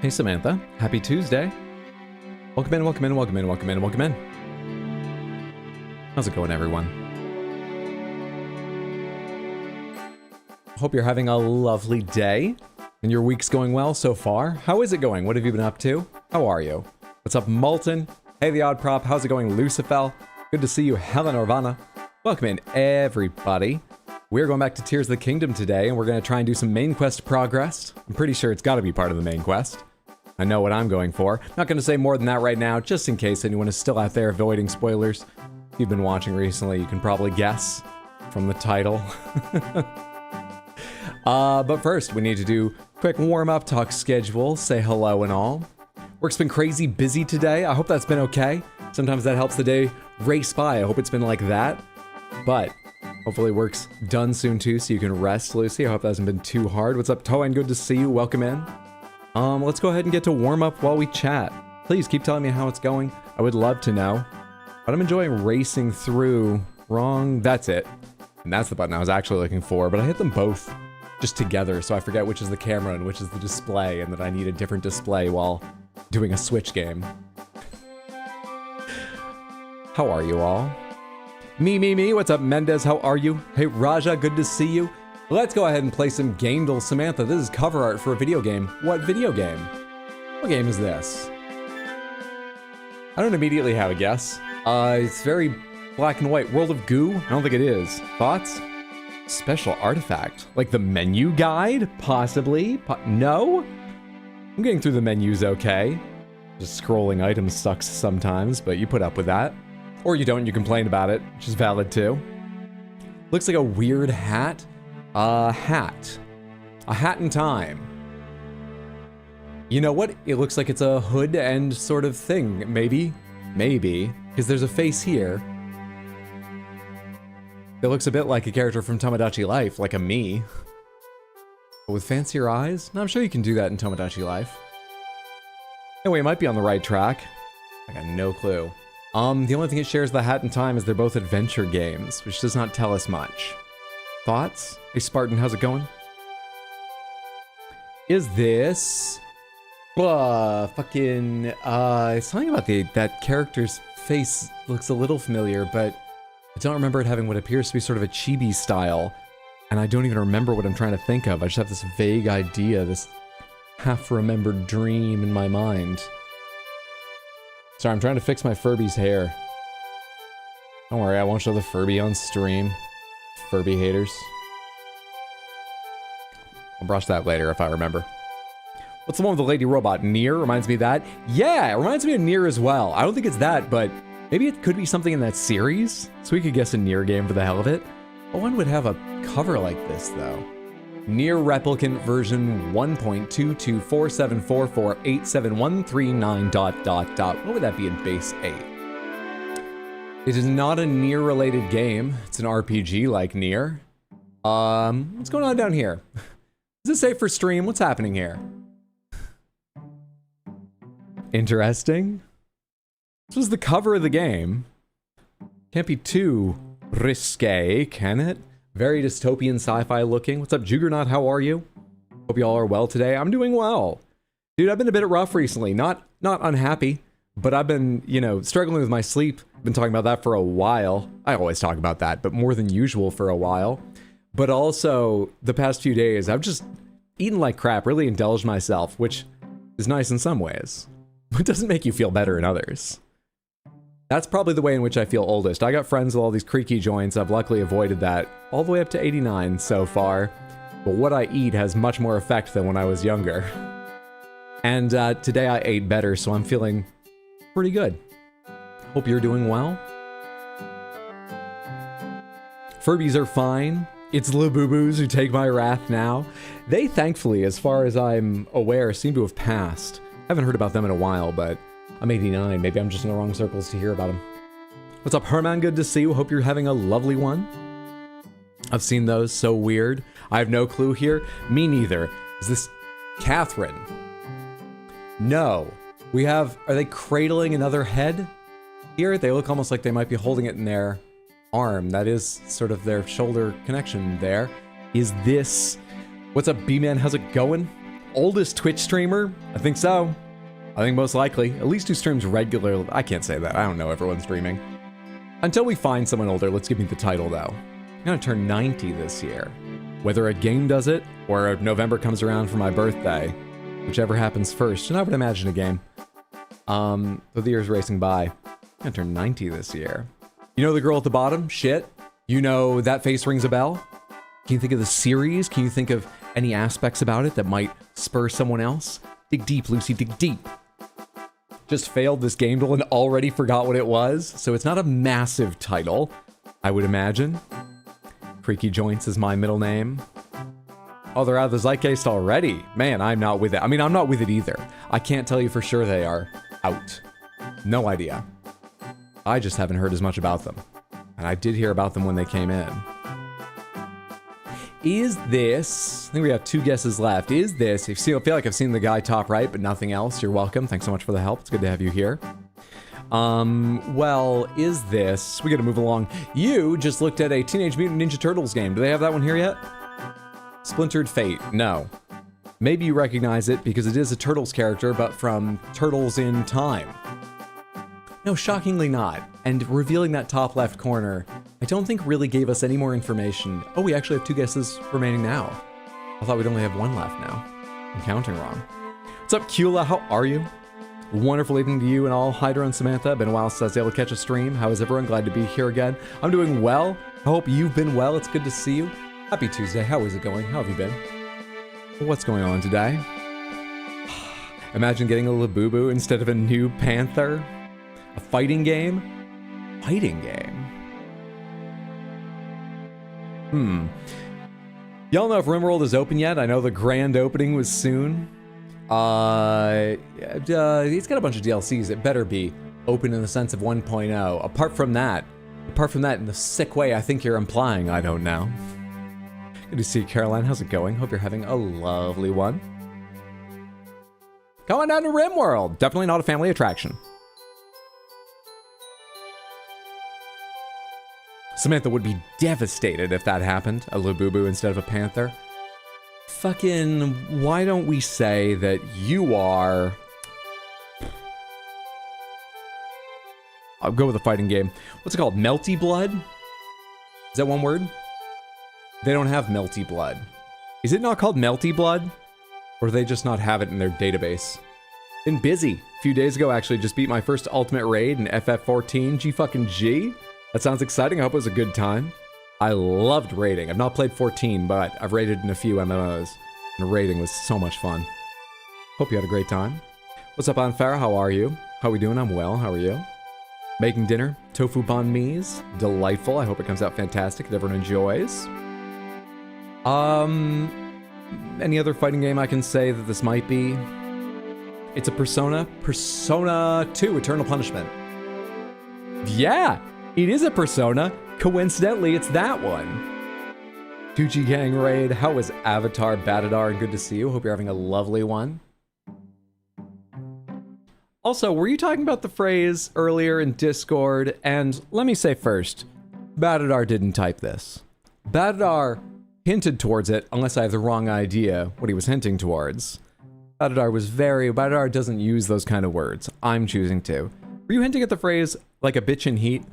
Hey Samantha, happy Tuesday. Welcome in, welcome in, welcome in, welcome in, welcome in. How's it going, everyone? Hope you're having a lovely day and your week's going well so far. How is it going? What have you been up to? How are you? What's up, Malton? Hey, the Odd Prop. How's it going, Lucifel? Good to see you, Helen Orvana. Welcome in, everybody. We're going back to Tears of the Kingdom today, and we're going to try and do some main quest progress. I'm pretty sure it's got to be part of the main quest. I know what I'm going for. Not going to say more than that right now, just in case anyone is still out there avoiding spoilers. If you've been watching recently, you can probably guess from the title. But first, we need to do a quick warm-up, talk schedule, say hello and all. Work's been crazy busy today. I hope that's been okay. Sometimes that helps the day race by. I hope it's been like that. But hopefully work's done soon too, so you can rest, Lucy. I hope that hasn't been too hard. What's up, Toan? Good to see you. Welcome in. Let's go ahead and get to warm up while we chat. Please keep telling me how it's going. I would love to know. But I'm enjoying racing through. Wrong. That's it. And that's the button I was actually looking for, but I hit them both just together, so I forget which is the camera and which is the display, and that I need a different display while doing a Switch game. How are you all? Me. What's up, Mendez? How are you? Hey, Raja, good to see you. Let's go ahead and play some gamedle. Samantha, this is cover art for a video game. What video game? What game is this? I don't immediately have a guess. It's very black and white. World of Goo? I don't think it is. Thoughts? Special artifact. Like the menu guide? Possibly? No? I'm getting through the menus okay. Just scrolling items sucks sometimes, but you put up with that. Or you don't, you complain about it, which is valid too. Looks like a weird hat. A hat in time. You know what? It looks like it's a hood and sort of thing. Maybe, because there's a face here. It looks a bit like a character from Tomodachi Life, like a me. But with fancier eyes? No, I'm sure you can do that in Tomodachi Life. Anyway, it might be on the right track. I got no clue. The only thing it shares with the hat in time is they're both adventure games, which does not tell us much. Thoughts? Hey Spartan, how's it going? Is this... something about that character's face looks a little familiar, but I don't remember it having what appears to be sort of a chibi style, and I don't even remember what I'm trying to think of. I just have this vague idea, this half-remembered dream in my mind. Sorry, I'm trying to fix my Furby's hair. Don't worry, I won't show the Furby on stream. Furby haters. I'll brush that later if I remember. What's the one with the lady robot? Nier? Reminds me of that? Yeah, it reminds me of Nier as well. I don't think it's that, but maybe it could be something in that series. So we could guess a Nier game for the hell of it. What one would have a cover like this, though? Nier Replicant version 1.22474487139 ... What would that be in base 8? It is not a Nier-related game. It's an RPG like Nier. What's going on down here? Is this safe for stream? What's happening here? Interesting. This was the cover of the game. Can't be too risque, can it? Very dystopian sci-fi looking. What's up, Juggernaut? How are you? Hope you all are well today. I'm doing well. Dude, I've been a bit rough recently. Not unhappy, but I've been, struggling with my sleep. I've been talking about that for a while. I always talk about that, but more than usual for a while. But also, the past few days, I've just eaten like crap, really indulged myself, which is nice in some ways. But doesn't make you feel better in others. That's probably the way in which I feel oldest. I got friends with all these creaky joints. I've luckily avoided that all the way up to 89 so far. But what I eat has much more effect than when I was younger. And today I ate better, so I'm feeling pretty good. Hope you're doing well. Furbies are fine. It's Labubu's who take my wrath now. They thankfully, as far as I'm aware, seem to have passed. I haven't heard about them in a while, but I'm 89. Maybe I'm just in the wrong circles to hear about them. What's up, Herman? Good to see you. Hope you're having a lovely one. I've seen those. So weird. I have no clue here. Me neither. Is this Catherine? No. We have... Are they cradling another head here? They look almost like they might be holding it in their arm. That is sort of their shoulder connection there. Is this... What's up, B-Man? How's it going? Oldest Twitch streamer? I think so. I think most likely. At least who streams regularly. I can't say that. I don't know everyone's streaming. Until we find someone older, let's give me the title though. I'm gonna turn 90 this year. Whether a game does it, or November comes around for my birthday, whichever happens first, and I would imagine a game. So the year's racing by. I'm gonna turn 90 this year. You know the girl at the bottom? Shit. You know that face rings a bell? Can you think of the series? Can you think of any aspects about it that might spur someone else? Dig deep, Lucy, dig deep. Just failed this gamedle and already forgot what it was, so it's not a massive title, I would imagine. Creaky Joints is my middle name. Oh, they're out of the zeitgeist already. Man, I'm not with it. I mean, I'm not with it either. I can't tell you for sure they are out. No idea. I just haven't heard as much about them. And I did hear about them when they came in. Is this... I think we have 2 guesses left. Is this... I feel like I've seen the guy top right, but nothing else. You're welcome. Thanks so much for the help. It's good to have you here. Well, is this... We gotta move along. You just looked at a Teenage Mutant Ninja Turtles game. Do they have that one here yet? Splintered Fate. No. Maybe you recognize it because it is a Turtles character, but from Turtles in Time. No, shockingly not. And revealing that top left corner, I don't think really gave us any more information. Oh, we actually have 2 guesses remaining now. I thought we'd only have 1 left now. I'm counting wrong. What's up, Kula? How are you? Wonderful evening to you and all. Hydra and Samantha. Been a while since I was able to catch a stream. How is everyone? Glad to be here again. I'm doing well. I hope you've been well. It's good to see you. Happy Tuesday. How is it going? How have you been? What's going on today? Imagine getting a Labubu instead of a new Panther. A fighting game? Fighting game? Y'all know if RimWorld is open yet? I know the grand opening was soon. It's got a bunch of DLCs. It better be open in the sense of 1.0. Apart from that, in the sick way I think you're implying, I don't know. Good to see you, Caroline. How's it going? Hope you're having a lovely one. Going down to RimWorld. Definitely not a family attraction. Samantha would be devastated if that happened. A Labubu instead of a Panther. Fucking, why don't we say that you are... I'll go with a fighting game. What's it called? Melty Blood? Is that one word? They don't have Melty Blood. Is it not called Melty Blood? Or do they just not have it in their database? Been busy. A few days ago, actually, just beat my first ultimate raid in FF14. G. That sounds exciting. I hope it was a good time. I loved raiding. I've not played 14, but I've raided in a few MMOs. And raiding was so much fun. Hope you had a great time. What's up, Anfara? How are you? How are we doing? I'm well. How are you? Making dinner. Tofu banh mi's. Delightful. I hope it comes out fantastic that everyone enjoys. Any other fighting game I can say that this might be? It's a Persona. Persona 2 Eternal Punishment. Yeah! It is a Persona. Coincidentally, it's that one. Gucci Gang Raid. How was Avatar Batadar? And good to see you. Hope you're having a lovely one. Also, were you talking about the phrase earlier in Discord? And let me say first, Batadar didn't type this. Batadar hinted towards it, unless I have the wrong idea what he was hinting towards. Batadar doesn't use those kind of words. I'm choosing to. Were you hinting at the phrase, like a bitch in heat?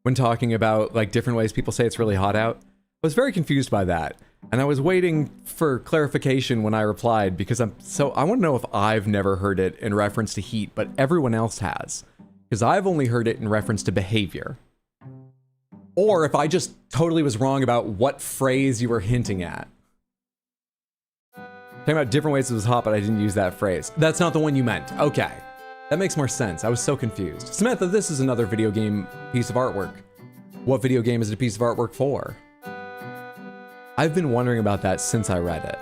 When talking about, like, different ways people say it's really hot out? I was very confused by that. And I was waiting for clarification when I replied, because I want to know if I've never heard it in reference to heat, but everyone else has. Because I've only heard it in reference to behavior. Or if I just totally was wrong about what phrase you were hinting at. Talking about different ways it was hot, but I didn't use that phrase. That's not the one you meant. Okay. That makes more sense. I was so confused. Samantha, this is another video game piece of artwork. What video game is it a piece of artwork for? I've been wondering about that since I read it.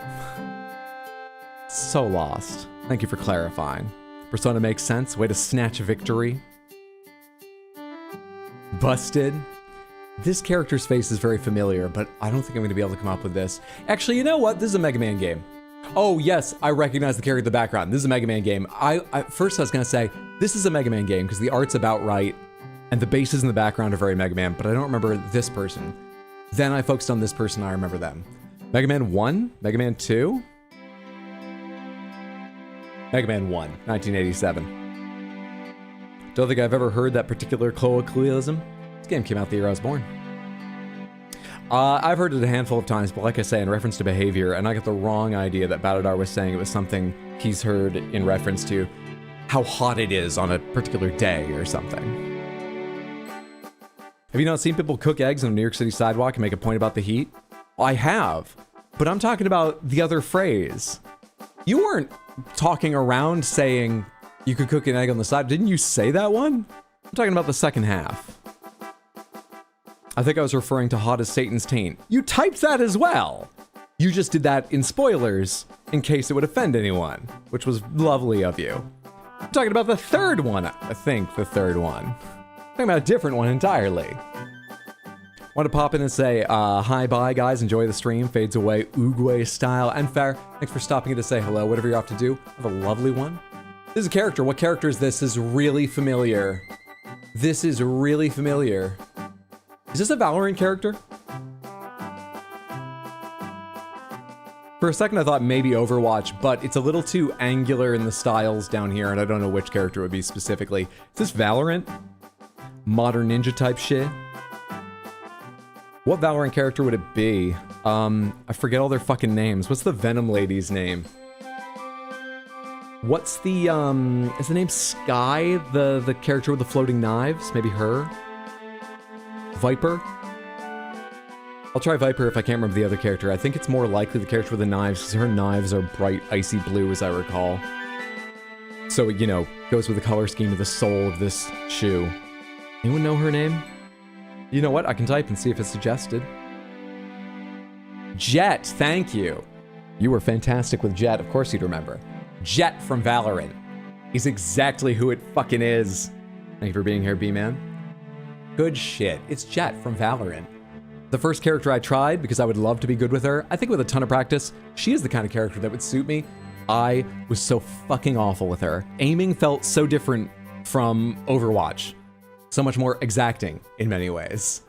So lost. Thank you for clarifying. Persona makes sense. Way to snatch a victory. Busted. This character's face is very familiar, but I don't think I'm going to be able to come up with this. Actually, you know what? This is a Mega Man game. Oh, yes, I recognize the character in the background. This is a Mega Man game. First I was going to say, this is a Mega Man game because the art's about right, and the bases in the background are very Mega Man, but I don't remember this person. Then I focused on this person, I remember them. Mega Man 1? Mega Man 2? Mega Man 1, 1987. Don't think I've ever heard that particular colloquialism. This game came out the year I was born. I've heard it a handful of times, but like I say, in reference to behavior, and I got the wrong idea that Batadar was saying it was something he's heard in reference to how hot it is on a particular day or something. Have you not seen people cook eggs on a New York City sidewalk and make a point about the heat? I have, but I'm talking about the other phrase. You weren't talking around saying you could cook an egg on the side. Didn't you say that one? I'm talking about the second half. I think I was referring to hot as Satan's taint. You typed that as well. You just did that in spoilers in case it would offend anyone, which was lovely of you. I'm talking about the third one, I think the third one. I'm talking about a different one entirely. Want to pop in and say, hi, bye, guys. Enjoy the stream. Fades away, Uruguay style. And fair. Thanks for stopping in to say hello, whatever you're off to do. Have a lovely one. This is a character. What character is this? This is really familiar. This is really familiar. Is this a Valorant character? For a second I thought maybe Overwatch, but it's a little too angular in the styles down here, and I don't know which character it would be specifically. Is this Valorant? Modern Ninja type shit? What Valorant character would it be? I forget all their fucking names. What's the Venom lady's name? What's the, is the name Sky, the character with the floating knives? Maybe her? Viper? I'll try Viper if I can't remember the other character. I think it's more likely the character with the knives, because her knives are bright, icy blue, as I recall. So, you know, goes with the color scheme of the sole of this shoe. Anyone know her name? You know what? I can type and see if it's suggested. Jet, thank you. You were fantastic with Jet. Of course you'd remember. Jet from Valorant. He's exactly who it fucking is. Thank you for being here, B-Man. Good shit. It's Jet from Valorant. The first character I tried, because I would love to be good with her, I think with a ton of practice, she is the kind of character that would suit me. I was so fucking awful with her. Aiming felt so different from Overwatch. So much more exacting in many ways.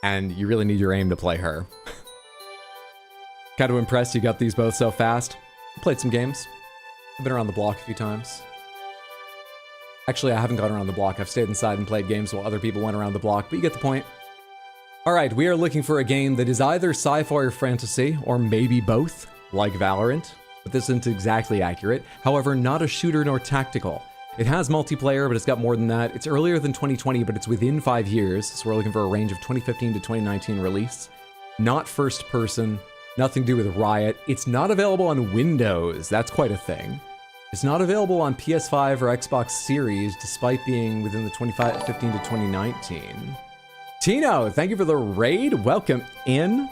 And you really need your aim to play her. Kind of impressed you got these both so fast. Played some games. I've been around the block a few times. Actually, I haven't gone around the block. I've stayed inside and played games while other people went around the block, but you get the point. Alright, we are looking for a game that is either sci-fi or fantasy, or maybe both, like Valorant, but this isn't exactly accurate. However, not a shooter nor tactical. It has multiplayer, but it's got more than that. It's earlier than 2020, but it's within 5 years, so we're looking for a range of 2015 to 2019 release. Not first person, nothing to do with Riot. It's not available on Windows, that's quite a thing. It's not available on PS5 or Xbox Series, despite being within the 2015 to 2019. Tino, thank you for the raid. Welcome in.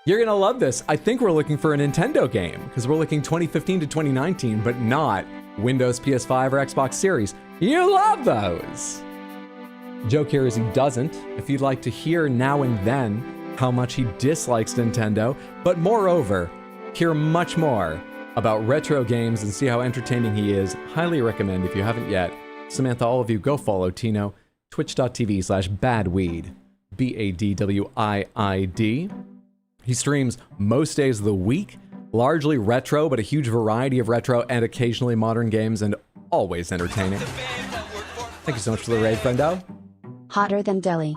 You're gonna love this. I think we're looking for a Nintendo game, because we're looking 2015 to 2019, but not Windows, PS5, or Xbox Series. You love those! Joke here is he doesn't. If you'd like to hear now and then how much he dislikes Nintendo, but moreover, hear much more about retro games and see how entertaining he is, highly recommend if you haven't yet. Samantha, all of you, go follow Tino. Twitch.tv/badweed. BADWIID. He streams most days of the week, largely retro, but a huge variety of retro and occasionally modern games, and always entertaining. Thank you so much for the raid, friendo. Hotter than Delhi.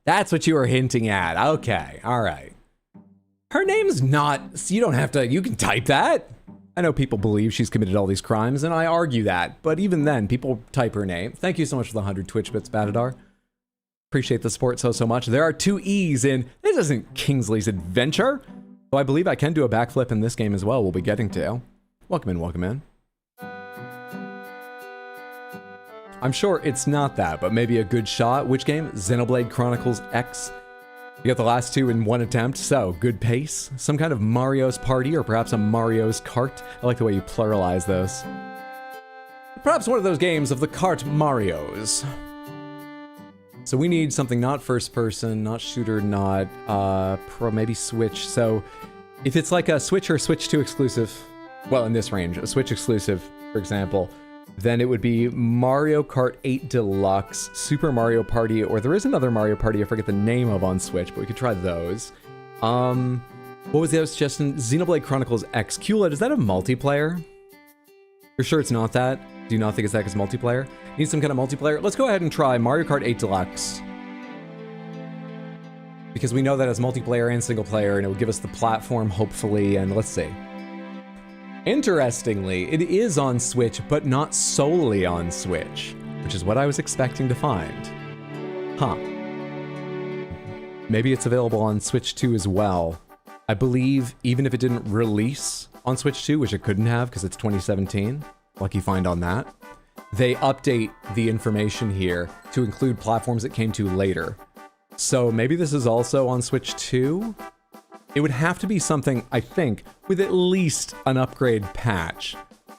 That's what you were hinting at. Okay, alright. Her name's not... You don't have to... You can type that. I know people believe she's committed all these crimes, and I argue that. But even then, people type her name. Thank you so much for the 100 Twitch bits, Batadar. Appreciate the support so much. There are 2 E's in... This isn't Kingsley's Adventure. Though I believe I can do a backflip in this game as well. We'll be getting to. Welcome in, welcome in. I'm sure it's not that, but maybe a good shot. Which game? Xenoblade Chronicles X. You got the last 2 in one attempt, so good pace. Some kind of Mario's Party, or perhaps a Mario's Kart. I like the way you pluralize those. Perhaps one of those games of the Kart Marios. So we need something not first person, not shooter, not maybe Switch. So if it's like a Switch or Switch 2 exclusive, well, in this range, a Switch exclusive, for example, then it would be Mario Kart 8 Deluxe, Super Mario Party, or there is another Mario Party I forget the name of on Switch, but we could try those. What was the other suggestion? Xenoblade Chronicles X. QLED, is that a multiplayer? You're sure it's not that? Do you not think it's that because multiplayer? Need some kind of multiplayer? Let's go ahead and try Mario Kart 8 Deluxe. Because we know that as multiplayer and single player, and it will give us the platform, hopefully, and let's see. Interestingly, it is on Switch, but not solely on Switch, which is what I was expecting to find. Huh. Maybe it's available on Switch 2 as well. I believe even if it didn't release on Switch 2, which it couldn't have because it's 2017, lucky find on that, they update the information here to include platforms it came to later. So maybe this is also on Switch 2? It would have to be something, I think, with at least an upgrade patch.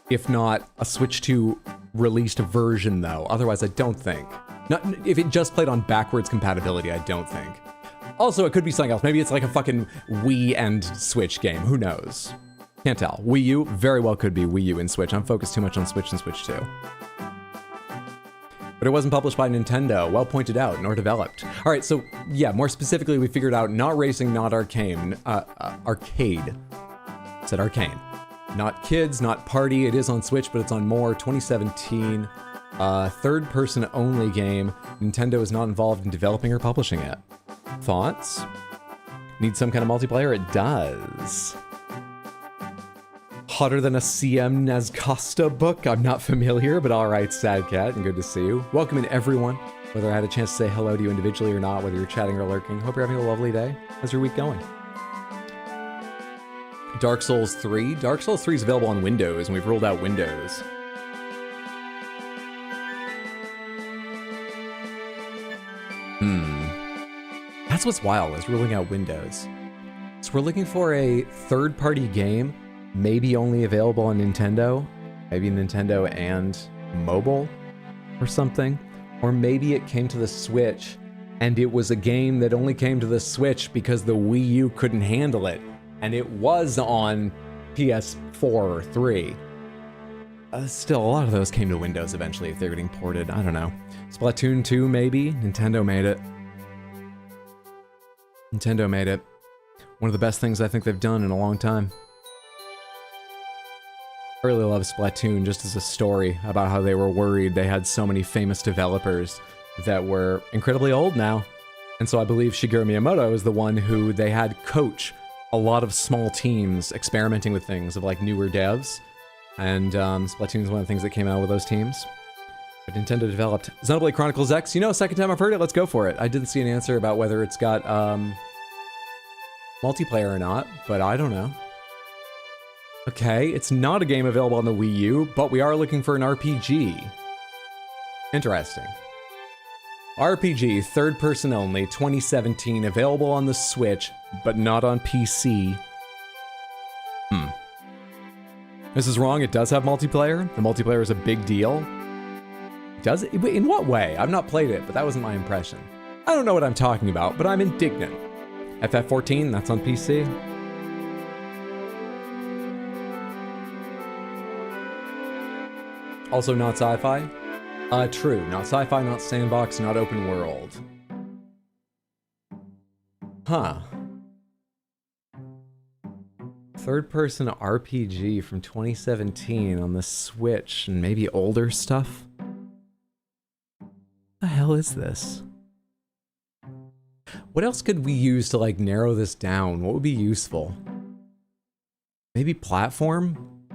If not a Switch 2 released version though. Otherwise, I don't think. Not, if it just played on backwards compatibility, I don't think. Also, it could be something else. Maybe it's like a fucking Wii and Switch game. Who knows? Can't tell. Wii U very well could be Wii U and Switch. I'm focused too much on Switch and Switch 2. But it wasn't published by Nintendo, well pointed out, nor developed. All right, so yeah, more specifically, we figured out not racing, not arcane, arcade. I said arcane. Not kids, not party. It is on Switch, but it's on more. 2017, third-person only game. Nintendo is not involved in developing or publishing it. Thoughts? Need some kind of multiplayer? It does. Hotter than a CM Nazcosta book? I'm not familiar, but all right, Sad Cat, and good to see you. Welcome in, everyone. Whether I had a chance to say hello to you individually or not, whether you're chatting or lurking, hope you're having a lovely day. How's your week going? Dark Souls 3? Dark Souls 3 is available on Windows, and we've ruled out Windows. That's what's wild, is ruling out Windows. So we're looking for a third-party game, maybe only available on Nintendo, maybe Nintendo and mobile or something, or maybe it came to the Switch and it was a game that only came to the Switch because the Wii U couldn't handle it, and it was on PS4 or 3. Still, a lot of those came to Windows eventually if they're getting ported. I don't know. Splatoon 2, maybe? Nintendo made it. Nintendo made it. One of the best things I think they've done in a long time. I really love Splatoon just as a story about how they were worried they had so many famous developers that were incredibly old now. And so I believe Shigeru Miyamoto is the one who they had coach a lot of small teams experimenting with things of like newer devs. And Splatoon is one of the things that came out with those teams. But Nintendo developed Xenoblade Chronicles X. You know, second time I've heard it, let's go for it. I didn't see an answer about whether it's got multiplayer or not, but I don't know. Okay, it's not a game available on the Wii U, but we are looking for an RPG. Interesting. RPG, third person only, 2017, available on the Switch, but not on PC. This is wrong, it does have multiplayer. The multiplayer is a big deal. Does it? In what way? I've not played it, but that wasn't my impression. I don't know what I'm talking about, but I'm indignant. FF14, that's on PC. Also not sci-fi? True. Not sci-fi, not sandbox, not open world. Huh. Third-person RPG from 2017 on the Switch, and maybe older stuff? What the hell is this? What else could we use to, like, narrow this down? What would be useful? Maybe platform?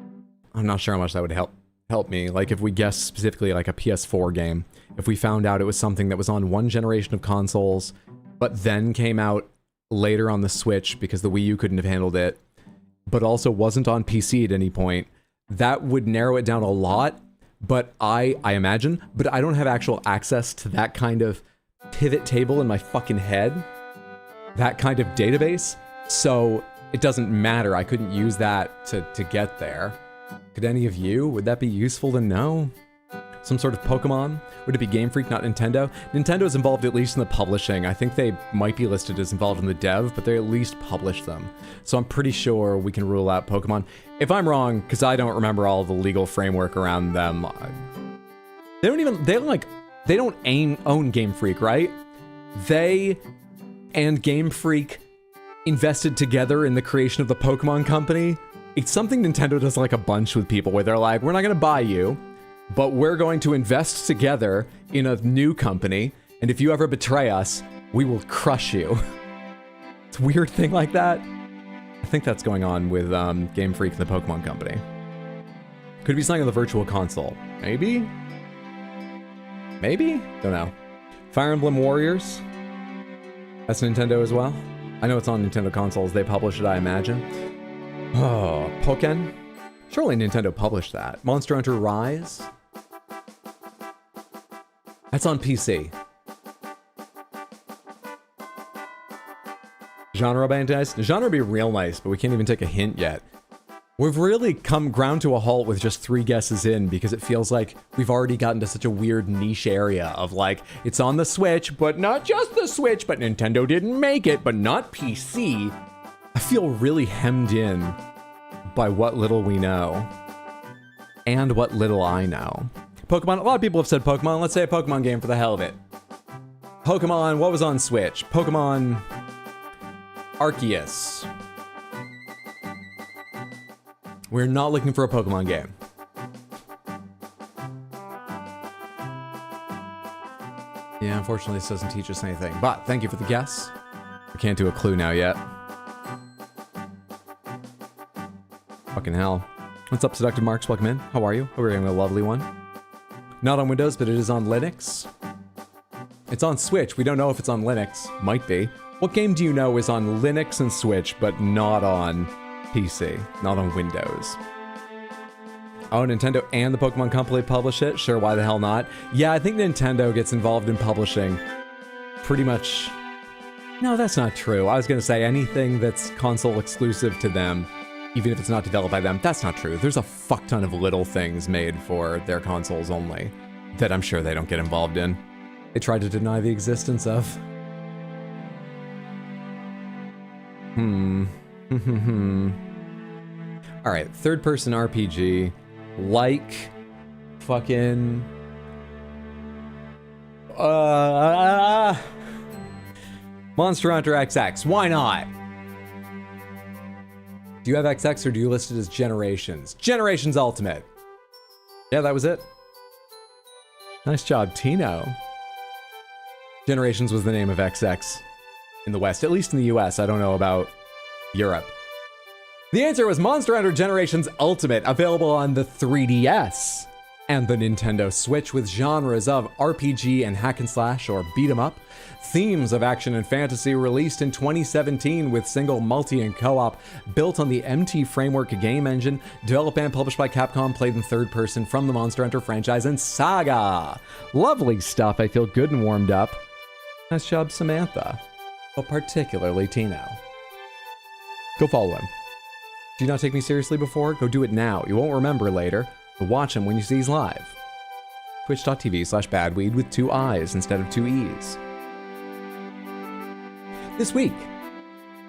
I'm not sure how much that would help me. Like, if we guessed specifically, like, a PS4 game. If we found out it was something that was on one generation of consoles, but then came out later on the Switch because the Wii U couldn't have handled it, but also wasn't on PC at any point, that would narrow it down a lot. But I imagine, but I don't have actual access to that kind of pivot table in my fucking head, that kind of database, so it doesn't matter. I couldn't use that to get there. Could any of you? Would that be useful to know? Some sort of Pokemon? Would it be Game Freak, not Nintendo? Nintendo is involved at least in the publishing. I think they might be listed as involved in the dev, but they at least publish them. So I'm pretty sure we can rule out Pokemon. If I'm wrong, because I don't remember all the legal framework around them, they don't own Game Freak, right? They and Game Freak invested together in the creation of the Pokemon Company. It's something Nintendo does like a bunch with people where they're like, we're not going to buy you, but we're going to invest together in a new company, and if you ever betray us, we will crush you. It's a weird thing like that. I think that's going on with Game Freak and the Pokemon Company. Could be something on the Virtual Console. Maybe? Maybe? Don't know. Fire Emblem Warriors. That's Nintendo as well. I know it's on Nintendo consoles. They publish it, I imagine. Oh, Pokken? Surely Nintendo published that. Monster Hunter Rise? That's on PC. Genre be nice? Genre be real nice, but we can't even take a hint yet. We've really come ground to a halt with just 3 guesses in because it feels like we've already gotten to such a weird niche area of like, it's on the Switch, but not just the Switch, but Nintendo didn't make it, but not PC. I feel really hemmed in by what little we know and what little I know. Pokemon, a lot of people have said Pokemon. Let's say a Pokemon game for the hell of it. Pokemon, what was on Switch? Pokemon Arceus. We're not looking for a Pokemon game. Yeah, unfortunately this doesn't teach us anything, but thank you for the guess. We can't do a clue now yet. Fucking hell. What's up, Seductive Marks? Welcome in. How are you? Hope you're having a lovely one. Not on Windows, but it is on Linux. It's on Switch. We don't know if it's on Linux. Might be. What game do you know is on Linux and Switch, but not on PC, not on Windows? Oh, Nintendo and the Pokemon Company publish it? Sure, why the hell not? Yeah, I think Nintendo gets involved in publishing pretty much... No, that's not true. I was gonna say anything that's console exclusive to them, even if it's not developed by them, that's not true. There's a fuck ton of little things made for their consoles only that I'm sure they don't get involved in. They try to deny the existence of. Alright, third-person RPG, like fucking... Monster Hunter XX, why not? Do you have XX or do you list it as Generations? Generations Ultimate! Yeah, that was it. Nice job, Tino. Generations was the name of XX in the West, at least in the US. I don't know about Europe. The answer was Monster Hunter Generations Ultimate, available on the 3DS and the Nintendo Switch, with genres of RPG and hack and slash or beat 'em up, themes of action and fantasy, released in 2017 with single, multi, and co-op, built on the MT Framework game engine, developed and published by Capcom, played in third person from the Monster Hunter franchise and saga. Lovely stuff. I feel good and warmed up. Nice job, Samantha. But particularly Tino. Go follow him. Did you not take me seriously before? Go do it now. You won't remember later, but watch him when you see he's live. Twitch.tv/badweed with 2 I's instead of 2 E's. This week,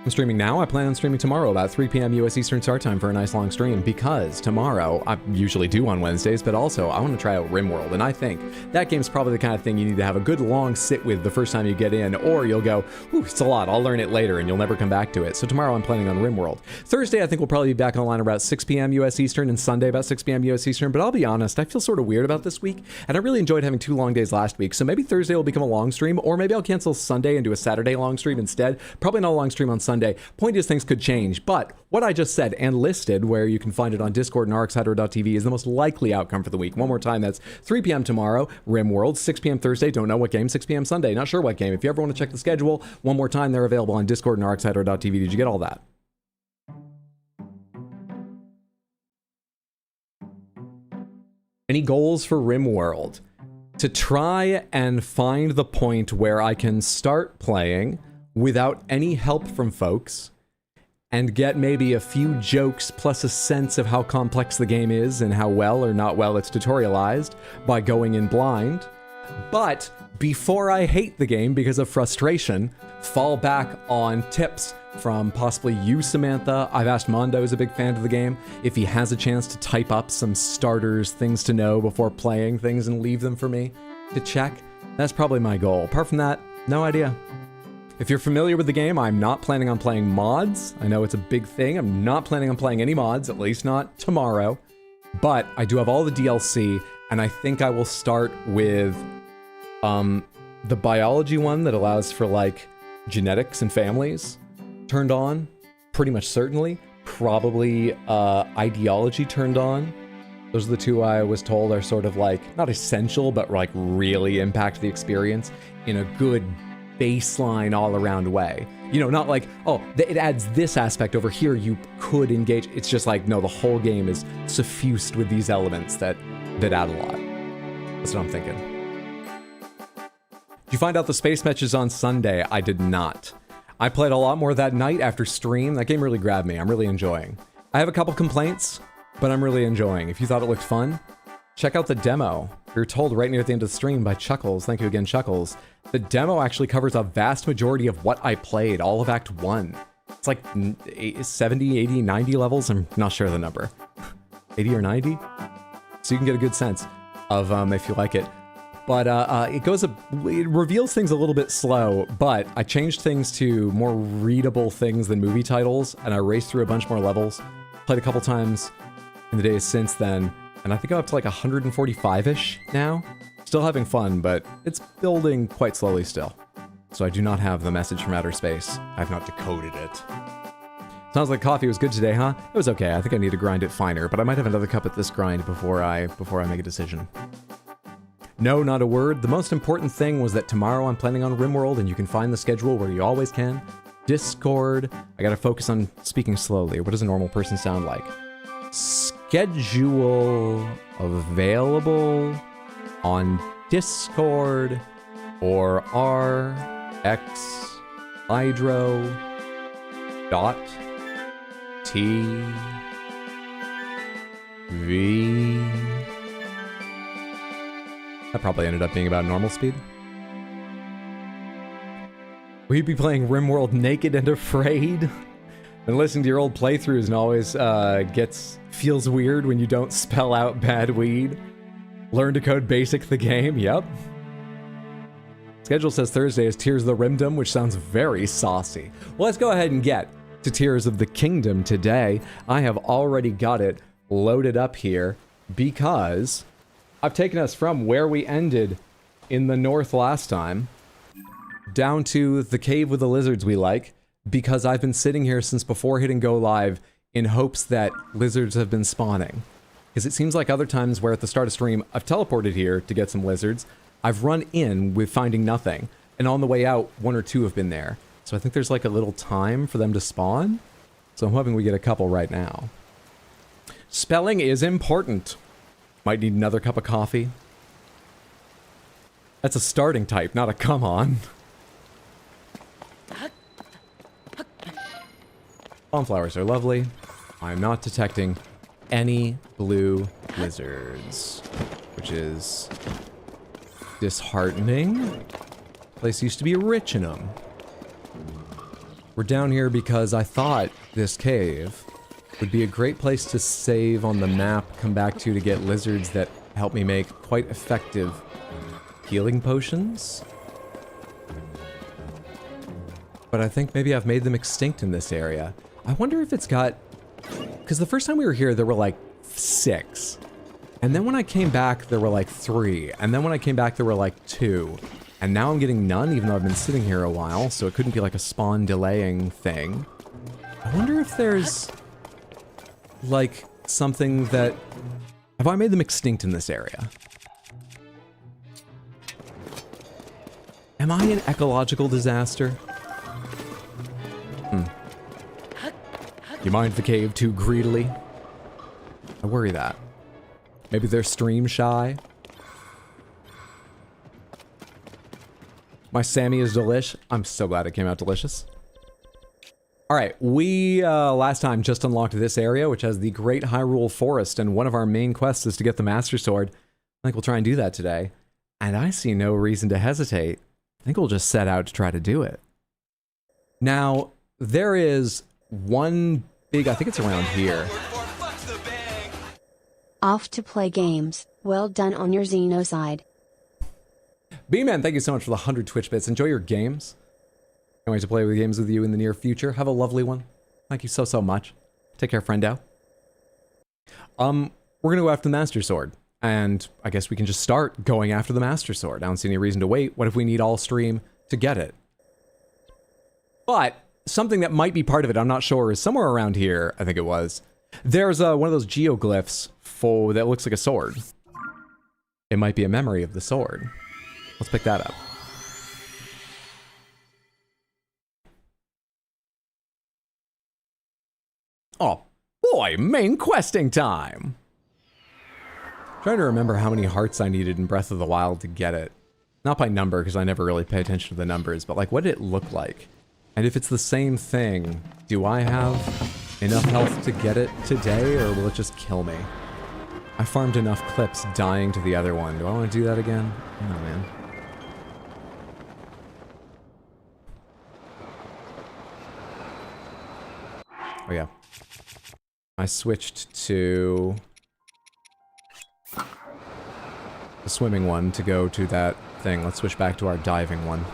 I'm streaming now. I plan on streaming tomorrow about 3 p.m. US Eastern Start Time for a nice long stream, because tomorrow, I usually do on Wednesdays, but also I want to try out RimWorld, and I think that game's probably the kind of thing you need to have a good long sit with the first time you get in, or you'll go, ooh, it's a lot, I'll learn it later, and you'll never come back to it. So tomorrow I'm planning on RimWorld. Thursday, I think we'll probably be back online about 6 p.m. US Eastern, and Sunday about 6 p.m. US Eastern, but I'll be honest, I feel sort of weird about this week, and I really enjoyed having 2 long days last week, so maybe Thursday will become a long stream, or maybe I'll cancel Sunday and do a Saturday long stream instead. Probably not a long stream on Sunday. Point is, things could change, but what I just said and listed, where you can find it on Discord and rxhydro.tv, is the most likely outcome for the week. One more time, that's 3 p.m. tomorrow, RimWorld, 6 p.m. Thursday, don't know what game, 6 p.m. Sunday, not sure what game. If you ever want to check the schedule, one more time, they're available on Discord and rxhydro.tv. Did you get all that? Any goals for RimWorld? To try and find the point where I can start playing without any help from folks, and get maybe a few jokes plus a sense of how complex the game is and how well or not well it's tutorialized by going in blind. But before I hate the game because of frustration, fall back on tips from possibly you, Samantha. I've asked Mondo, who's a big fan of the game, if he has a chance to type up some starters, things to know before playing things, and leave them for me to check. That's probably my goal. Apart from that, no idea. If you're familiar with the game, I'm not planning on playing mods. I know it's a big thing. I'm not planning on playing any mods, at least not tomorrow. But I do have all the DLC, and I think I will start with the biology one that allows for, like, genetics and families turned on, pretty much certainly. Probably ideology turned on. Those are the two I was told are sort of, like, not essential, but, like, really impact the experience in a good baseline all-around way. You know, not like, oh, it adds this aspect over here, you could engage. It's just like, no, the whole game is suffused with these elements that add a lot. That's what I'm thinking. Did you find out the space matches on Sunday? I did not. I played a lot more that night after stream. That game really grabbed me. I'm really enjoying. I have a couple complaints, but I'm really enjoying. If you thought it looked fun, check out the demo. We were told right near the end of the stream by Chuckles. Thank you again, Chuckles. The demo actually covers a vast majority of what I played, all of Act 1. It's like 70, 80, 90 levels. I'm not sure of the number. 80 or 90? So you can get a good sense of if you like it. But it reveals things a little bit slow, but I changed things to more readable things than movie titles, and I raced through a bunch more levels. Played a couple times in the days since then, and I think I'm up to like 145-ish now. Still having fun, but it's building quite slowly still. So I do not have the message from outer space. I've not decoded it. Sounds like coffee was good today, huh? It was okay. I think I need to grind it finer, but I might have another cup at this grind before I make a decision. No, not a word. The most important thing was that tomorrow I'm planning on RimWorld, and you can find the schedule where you always can. Discord. I gotta focus on speaking slowly. What does a normal person sound like? Schedule available on Discord or rxhydro.tv. That probably ended up being about normal speed. We'd be playing RimWorld naked and afraid. Been listening to your old playthroughs and always feels weird when you don't spell out bad weed. Learn to code basic the game, yep. Schedule says Thursday is Tears of the Rimdom, which sounds very saucy. Well, let's go ahead and get to Tears of the Kingdom today. I have already got it loaded up here because I've taken us from where we ended in the north last time down to the cave with the lizards we like, because I've been sitting here since before hitting go live in hopes that lizards have been spawning. Because it seems like other times where at the start of stream, I've teleported here to get some lizards, I've run in with finding nothing, and on the way out, one or two have been there. So I think there's like a little time for them to spawn. So I'm hoping we get a couple right now. Spelling is important. Might need another cup of coffee. That's a starting type, not a come on. Bonflowers are lovely. I'm not detecting any blue lizards, which is disheartening. Place used to be rich in them. We're down here because I thought this cave would be a great place to save on the map, come back to get lizards that help me make quite effective healing potions. But I think maybe I've made them extinct in this area. I wonder if it's got... Because the first time we were here, there were like 6. And then when I came back, there were like 3. And then when I came back, there were like 2. And now I'm getting none, even though I've been sitting here a while, so it couldn't be like a spawn delaying thing. I wonder if there's like something that... Have I made them extinct in this area? Am I an ecological disaster? You mined the cave too greedily? I worry that. Maybe they're stream shy? My Sammy is delish. I'm so glad it came out delicious. Alright, we last time just unlocked this area, which has the Great Hyrule Forest, and one of our main quests is to get the Master Sword. I think we'll try and do that today. And I see no reason to hesitate. I think we'll just set out to try to do it. Now, there is one big, I think it's around here. Off to play games. Well done on your Xeno side. B-Man, thank you so much for the 100 Twitch bits. Enjoy your games. Can't wait to play with games with you in the near future. Have a lovely one. Thank you so, so much. Take care, friendo. We're gonna go after the Master Sword. And I guess we can just start going after the Master Sword. I don't see any reason to wait. What if we need all stream to get it? But something that might be part of it, I'm not sure, is somewhere around here, I think it was. There's one of those geoglyphs that looks like a sword. It might be a memory of the sword. Let's pick that up. Oh boy, main questing time! Trying to remember how many hearts I needed in Breath of the Wild to get it. Not by number, because I never really pay attention to the numbers, but like, what did it look like? And if it's the same thing, do I have enough health to get it today, or will it just kill me? I farmed enough clips dying to the other one. Do I want to do that again? Oh, man. Oh, yeah. I switched to the swimming one to go to that thing. Let's switch back to our diving one.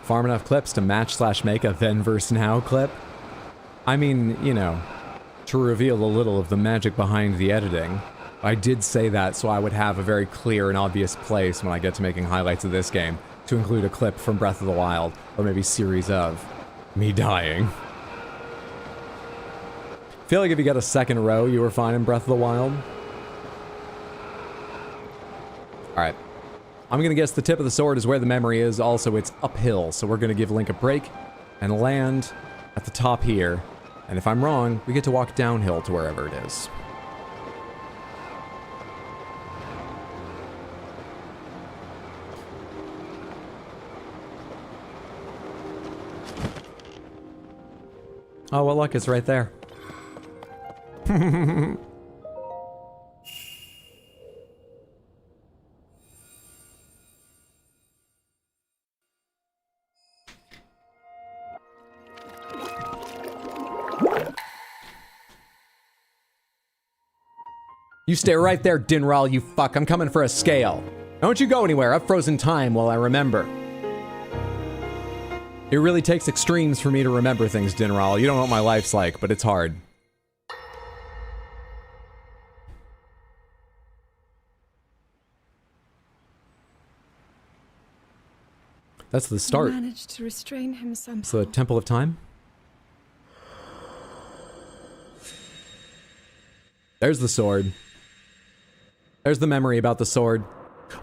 Farm enough clips to match/make a then versus now clip. I mean, you know, to reveal a little of the magic behind the editing. I did say that so I would have a very clear and obvious place when I get to making highlights of this game to include a clip from Breath of the Wild, or maybe series of me dying. Feel like if you got a second row, you were fine in Breath of the Wild. Alright. I'm gonna guess the tip of the sword is where the memory is. Also, it's uphill, so we're gonna give Link a break and land at the top here. And if I'm wrong, we get to walk downhill to wherever it is. Oh, well, look, it's right there. You stay right there, Dinral, you fuck. I'm coming for a scale. Don't you go anywhere. I've frozen time while I remember. It really takes extremes for me to remember things, Dinral. You don't know what my life's like, but it's hard. That's the start. He managed to restrain him somehow. It's the Temple of Time. There's the sword. There's the memory about the sword.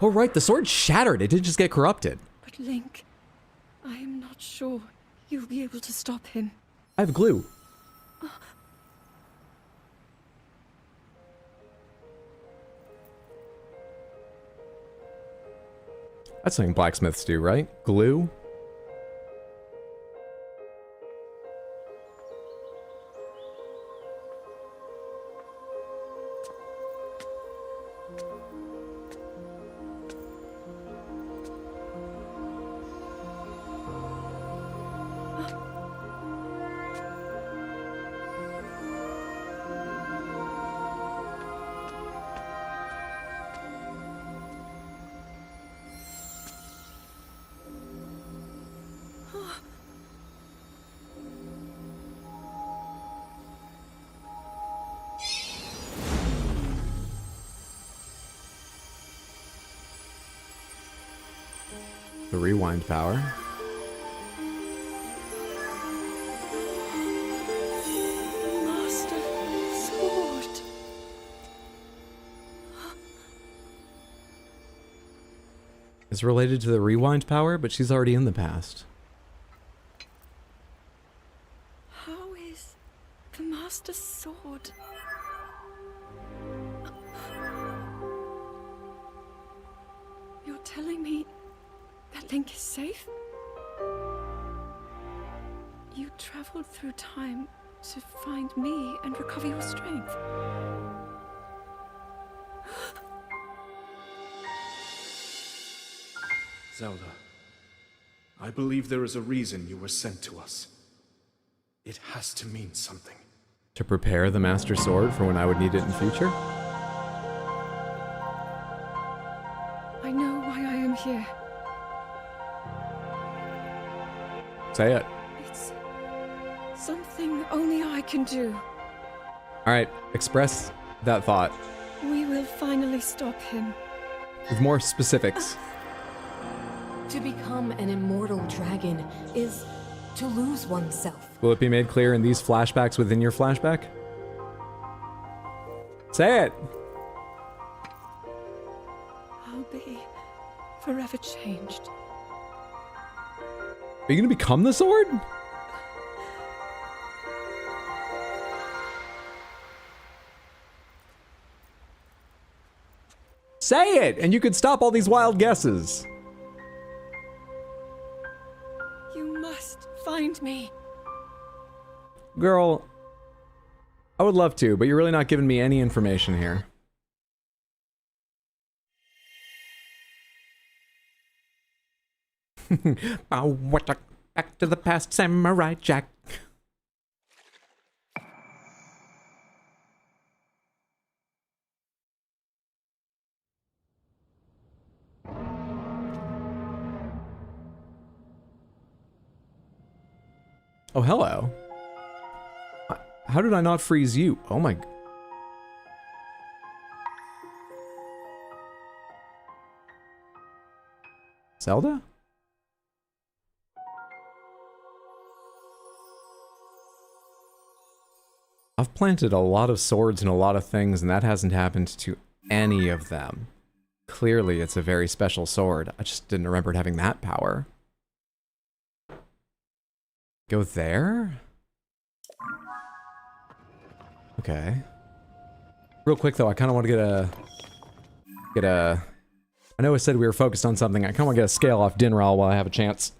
Oh, right, the sword shattered. It didn't just get corrupted. But Link, I am not sure you'll be able to stop him. I have glue. That's something blacksmiths do, right? Glue? The rewind power. Master Sword. It's related to the rewind power, but she's already in the past. How is the Master Sword? You're telling me that Link is safe? You traveled through time to find me and recover your strength. Zelda, I believe there is a reason you were sent to us. It has to mean something. To prepare the Master Sword for when I would need it in future? I know why I am here. Say it. It's something only I can do. All right, express that thought We will finally stop him. with more specifics. To become an immortal dragon is to lose oneself. Will it be made clear in these flashbacks within your flashback? Say it. I'll be forever changed. Are you gonna become the sword? Say it, and you could stop all these wild guesses. You must find me. Girl, I would love to, but you're really not giving me any information here. Oh, what a back to the past, Samurai Jack. Oh, hello. How did I not freeze you? Oh my... Zelda? I've planted a lot of swords and a lot of things, and that hasn't happened to any of them. Clearly, it's a very special sword. I just didn't remember it having that power. Go there? Okay. Real quick though, I kind of want to get a... I know I said we were focused on something. I kind of want to get a scale off Dinral while I have a chance.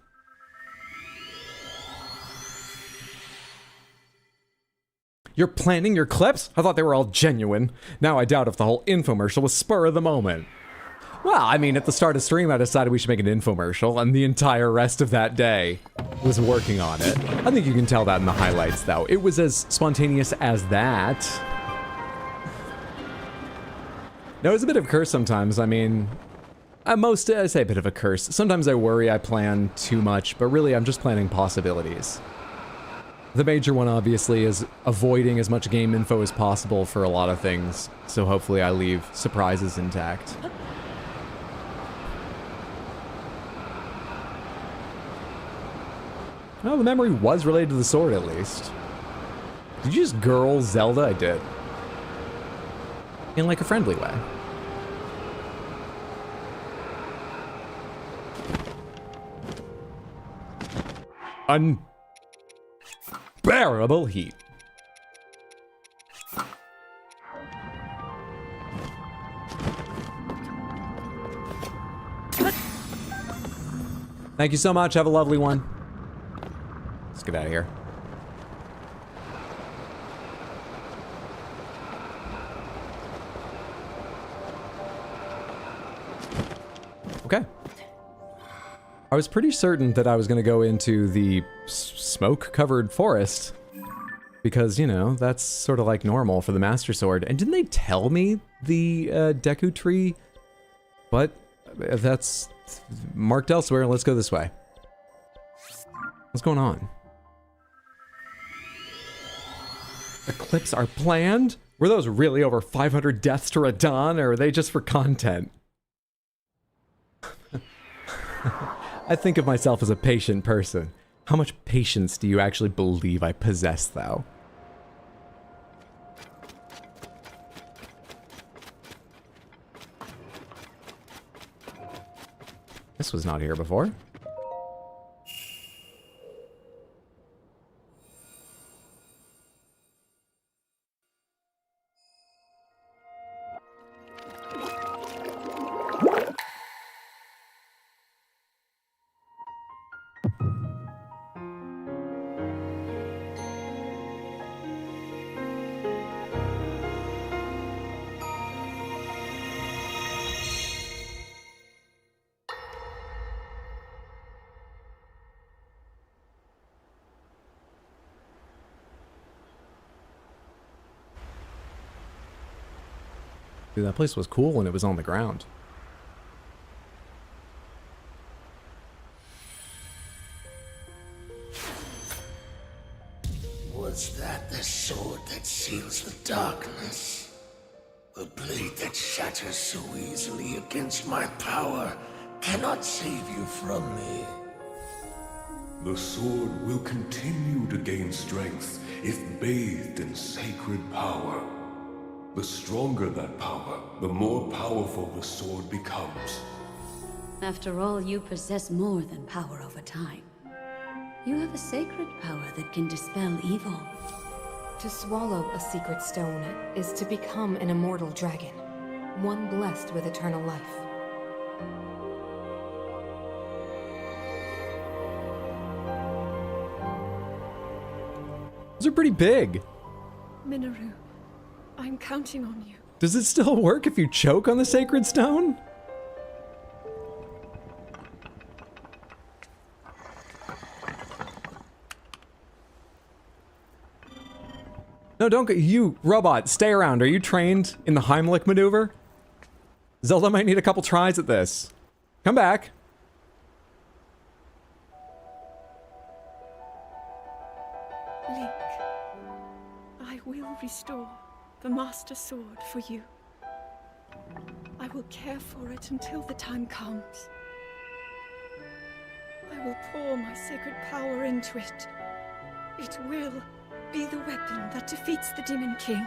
You're planning your clips? I thought they were all genuine. Now I doubt if the whole infomercial was spur of the moment. Well, I mean, at the start of stream, I decided we should make an infomercial, and the entire rest of that day was working on it. I think you can tell that in the highlights, though. It was as spontaneous as that. No, it's a bit of a curse sometimes. I mean, I say a bit of a curse. Sometimes I worry I plan too much, but really I'm just planning possibilities. The major one, obviously, is avoiding as much game info as possible for a lot of things, so hopefully I leave surprises intact. Well, the memory was related to the sword, at least. Did you just girl Zelda? I did. In, like, a friendly way. Unbearable heat. Thank you so much. Have a lovely one. Let's get out of here. Okay. I was pretty certain that I was going to go into the smoke-covered forest because, you know, that's sort of like normal for the Master Sword. And didn't they tell me the Deku Tree? But that's marked elsewhere. Let's go this way. What's going on? Eclipse are planned? Were those really over 500 deaths to Radon, or are they just for content? I think of myself as a patient person. How much patience do you actually believe I possess, though? This was not here before. Dude, that place was cool when it was on the ground. Was that the sword that seals the darkness? The blade that shatters so easily against my power cannot save you from me. The sword will continue to gain strength if bathed in sacred power. The stronger that power, the more powerful the sword becomes. After all, you possess more than power over time. You have a sacred power that can dispel evil. To swallow a secret stone is to become an immortal dragon, one blessed with eternal life. Those are pretty big. Minoru, I'm counting on you. Does it still work if you choke on the sacred stone? No, don't go. You, robot, stay around. Are you trained in the Heimlich maneuver? Zelda might need a couple tries at this. Come back. Link, I will restore the Master Sword for you. I will care for it until the time comes. I will pour my sacred power into it. It will be the weapon that defeats the Demon King.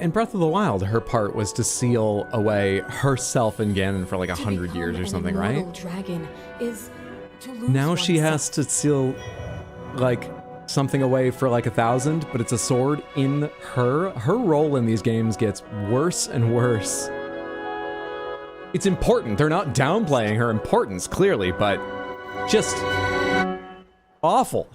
In Breath of the Wild, her part was to seal away herself and Ganon for like 100 years or something, right? Dragon is to lose Now she oneself. has to seal like something away for like 1,000, but it's a sword in her. Her role in these games gets worse and worse. It's important. They're not downplaying her importance, clearly, but just awful.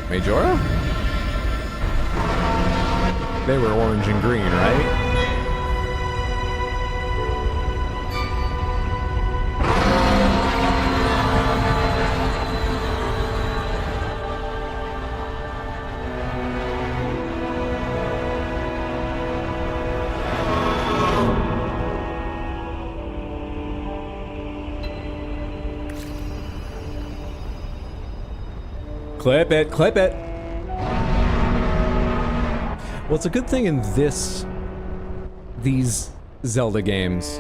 Majora? They were orange and green, right? Clip it, clip it. Well, it's a good thing in these Zelda games,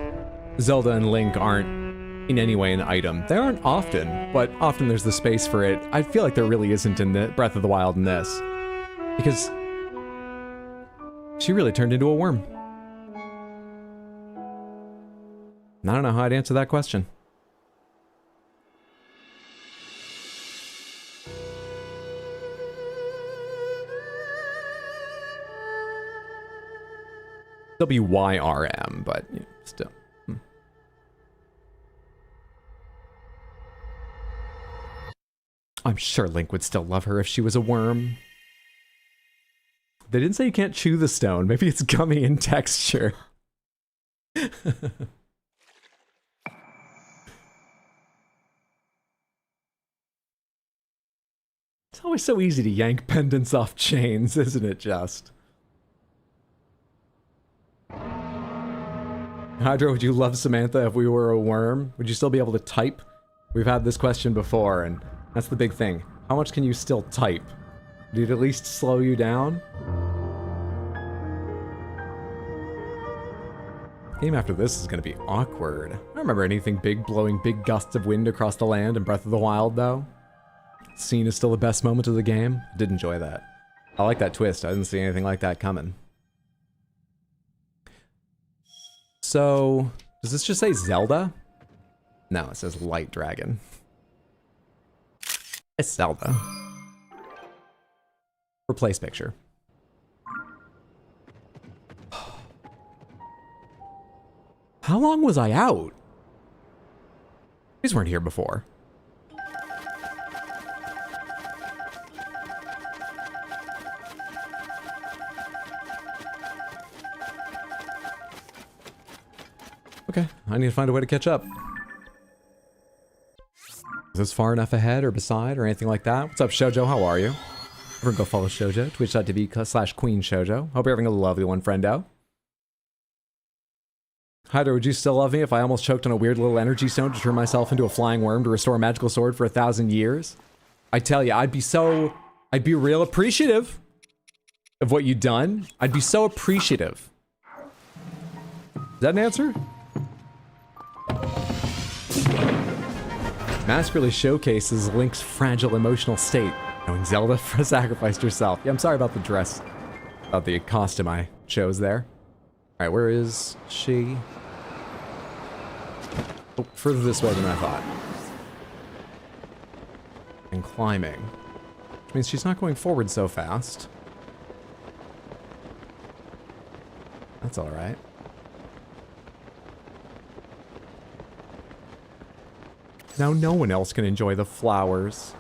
Zelda and Link aren't in any way an item. They aren't often, but often there's the space for it. I feel like there really isn't in the Breath of the Wild in this. Because she really turned into a worm. And I don't know how I'd answer that question. WYRM, but you know, still. I'm sure Link would still love her if she was a worm. They didn't say you can't chew the stone. Maybe it's gummy in texture. It's always so easy to yank pendants off chains, isn't it just? Hydra, would you love Samantha if we were a worm? Would you still be able to type? We've had this question before, and that's the big thing. How much can you still type? Did it at least slow you down? Game after this is going to be awkward. I don't remember anything big blowing big gusts of wind across the land in Breath of the Wild, though. Scene is still the best moment of the game. I did enjoy that. I like that twist. I didn't see anything like that coming. So, does this just say Zelda? No, it says Light Dragon. It's Zelda. Replace picture. How long was I out? These weren't here before. Okay, I need to find a way to catch up. Is this far enough ahead or beside or anything like that? What's up, Shoujo? How are you? Everyone go follow Shoujo, twitch.tv/Queen Shoujo. Hope you're having a lovely one, friendo. Hydra, would you still love me if I almost choked on a weird little energy stone to turn myself into a flying worm to restore a magical sword for 1,000 years? I tell you, I'd be real appreciative of what you'd done. I'd be so appreciative. Is that an answer? Mask really showcases Link's fragile emotional state, knowing Zelda sacrificed herself. Yeah, I'm sorry about the dress, about the costume I chose there. Alright, where is she? Oh, further this way than I thought. And climbing. Which means she's not going forward so fast. That's alright. Now no one else can enjoy the flowers.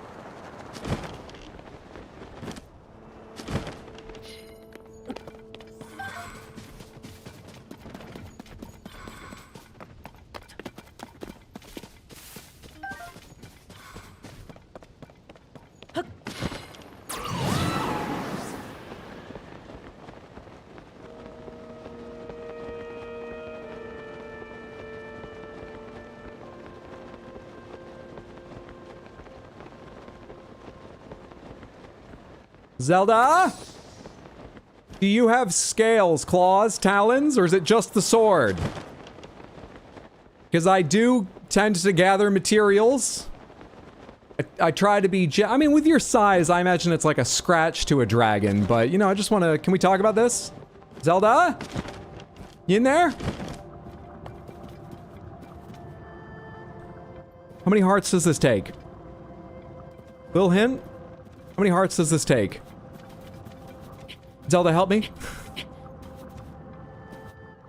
Zelda? Do you have scales, claws, talons, or is it just the sword? Because I do tend to gather materials. I try to be, I mean, with your size, I imagine it's like a scratch to a dragon, but, you know, I just want to, can we talk about this? Zelda? You in there? How many hearts does this take? Little hint? How many hearts does this take? Zelda, help me.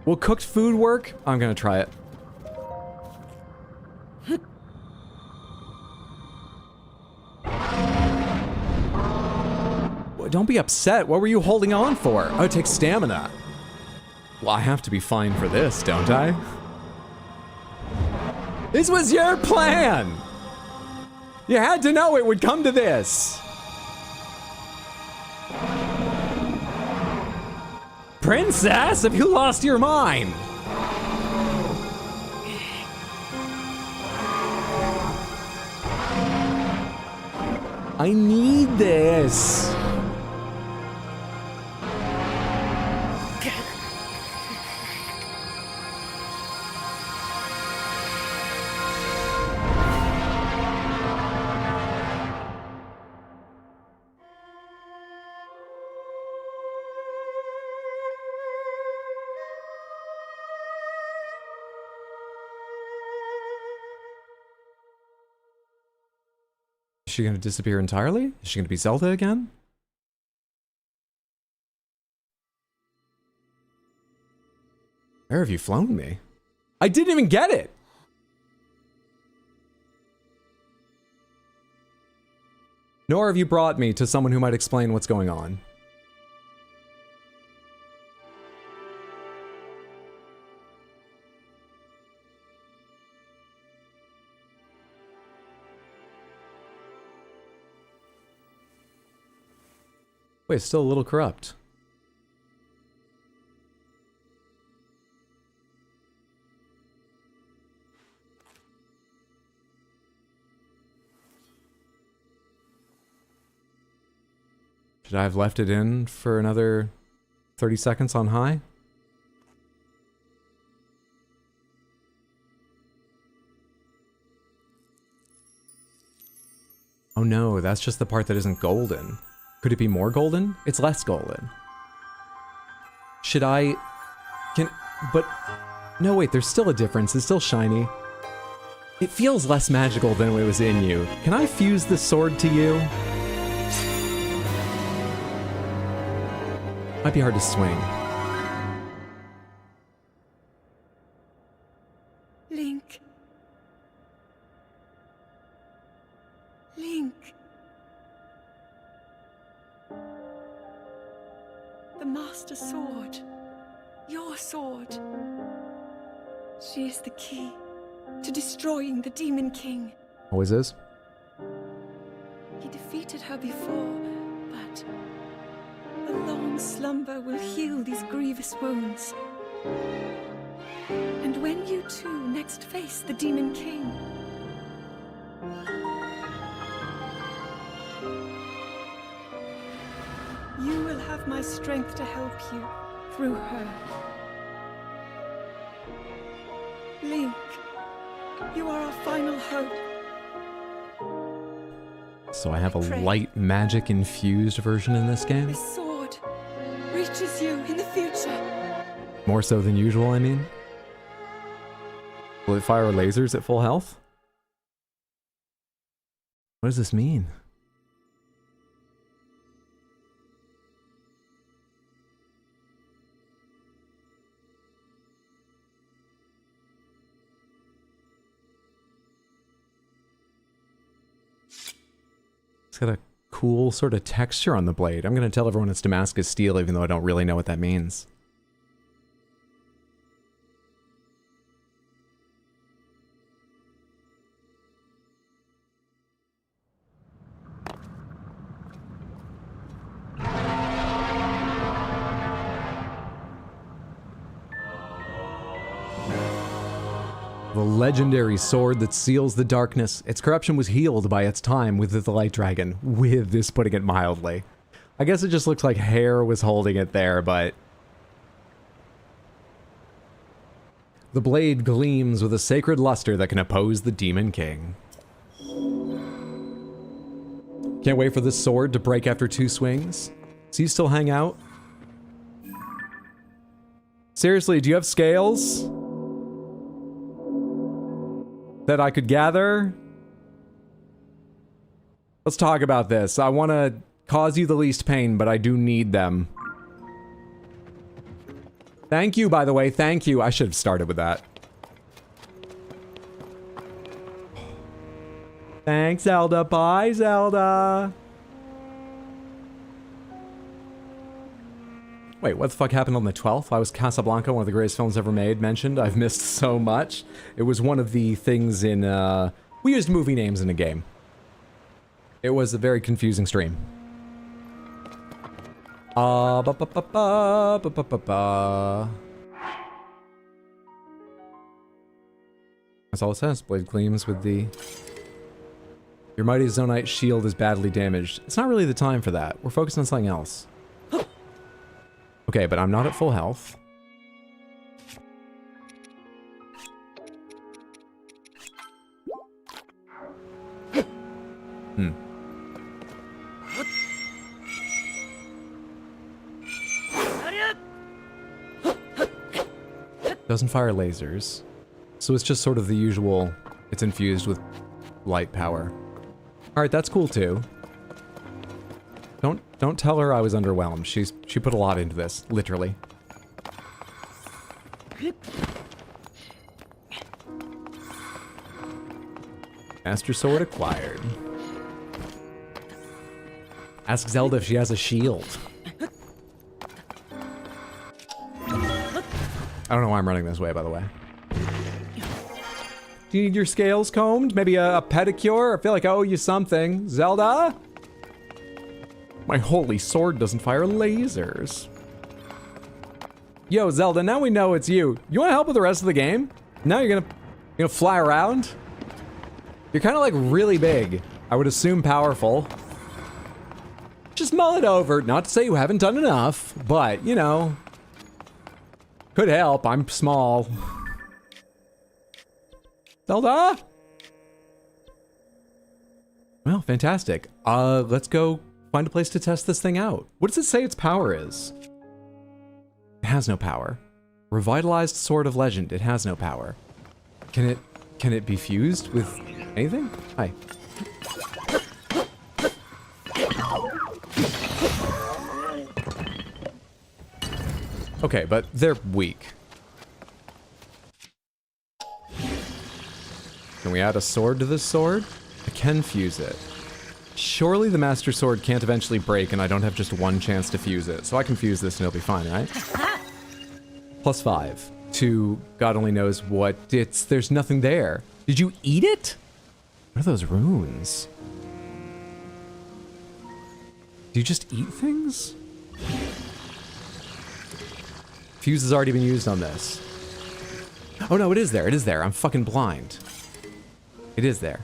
Will cooked food work? I'm gonna try it. Well, don't be upset. What were you holding on for? Oh, it takes stamina. Well, I have to be fine for this, don't I? This was your plan! You had to know it would come to this. Princess, have you lost your mind? I need this. Is she gonna disappear entirely? Is she gonna be Zelda again? Where have you flown me? I didn't even get it! Nor have you brought me to someone who might explain what's going on. Wait, it's still a little corrupt. Should I have left it in for another 30 seconds on high? Oh no, that's just the part that isn't golden. Could it be more golden? It's less golden. Should I... But... No, wait, there's still a difference. It's still shiny. It feels less magical than it was in you. Can I fuse the sword to you? Might be hard to swing. Link. Link. The Master Sword. Your sword. She is the key to destroying the Demon King. Always is. He defeated her before, but a long slumber will heal these grievous wounds. And when you two next face the Demon King, you will have my strength to help you through her. Link, you are our final hope. So I have a light magic infused version in this game? This sword reaches you in the future. More so than usual, I mean? Will it fire lasers at full health? What does this mean? It's got a cool sort of texture on the blade. I'm going to tell everyone it's Damascus steel, even though I don't really know what that means. The legendary sword that seals the darkness. Its corruption was healed by its time with the Light Dragon. With this, putting it mildly. I guess it just looks like hair was holding it there, but... The blade gleams with a sacred luster that can oppose the Demon King. Can't wait for this sword to break after 2 swings. Does he still hang out? Seriously, do you have scales that I could gather? Let's talk about this. I want to cause you the least pain, but I do need them. Thank you, by the way. Thank you. I should have started with that. Thanks, Zelda. Bye, Zelda. Wait, what the fuck happened on the 12th? Why was Casablanca, one of the greatest films ever made, mentioned? I've missed so much. It was one of the things in, we used movie names in a game. It was a very confusing stream. That's all it says. Blade gleams with the... Your mighty Zonite shield is badly damaged. It's not really the time for that. We're focused on something else. Okay, but I'm not at full health. Doesn't fire lasers. So it's just sort of the usual, it's infused with light power. Alright, that's cool too. Don't tell her I was underwhelmed. She put a lot into this, literally. Master Sword acquired. Ask Zelda if she has a shield. I don't know why I'm running this way, by the way. Do you need your scales combed? Maybe a pedicure? I feel like I owe you something. Zelda? My holy sword doesn't fire lasers. Yo, Zelda, now we know it's you. You want to help with the rest of the game? Now you're gonna fly around? You're kind of like really big. I would assume powerful. Just mull it over. Not to say you haven't done enough, but, you know, could help. I'm small. Zelda? Well, fantastic. Let's go find a place to test this thing out. What does it say its power is? It has no power. Revitalized Sword of Legend. It has no power. Can it be fused with anything? Hi. Okay, but they're weak. Can we add a sword to this sword? I can fuse it. Surely the Master Sword can't eventually break and I don't have just one chance to fuse it. So I can fuse this and it'll be fine, right? +5 to God only knows what. There's nothing there. Did you eat it? What are those runes? Do you just eat things? Fuse has already been used on this. Oh no, it is there. It is there. I'm fucking blind. It is there.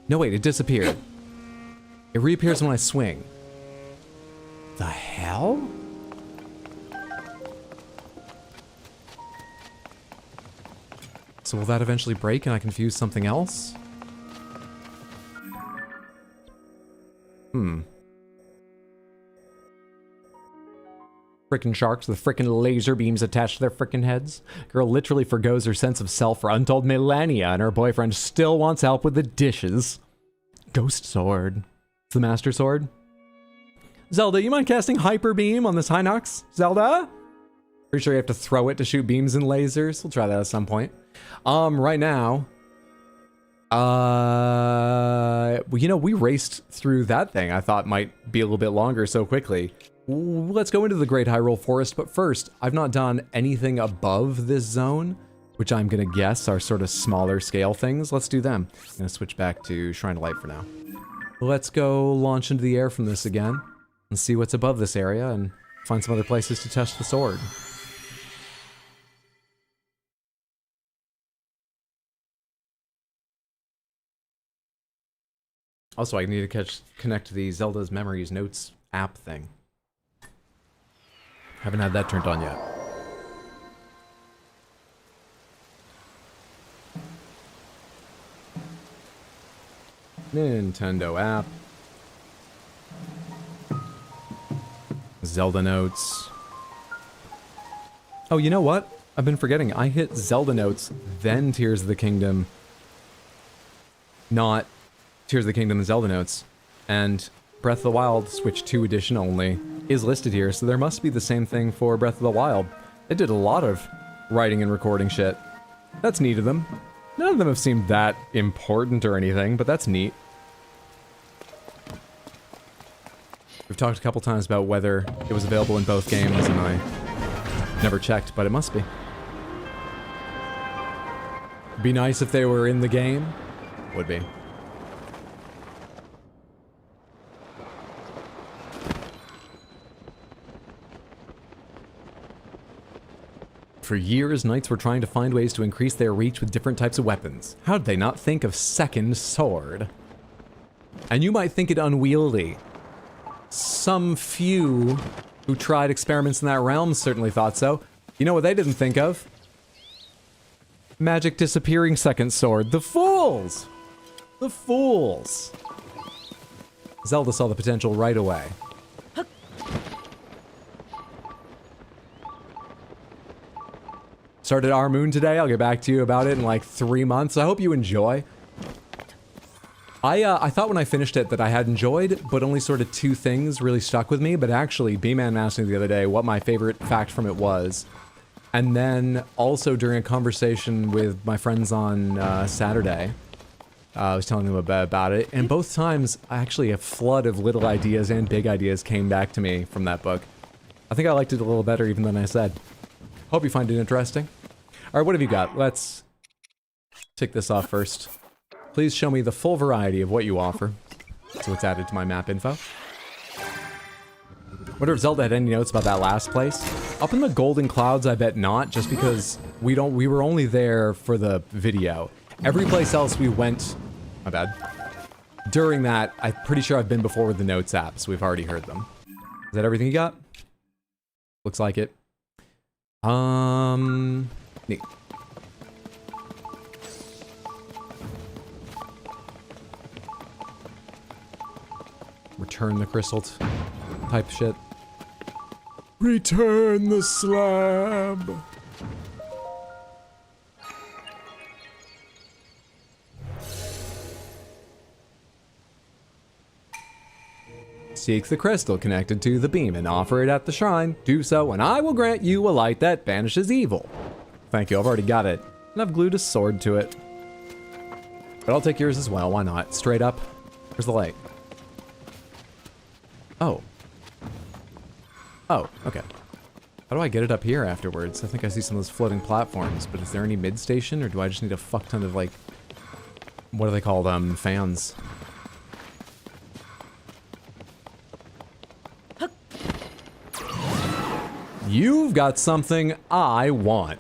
No, wait, it disappeared. It reappears when I swing. The hell? So will that eventually break and I can fuse something else? Frickin' sharks with frickin' laser beams attached to their frickin' heads. Girl literally forgoes her sense of self for untold millennia, and her boyfriend still wants help with the dishes. Ghost sword. It's the Master Sword. Zelda, you mind casting Hyper Beam on this Hinox? Zelda? Pretty sure you have to throw it to shoot beams and lasers. We'll try that at some point. Right now... you know, we raced through that thing I thought might be a little bit longer so quickly. Let's go into the Great Hyrule Forest, but first, I've not done anything above this zone, which I'm gonna guess are sort of smaller scale things. Let's do them. I'm gonna switch back to Shrine of Light for now. Let's go launch into the air from this again, and see what's above this area, and find some other places to test the sword. Also, I need to connect the Zelda's Memories Notes app thing. Haven't had that turned on yet. Nintendo app. Zelda Notes. Oh, you know what? I've been forgetting. I hit Zelda Notes, then Tears of the Kingdom. Not Tears of the Kingdom and Zelda Notes. And Breath of the Wild Switch 2 edition only is listed here, so there must be the same thing for Breath of the Wild. They did a lot of writing and recording shit. That's neat of them. None of them have seemed that important or anything, but that's neat. We've talked a couple times about whether it was available in both games, and I never checked, but it must be. Be nice if they were in the game. Would be. For years, knights were trying to find ways to increase their reach with different types of weapons. How did they not think of second sword? And you might think it unwieldy. Some few who tried experiments in that realm certainly thought so. You know what they didn't think of? Magic disappearing second sword. The fools! The fools! Zelda saw the potential right away. Started Our Moon today. I'll get back to you about it in like 3 months. I hope you enjoy. I thought when I finished it that I had enjoyed, but only sort of 2 things really stuck with me. But actually, B-Man asked me the other day what my favorite fact from it was. And then also during a conversation with my friends on Saturday, I was telling them about it. And both times, actually a flood of little ideas and big ideas came back to me from that book. I think I liked it a little better even than I said. Hope you find it interesting. Alright, what have you got? Let's tick this off first. Please show me the full variety of what you offer. So it's added to my map info. Wonder if Zelda had any notes about that last place. Up in the Golden Clouds, I bet not, just because we were only there for the video. Every place else we went... My bad. During that, I'm pretty sure I've been before with the Notes app, so we've already heard them. Is that everything you got? Looks like it. Neat. Return the crystal type shit. Return the slab! Seek the crystal connected to the beam and offer it at the shrine. Do so, and I will grant you a light that banishes evil. Thank you, I've already got it. And I've glued a sword to it. But I'll take yours as well, why not? Straight up. Where's the light? Oh. Oh, okay. How do I get it up here afterwards? I think I see some of those floating platforms, but is there any mid-station, or do I just need a fuck ton of, like... What do they call them? Fans. You've got something I want.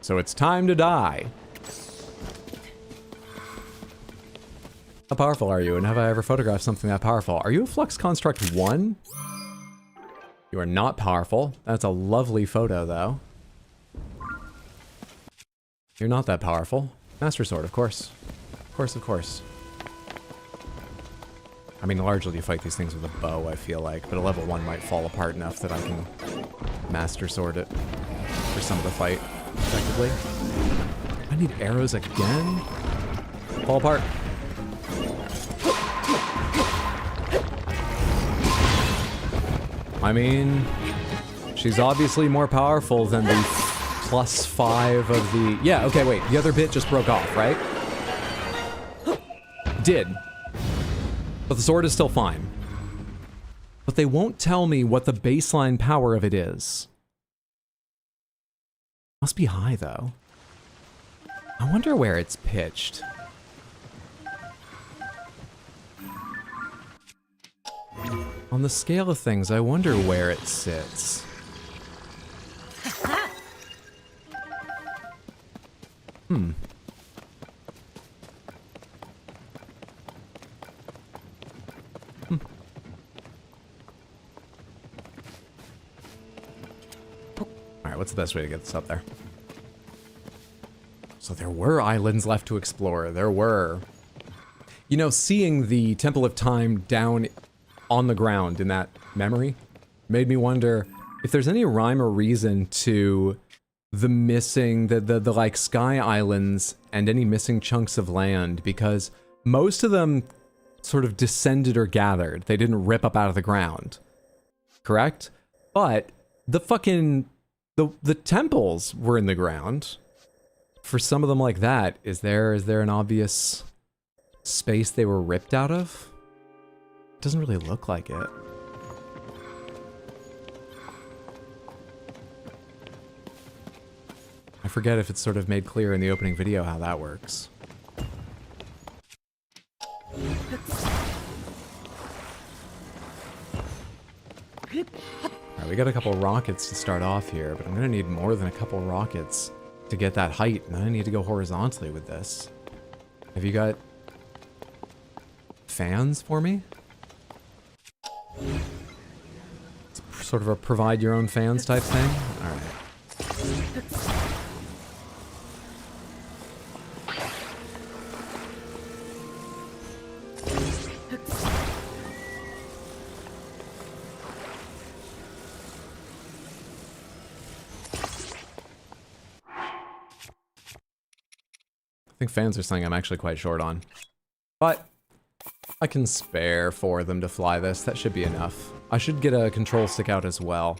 So it's time to die. How powerful are you, and have I ever photographed something that powerful? Are you a Flux Construct 1? You are not powerful. That's a lovely photo, though. You're not that powerful. Master Sword, of course. Of course, of course. I mean, largely you fight these things with a bow, I feel like, but a level 1 might fall apart enough that I can Master Sword it for some of the fight, effectively. I need arrows again? Fall apart. I mean, she's obviously more powerful than the +5 of the... Yeah, okay, wait. The other bit just broke off, right? Did. But the sword is still fine. But they won't tell me what the baseline power of it is. Must be high, though. I wonder where it's pitched. On the scale of things, I wonder where it sits. Hmm. Alright, what's the best way to get this up there? So there were islands left to explore. There were. You know, seeing the Temple of Time down on the ground in that memory made me wonder if there's any rhyme or reason to the missing, the like sky islands and any missing chunks of land, because most of them sort of descended or gathered. They didn't rip up out of the ground. Correct? But the fucking, the temples were in the ground. For some of them like that, is there an obvious space they were ripped out of? It doesn't really look like it. I forget if it's sort of made clear in the opening video how that works. Alright, we got a couple rockets to start off here, but I'm gonna need more than a couple rockets to get that height, and I need to go horizontally with this. Have you got fans for me? It's sort of a provide your own fans type thing? Alright. I think fans are something I'm actually quite short on. But I can spare 4 of them to fly this. That should be enough. I should get a control stick out as well.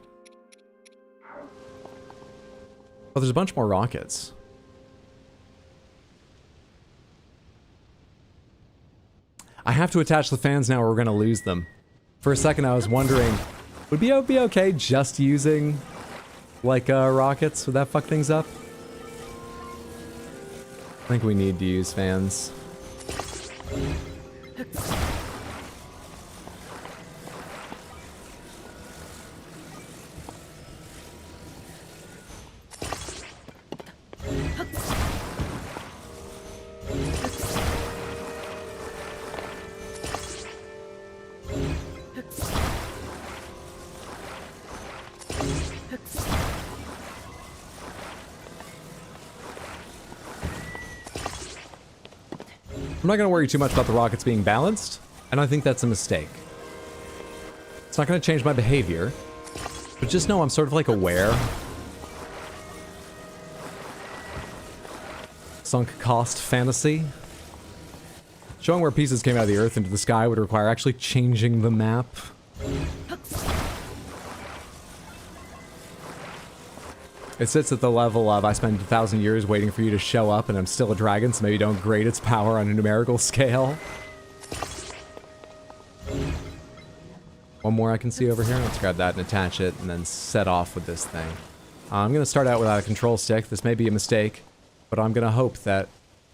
Oh, there's a bunch more rockets. I have to attach the fans now or we're gonna lose them. For a second I was wondering, would it be okay just using, like, rockets? Would that fuck things up? I think we need to use fans. I'm not going to worry too much about the rockets being balanced, and I think that's a mistake. It's not going to change my behavior, but just know I'm sort of like aware Sunk cost fantasy. Showing where pieces came out of the earth into the sky would require actually changing the map. It sits at the level of I spent 1,000 years waiting for you to show up and I'm still a dragon, so maybe don't grade its power on a numerical scale. One more I can see over here. Let's grab that and attach it and then set off with this thing. I'm going to start out without a control stick. This may be a mistake, but I'm going to hope that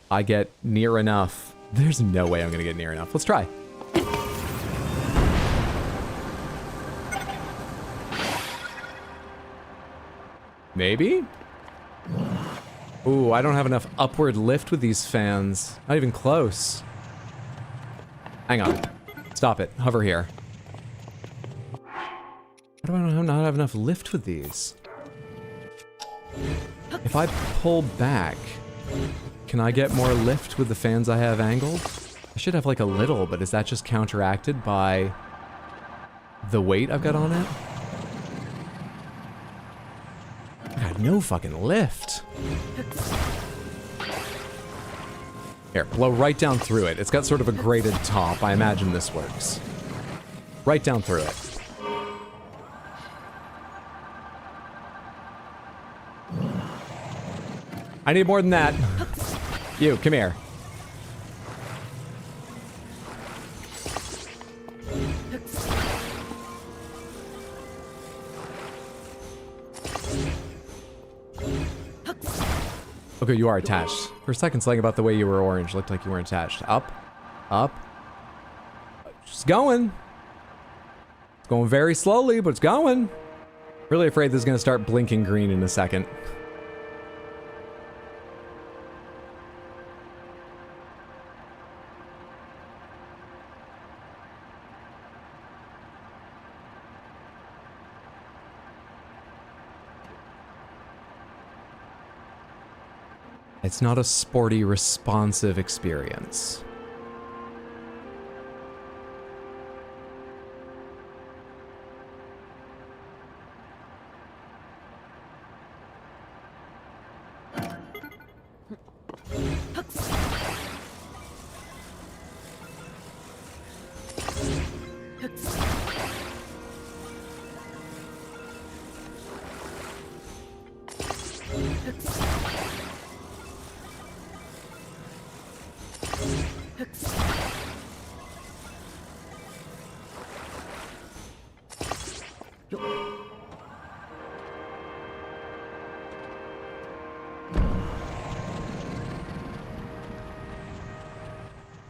I get near enough. There's no way I'm going to get near enough. Let's try. Maybe? Ooh, I don't have enough upward lift with these fans. Not even close. Hang on. Stop it. Hover here. How do I not have enough lift with these? If I pull back, can I get more lift with the fans I have angled? I should have like a little, but is that just counteracted by the weight I've got on it? I got no fucking lift. Here, blow right down through it. It's got sort of a graded top. I imagine this works. Right down through it. I need more than that. You, come here. Okay, you are attached. For a second, something about the way you were orange looked like you weren't attached. Up, up. Just going. It's going very slowly, but it's going. Really afraid this is going to start blinking green in a second. It's not a sporty, responsive experience.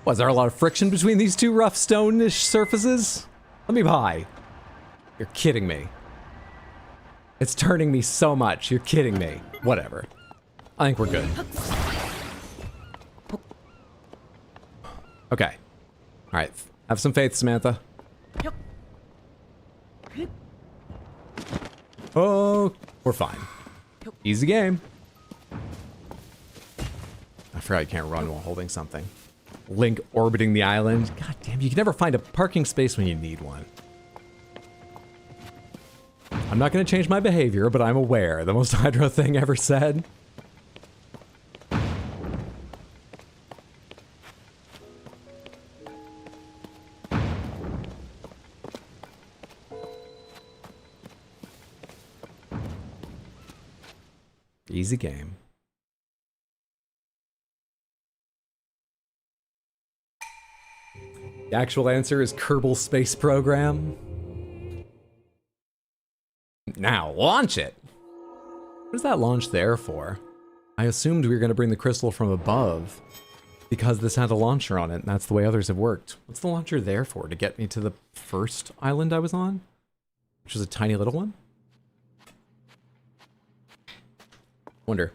Was there a lot of friction between these two rough stone-ish surfaces? Let me buy. You're kidding me. It's turning me so much. You're kidding me. Whatever. I think we're good. Okay. Alright. Have some faith, Samantha. Oh, we're fine. Easy game. I forgot you can't run while holding something. Link orbiting the island. God damn, you can never find a parking space when you need one. I'm not going to change my behavior, but I'm aware. The most Hydro thing ever said. Easy game. The actual answer is Kerbal Space Program. Now, launch it! What is that launch there for? I assumed we were going to bring the crystal from above because this had a launcher on it, and that's the way others have worked. What's the launcher there for? To get me to the first island I was on? Which was a tiny little one? Wonder.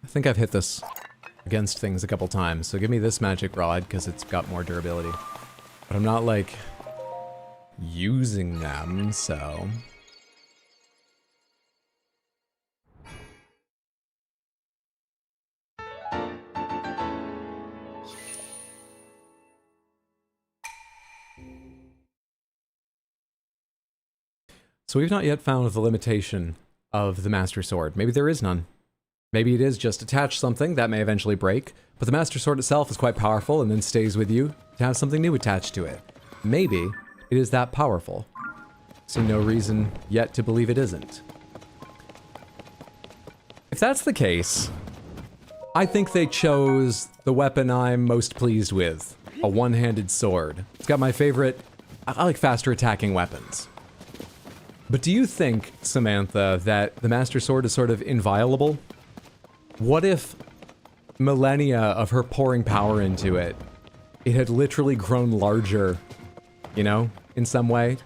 I think I've hit this against things a couple times, so give me this magic rod because it's got more durability. But I'm not, like, using them, so... So we've not yet found the limitation of the Master Sword. Maybe there is none. Maybe it is just attach something that may eventually break, but the Master Sword itself is quite powerful and then stays with you to have something new attached to it. Maybe it is that powerful. See no reason yet to believe it isn't. If that's the case, I think they chose the weapon I'm most pleased with. A one-handed sword. It's got my favorite... I like faster attacking weapons. But do you think, Samantha, that the Master Sword is sort of inviolable? What if millennia of her pouring power into it, it had literally grown larger, you know, in some way?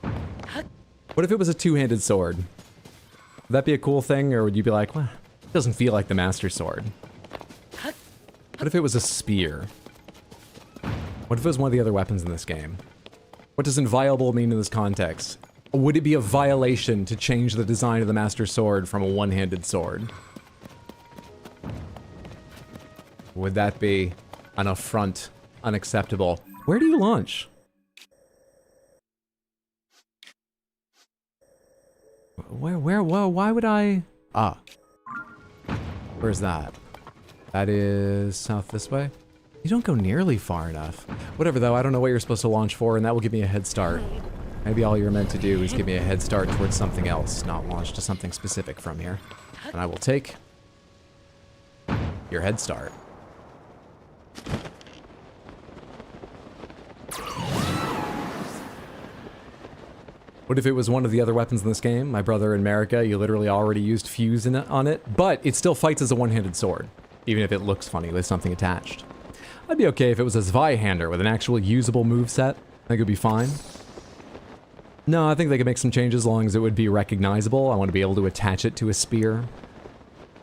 What if it was a two-handed sword? Would that be a cool thing, or would you be like, well, it doesn't feel like the Master Sword? What if it was a spear? What if it was one of the other weapons in this game? What does inviolable mean in this context? Would it be a violation to change the design of the Master Sword from a one-handed sword? Would that be an affront, unacceptable? Where do you launch? Why would I? Ah. Where's that? That is south this way? You don't go nearly far enough. Whatever though, I don't know what you're supposed to launch for, and that will give me a head start. Maybe all you're meant to do is give me a head start towards something else, not launch to something specific from here. And I will take your head start. What if it was one of the other weapons in this game? My brother in America, you literally already used fuse on it, but it still fights as a one-handed sword, even if it looks funny with something attached. I'd be okay if it was a Zweihander with an actual usable moveset. I think it would be fine. No, I think they could make some changes as long as it would be recognizable. I want to be able to attach it to a spear.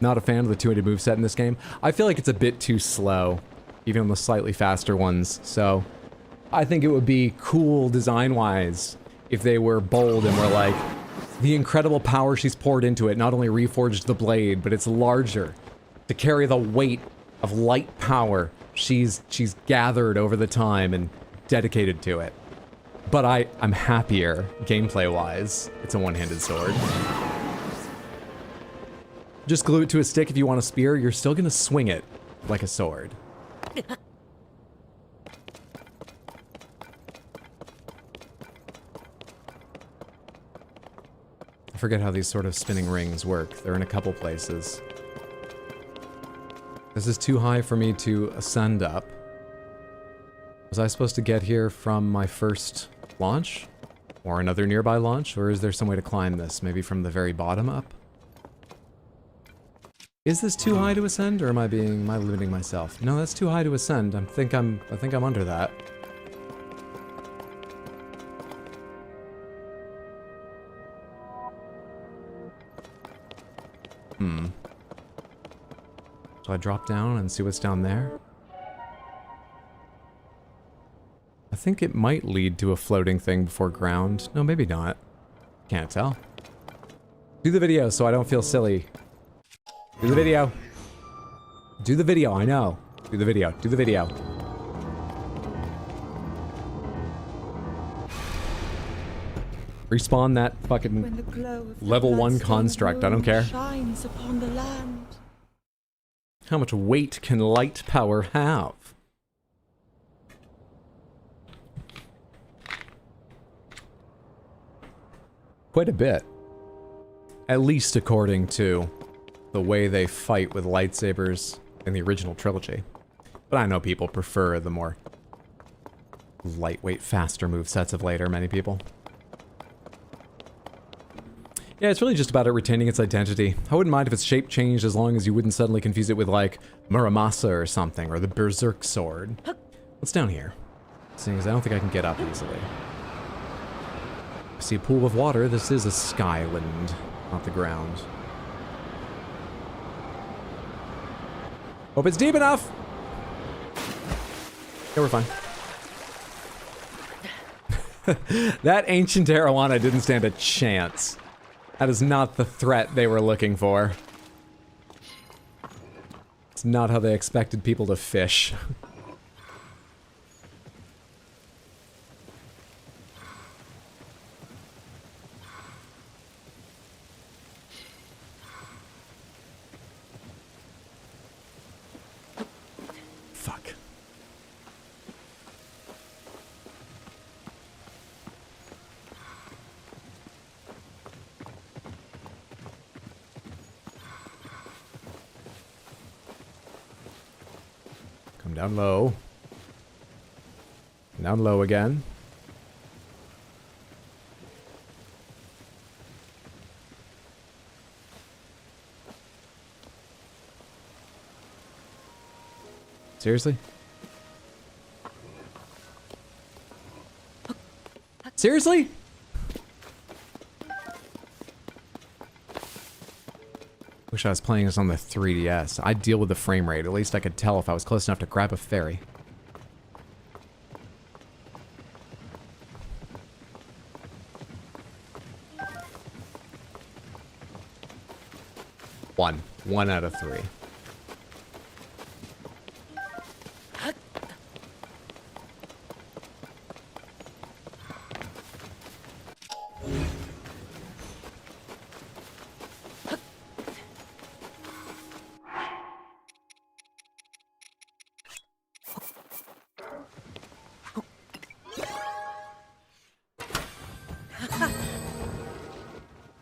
Not a fan of the two-handed moveset in this game. I feel like it's a bit too slow, even on the slightly faster ones, so I think it would be cool design-wise if they were bold and were like, the incredible power she's poured into it not only reforged the blade, but it's larger to carry the weight of light power she's gathered over the time and dedicated to it. But I'm happier, gameplay-wise. It's a one-handed sword. Just glue it to a stick if you want a spear, you're still gonna swing it like a sword. I forget how these sort of spinning rings work. They're in a couple places. This is too high for me to ascend up. Was I supposed to get here from my first launch? Or another nearby launch? Or is there some way to climb this? Maybe from the very bottom up? Is this too high to ascend, or am I limiting myself? No, that's too high to ascend. I think I'm under that. So I drop down and see what's down there. I think it might lead to a floating thing before ground. No, maybe not. Can't tell. Do the video so I don't feel silly. Do the video. Do the video, I know. Do the video. Do the video. Respawn that fucking level 1 construct, I don't care. Shines upon the land. How much weight can light power have? Quite a bit. At least according to the way they fight with lightsabers in the original trilogy. But I know people prefer the more lightweight, faster movesets of later, many people. Yeah, it's really just about it retaining its identity. I wouldn't mind if its shape changed as long as you wouldn't suddenly confuse it with, like, Muramasa or something, or the Berserk Sword. What's down here? Seeing as I don't think I can get up easily. I see a pool of water. This is a skyland, not the ground. Hope it's deep enough! Yeah, we're fine. That ancient arowana didn't stand a chance. That is not the threat they were looking for. It's not how they expected people to fish. Down low. Down low again. Seriously? Seriously? Wish I was playing this on the 3DS. I'd deal with the frame rate. At least I could tell if I was close enough to grab a fairy. One. 1 out of 3.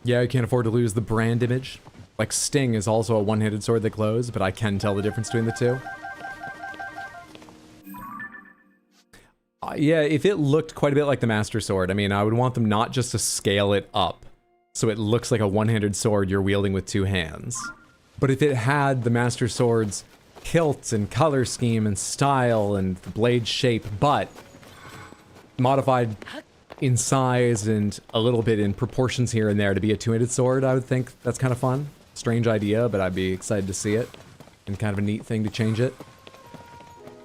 Yeah, I can't afford to lose the brand image. Like, Sting is also a one-handed sword that glows, but I can tell the difference between the two. Yeah, if it looked quite a bit like the Master Sword, I mean, I would want them not just to scale it up, so it looks like a one-handed sword you're wielding with 2 hands. But if it had the Master Sword's hilt and color scheme and style and the blade shape, but modified in size and a little bit in proportions here and there to be a 2-handed sword, I would think that's kind of fun. Strange idea, but I'd be excited to see it. And kind of a neat thing to change it.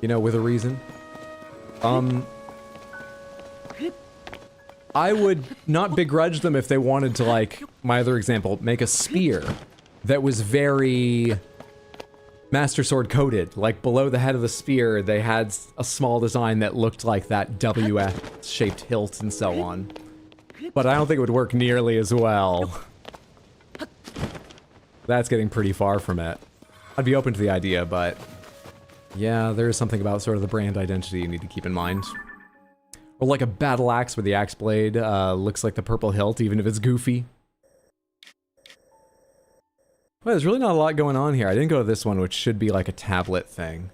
You know, with a reason. I would not begrudge them if they wanted to, like, my other example, make a spear that was very Master Sword coated. Like, below the head of the spear, they had a small design that looked like that WF-shaped hilt and so on. But I don't think it would work nearly as well. That's getting pretty far from it. I'd be open to the idea, but yeah, there is something about sort of the brand identity you need to keep in mind. Or like a battle axe where the axe blade looks like the purple hilt, even if it's goofy. Well, there's really not a lot going on here. I didn't go to this one, which should be like a tablet thing.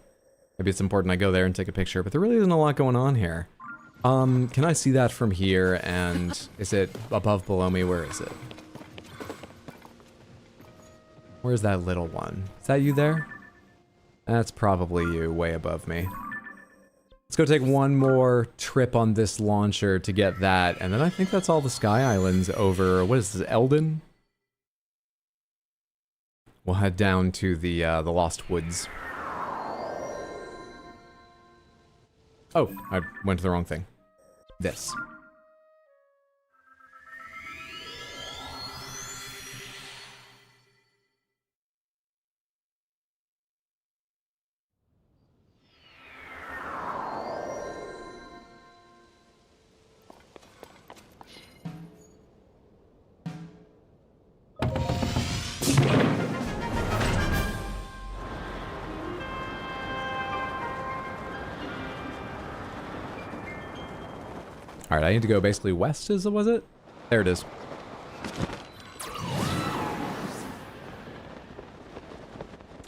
Maybe it's important I go there and take a picture, but there really isn't a lot going on here. Can I see that from here, and is it above, below me? Where is it? Where's that little one? Is that you there? That's probably you, way above me. Let's go take one more trip on this launcher to get that, and then I think that's all the Sky Islands over. What is this, Eldon? We'll head down to the Lost Woods. Oh, I went to the wrong thing. This. Alright, I need to go basically west, was it? There it is.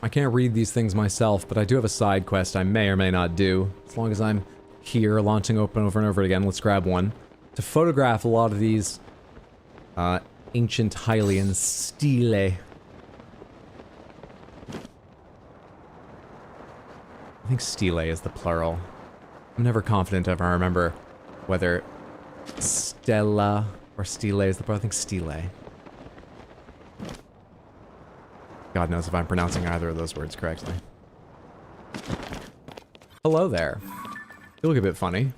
I can't read these things myself, but I do have a side quest I may or may not do. As long as I'm here, launching open over and over again, let's grab one. To photograph a lot of these ancient Hylian stele. I think stele is the plural. I'm never confident if I remember whether Stella or Stele is the plural. I think Stele. God knows if I'm pronouncing either of those words correctly. Hello there. You look a bit funny.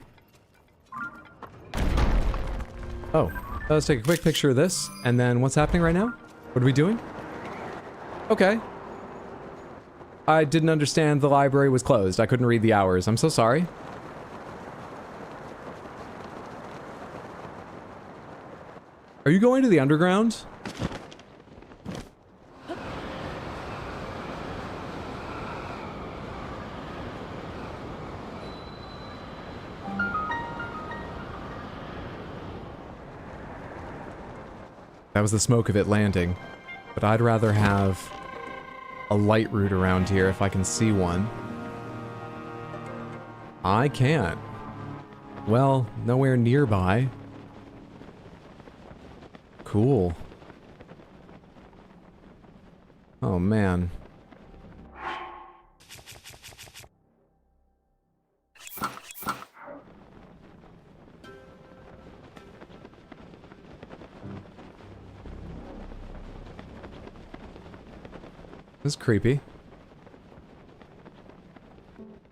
Oh, let's take a quick picture of this, and then what's happening right now? What are we doing? Okay. I didn't understand the library was closed. I couldn't read the hours. I'm so sorry. Are you going to the underground? That was the smoke of it landing, but I'd rather have a light route around here if I can see one. I can't. Well, nowhere nearby. Cool. Oh, man. This is creepy.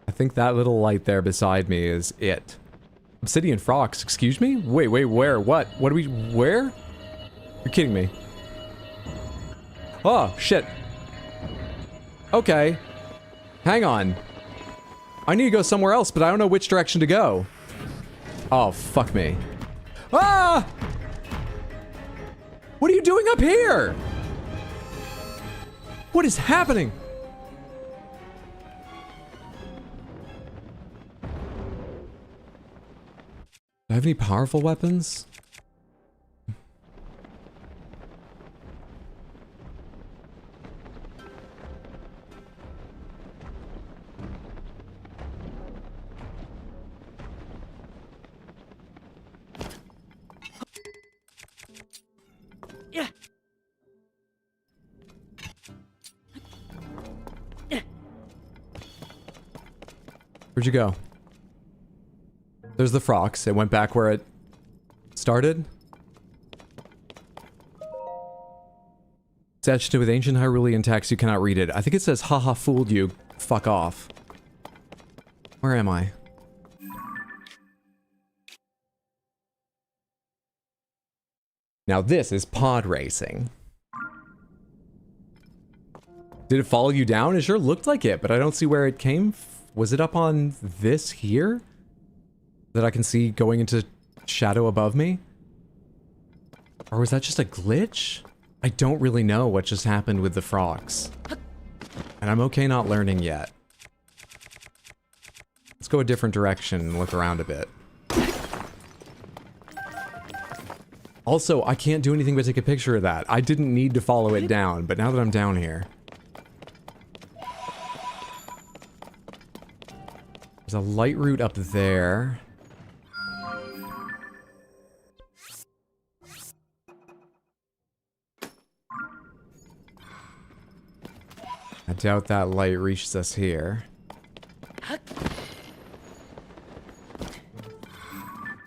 I think that little light there beside me is it. Obsidian frogs, excuse me? Wait, where? What? What do we... Where? You're kidding me. Oh, shit. Okay. Hang on. I need to go somewhere else, but I don't know which direction to go. Oh, fuck me. Ah! What are you doing up here? What is happening? Do I have any powerful weapons? Where'd you go? There's the frogs. It went back where it started. It's etched with ancient Hyrulean text. You cannot read it. I think it says, haha, fooled you. Fuck off. Where am I? Now this is pod racing. Did it follow you down? It sure looked like it, but I don't see where it came. Was it up on this here? That I can see going into shadow above me? Or was that just a glitch? I don't really know what just happened with the frogs. And I'm okay not learning yet. Let's go a different direction and look around a bit. Also, I can't do anything but take a picture of that. I didn't need to follow it down, but now that I'm down here... There's a light route up there. I doubt that light reaches us here.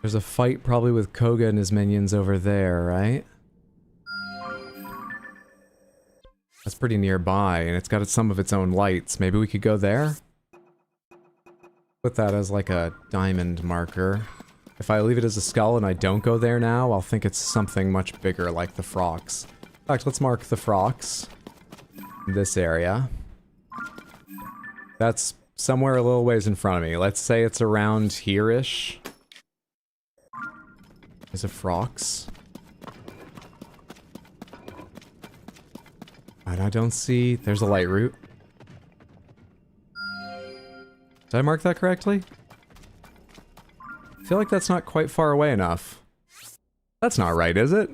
There's a fight probably with Koga and his minions over there, right? That's pretty nearby, and it's got some of its own lights. Maybe we could go there? Put that as like a diamond marker. If I leave it as a skull and I don't go there now, I'll think it's something much bigger like the frogs. In fact, let's mark the frogs. In this area. That's somewhere a little ways in front of me. Let's say it's around here-ish. Is it frogs? And I don't see... There's a light route. Did I mark that correctly? I feel like that's not quite far away enough. That's not right, is it?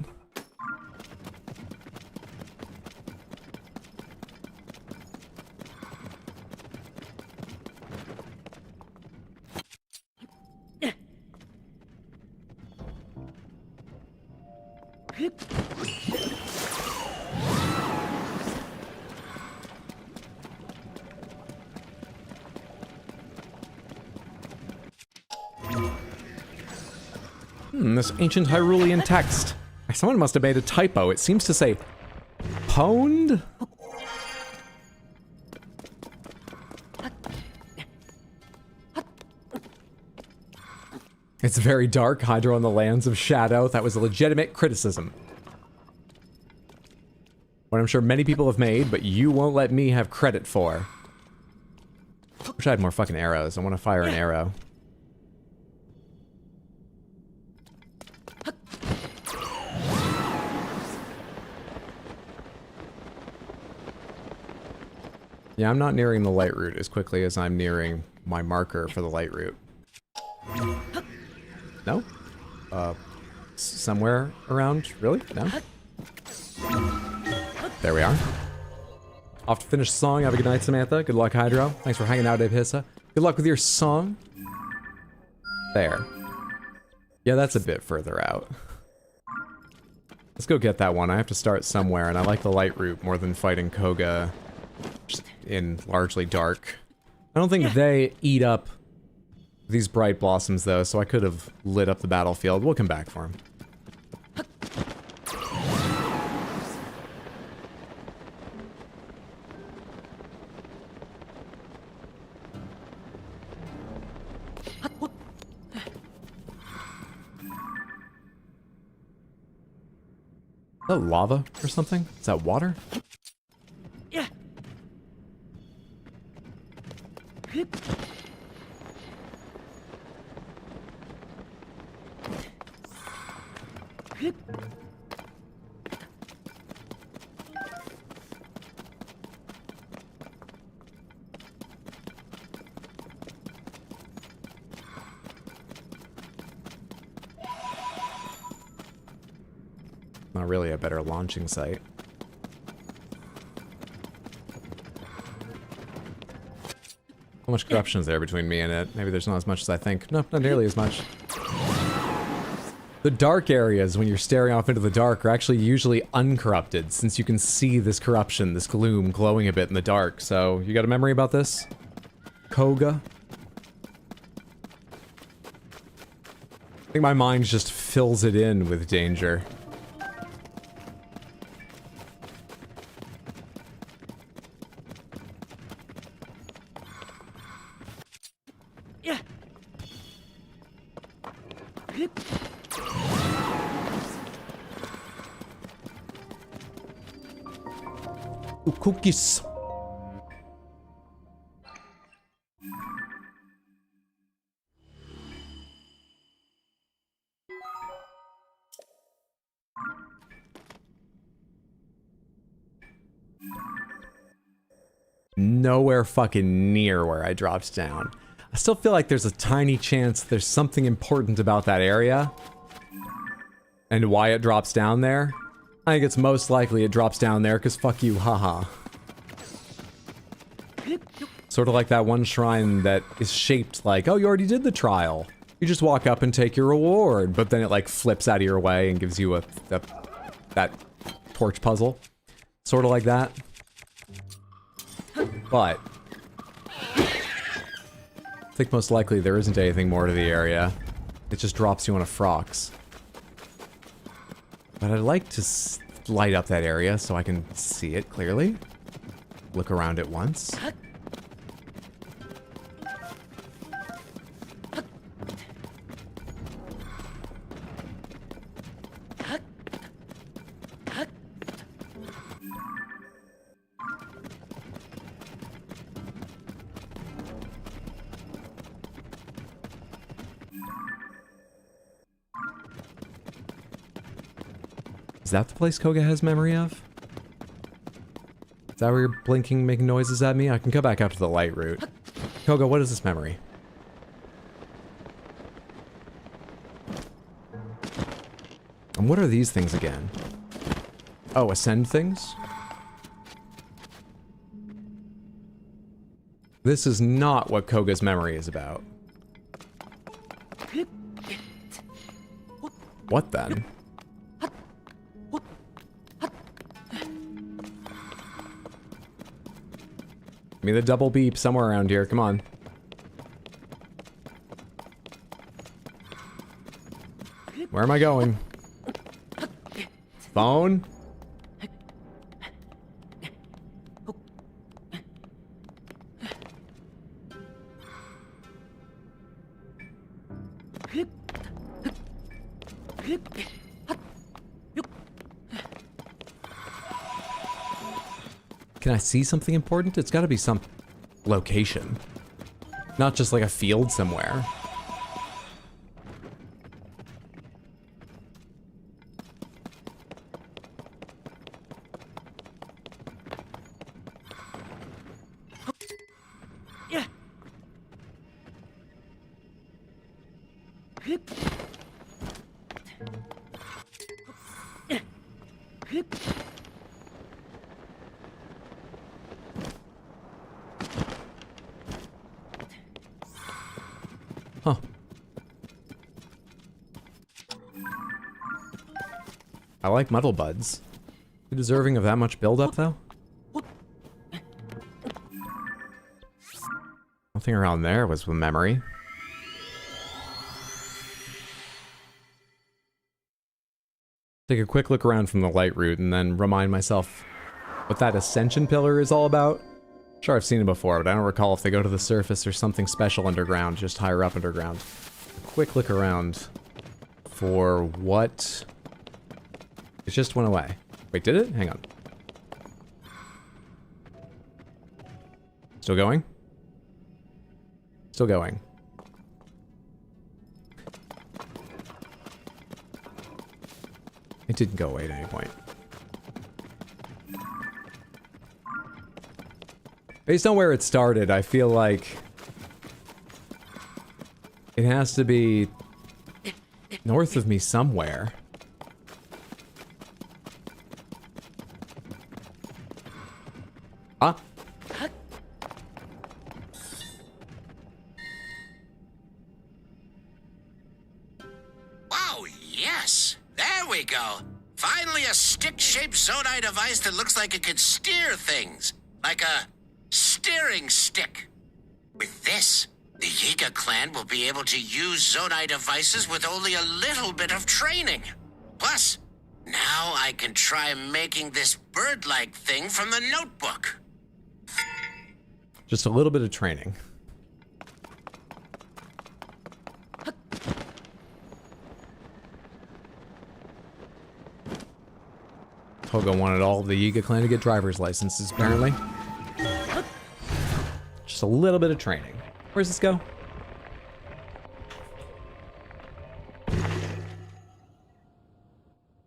This ancient Hyrulean text. Someone must have made a typo. It seems to say pwned? It's very dark, Hydra on the lands of shadow. That was a legitimate criticism. What I'm sure many people have made, but you won't let me have credit for. Wish I had more fucking arrows. I want to fire an arrow. Yeah, I'm not nearing the light route as quickly as I'm nearing my marker for the light route. No? Somewhere around? Really? No? There we are. Off to finish the song. Have a good night, Samantha. Good luck, Hydro. Thanks for hanging out, Abhissa. Good luck with your song. There. Yeah, that's a bit further out. Let's go get that one. I have to start somewhere, and I like the light route more than fighting Koga in largely dark. I don't think they eat up these bright blossoms, though, so I could have lit up the battlefield. We'll come back for him. Is that lava or something? Is that water? Yeah. Not really a better launching site. How much corruption is there between me and it? Maybe there's not as much as I think. No, not nearly as much. The dark areas, when you're staring off into the dark, are actually usually uncorrupted, since you can see this corruption, this gloom, glowing a bit in the dark. So, you got a memory about this? Koga? I think my mind just fills it in with danger. Cookies. Nowhere fucking near where I dropped down. I still feel like there's a tiny chance there's something important about that area and why it drops down there. I think it's most likely it drops down there because fuck you, haha. Sort of like that one shrine that is shaped like, oh, you already did the trial. You just walk up and take your reward, but then it like flips out of your way and gives you that torch puzzle. Sort of like that. But I think most likely there isn't anything more to the area. It just drops you on a frox. But I'd like to light up that area so I can see it clearly. Look around it once. Is that the place Koga has memory of? Is that where you're blinking, making noises at me? I can go back out to the light route. Koga, what is this memory? And what are these things again? Oh, ascend things? This is not what Koga's memory is about. What then? Give me the double beep somewhere around here, come on. Where am I going? Phone? Can I see something important? It's gotta be some location. Not just like a field somewhere. I like Muddle Buds. You deserving of that much buildup, though? Nothing around there was with memory. Take a quick look around from the light route and then remind myself what that ascension pillar is all about. Sure, I've seen it before, but I don't recall if they go to the surface or something special underground, just higher up underground. A quick look around for what... It just went away. Wait, did it? Hang on. Still going? Still going. It didn't go away at any point. Based on where it started, I feel like it has to be north of me somewhere. Ah. Oh, yes! There we go! Finally a stick-shaped Zonai device that looks like it could steer things. Like a steering stick. With this, the Yiga clan will be able to use Zonai devices with only a little bit of training. Plus, now I can try making this bird-like thing from the notebook. Just a little bit of training. Toga wanted all of the Yiga clan to get driver's licenses, apparently. Just a little bit of training. Where's this go?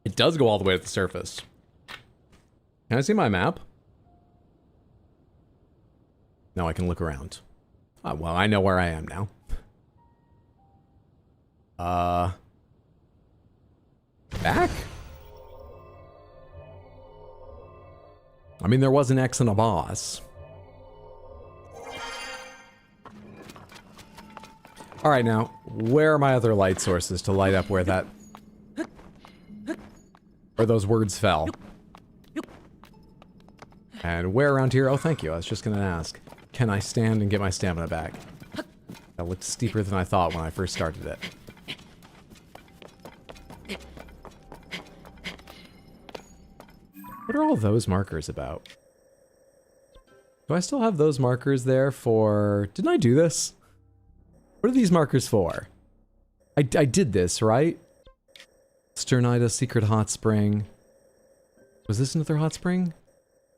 It does go all the way to the surface. Can I see my map? No, I can look around. Oh, well, I know where I am now. Back? I mean, there was an X and a boss. Alright, now, where are my other light sources to light up where that... where those words fell? And where around here? Oh, thank you. I was just gonna ask. Can I stand and get my stamina back? That looked steeper than I thought when I first started it. What are all those markers about? Do I still have those markers there for... Didn't I do this? What are these markers for? I did this, right? Sternida, Secret Hot Spring. Was this another hot spring?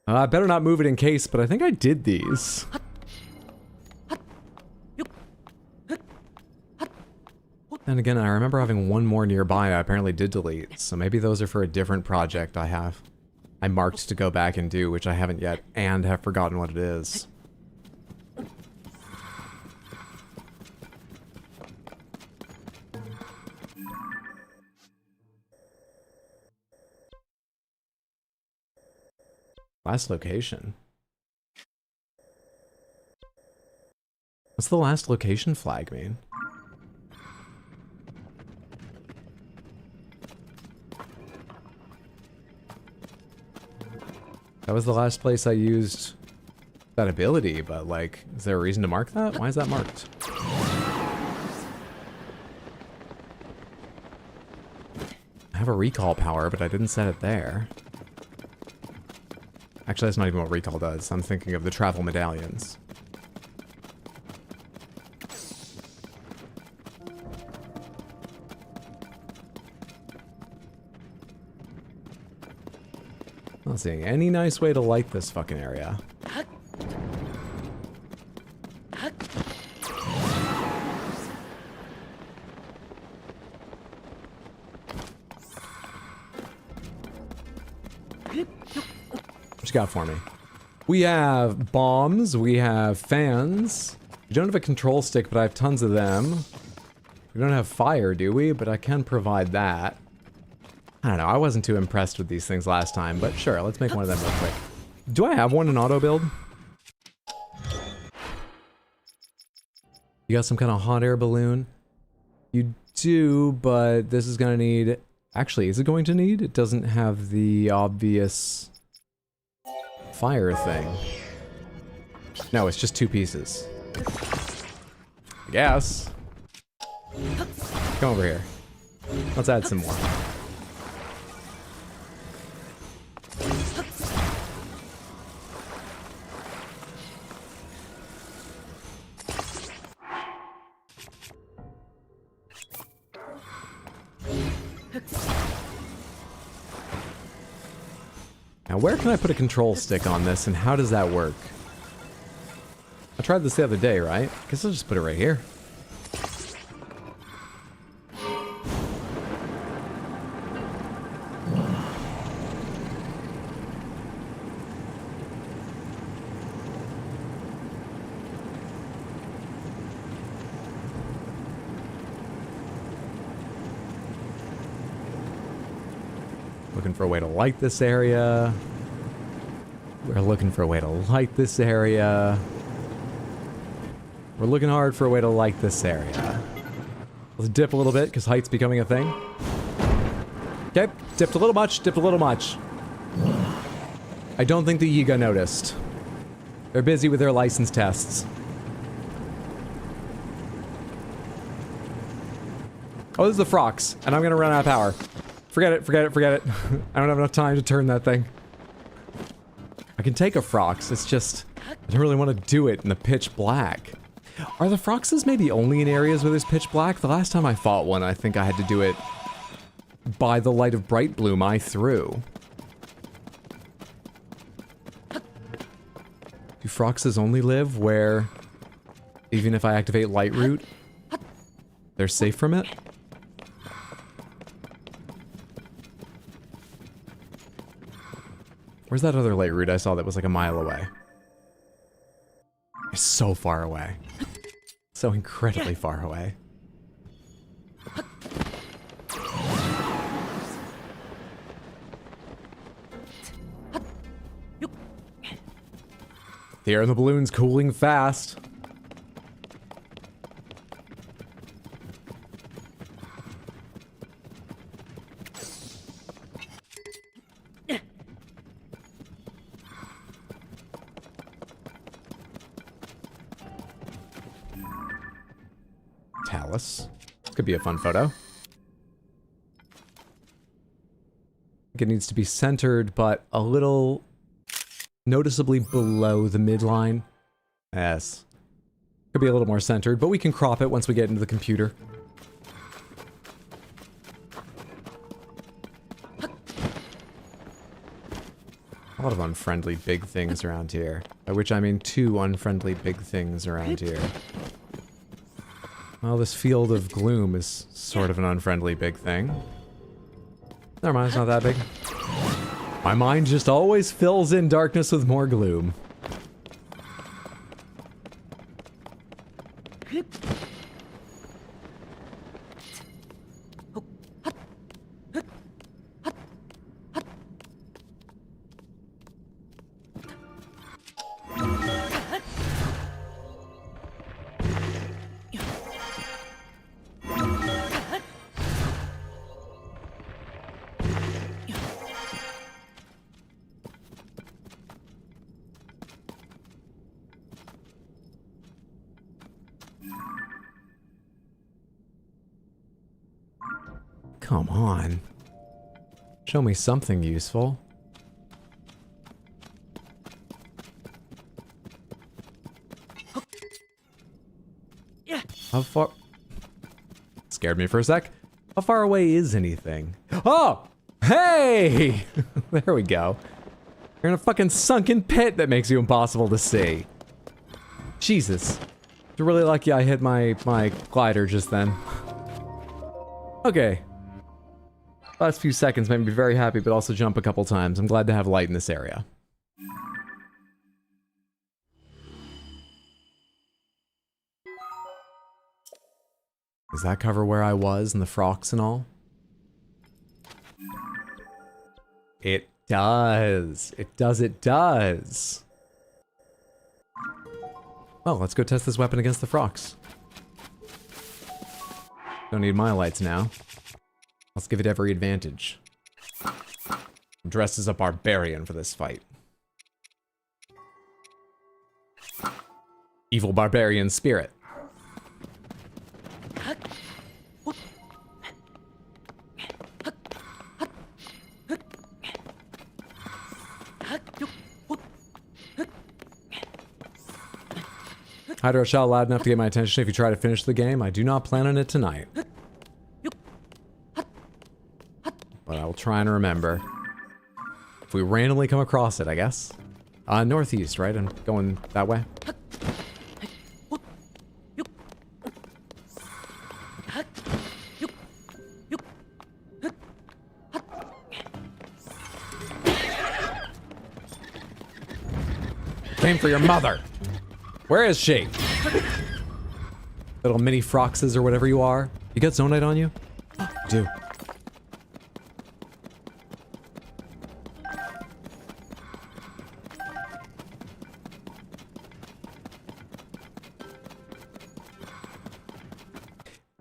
I better not move it in case, but I think I did these. And again, I remember having one more nearby I apparently did delete, so maybe those are for a different project I marked to go back and do, which I haven't yet, and have forgotten what it is. Last location. What's the last location flag mean? That was the last place I used that ability, but like, is there a reason to mark that? Why is that marked? I have a recall power, but I didn't set it there. Actually, that's not even what recall does. I'm thinking of the travel medallions. Not seeing any nice way to light this fucking area. What you got for me? We have bombs, we have fans. We don't have a control stick, but I have tons of them. We don't have fire, do we? But I can provide that. I don't know, I wasn't too impressed with these things last time, but sure, let's make one of them real quick. Do I have one in auto build? You got some kind of hot air balloon? You do, but this is gonna need Actually, is it going to need? It doesn't have the obvious fire thing. No, it's just 2 pieces. I guess. Come over here. Let's add some more. Now, where can I put a control stick on this, and how does that work? I tried this the other day, right? Guess I'll just put it right here. Looking for a way to light this area. We're looking for a way to light this area. We're looking hard for a way to light this area. Let's dip a little bit, because height's becoming a thing. Okay, dipped a little much, dipped a little much. I don't think the Yiga noticed. They're busy with their license tests. Oh, this is the Frox, and I'm gonna run out of power. Forget it, forget it, forget it. I don't have enough time to turn that thing. I can take a Frox, it's just... I don't really want to do it in the pitch black. Are the Froxes maybe only in areas where there's pitch black? The last time I fought one, I think I had to do it by the light of Bright Bloom I threw. Do Froxes only live where, even if I activate Light Root, they're safe from it? Where's that other Light Root I saw that was like a mile away? It's so far away. So incredibly far away. The air in the balloon's cooling fast. Talus. Could be a fun photo. I think it needs to be centered, but a little noticeably below the midline. Yes. Could be a little more centered, but we can crop it once we get into the computer. A lot of unfriendly big things around here. By which I mean 2 unfriendly big things around here. Well, this field of gloom is sort of an unfriendly big thing. Never mind, it's not that big. My mind just always fills in darkness with more gloom. Come on. Show me something useful. How far... Scared me for a sec. How far away is anything? Oh! Hey! There we go. You're in a fucking sunken pit that makes you impossible to see. Jesus. You're really lucky I hit my glider just then. Okay. Last few seconds made me very happy, but also jump a couple times. I'm glad to have light in this area. Does that cover where I was and the frocks and all? It does. It does, it does. Well, let's go test this weapon against the frocks. Don't need my lights now. Let's give it every advantage. I'm dressed as a barbarian for this fight. Evil barbarian spirit. Hydro shot loud enough to get my attention if you try to finish the game. I do not plan on it tonight. But I will try and remember. If we randomly come across it, I guess. Northeast, right? I'm going that way. Came for your mother. Where is she? Little mini froxes or whatever you are. You got Zonite on you? You do.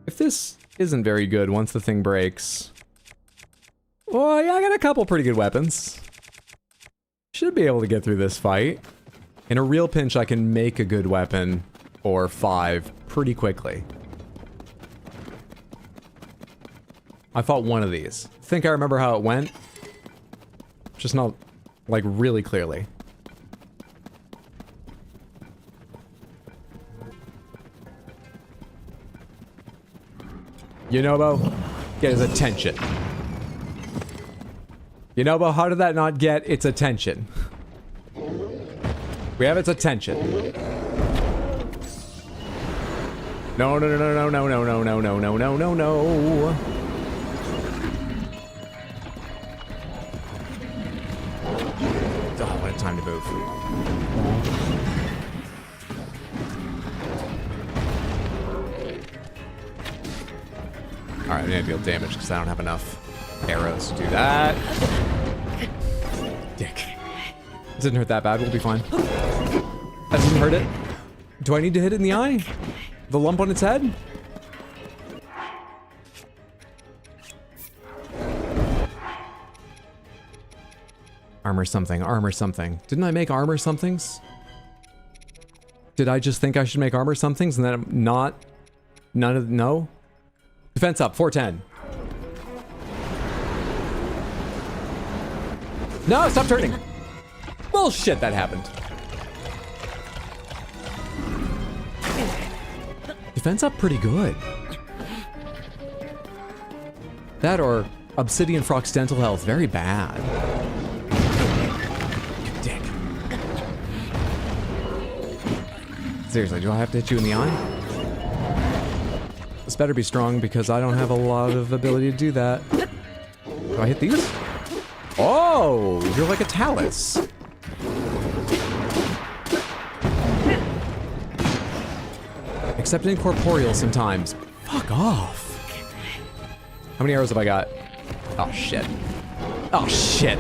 If this isn't very good once the thing breaks... Well, yeah, I got a couple pretty good weapons. Should be able to get through this fight. In a real pinch, I can make a good weapon, or 5, pretty quickly. I fought one of these. Think I remember how it went? Just not, like, really clearly. Yunobo, get his attention. Yunobo, how did that not get its attention? We have its attention. No, no, no, no, no, no, no, no, no, no, no, no, no. Oh, what a time to move. Alright, I need to deal damage because I don't have enough arrows to do that. Dick. Didn't hurt that bad, we'll be fine. That didn't hurt it. Do I need to hit it in the eye? The lump on its head? Armor something, armor something. Didn't I make armor somethings? Did I just think I should make armor somethings and then I'm not? None of, no? Defense up, 410. No, stop turning! Bullshit, that happened. Defense up pretty good. That or Obsidian Frock's dental health, very bad. Dick. Seriously, do I have to hit you in the eye? This better be strong because I don't have a lot of ability to do that. Do I hit these? Oh, you're like a talus. Except incorporeal sometimes. Fuck off. How many arrows have I got? Oh shit. Oh shit.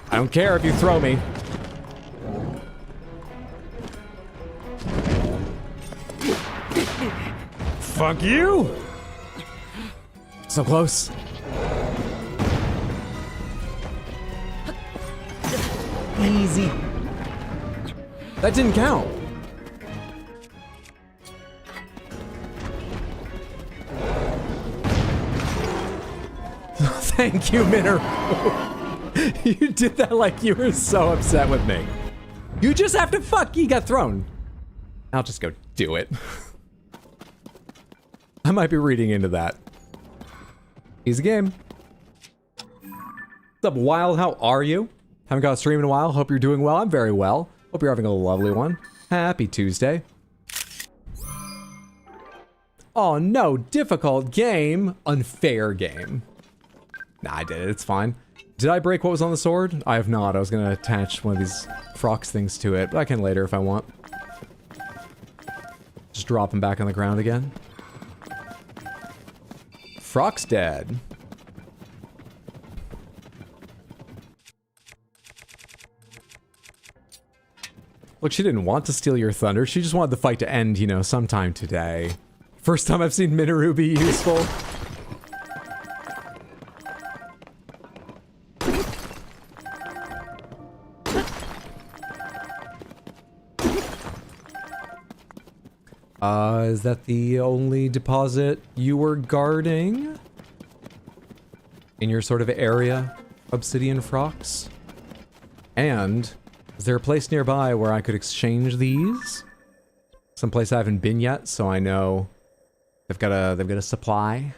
I don't care if you throw me. Fuck you! So close. Easy. That didn't count. Thank you, Minner. You did that like you were so upset with me. You just have to fuck, you got thrown. I'll just go do it. I might be reading into that. Easy game. What's up, Wild? How are you? Haven't got a stream in a while. Hope you're doing well. I'm very well. Hope you're having a lovely one. Happy Tuesday. Oh no, difficult game. Unfair game. Nah, I did it. It's fine. Did I break what was on the sword? I have not. I was gonna attach one of these Frox things to it, but I can later if I want. just drop him back on the ground again. Frog's dead. Look, she didn't want to steal your thunder. She just wanted the fight to end, you know, sometime today. First time I've seen Minoru be useful. Is that the only deposit you were guarding? In your sort of area, Obsidian Frocks? And is there a place nearby where I could exchange these? Someplace I haven't been yet, so I know they've got a supply.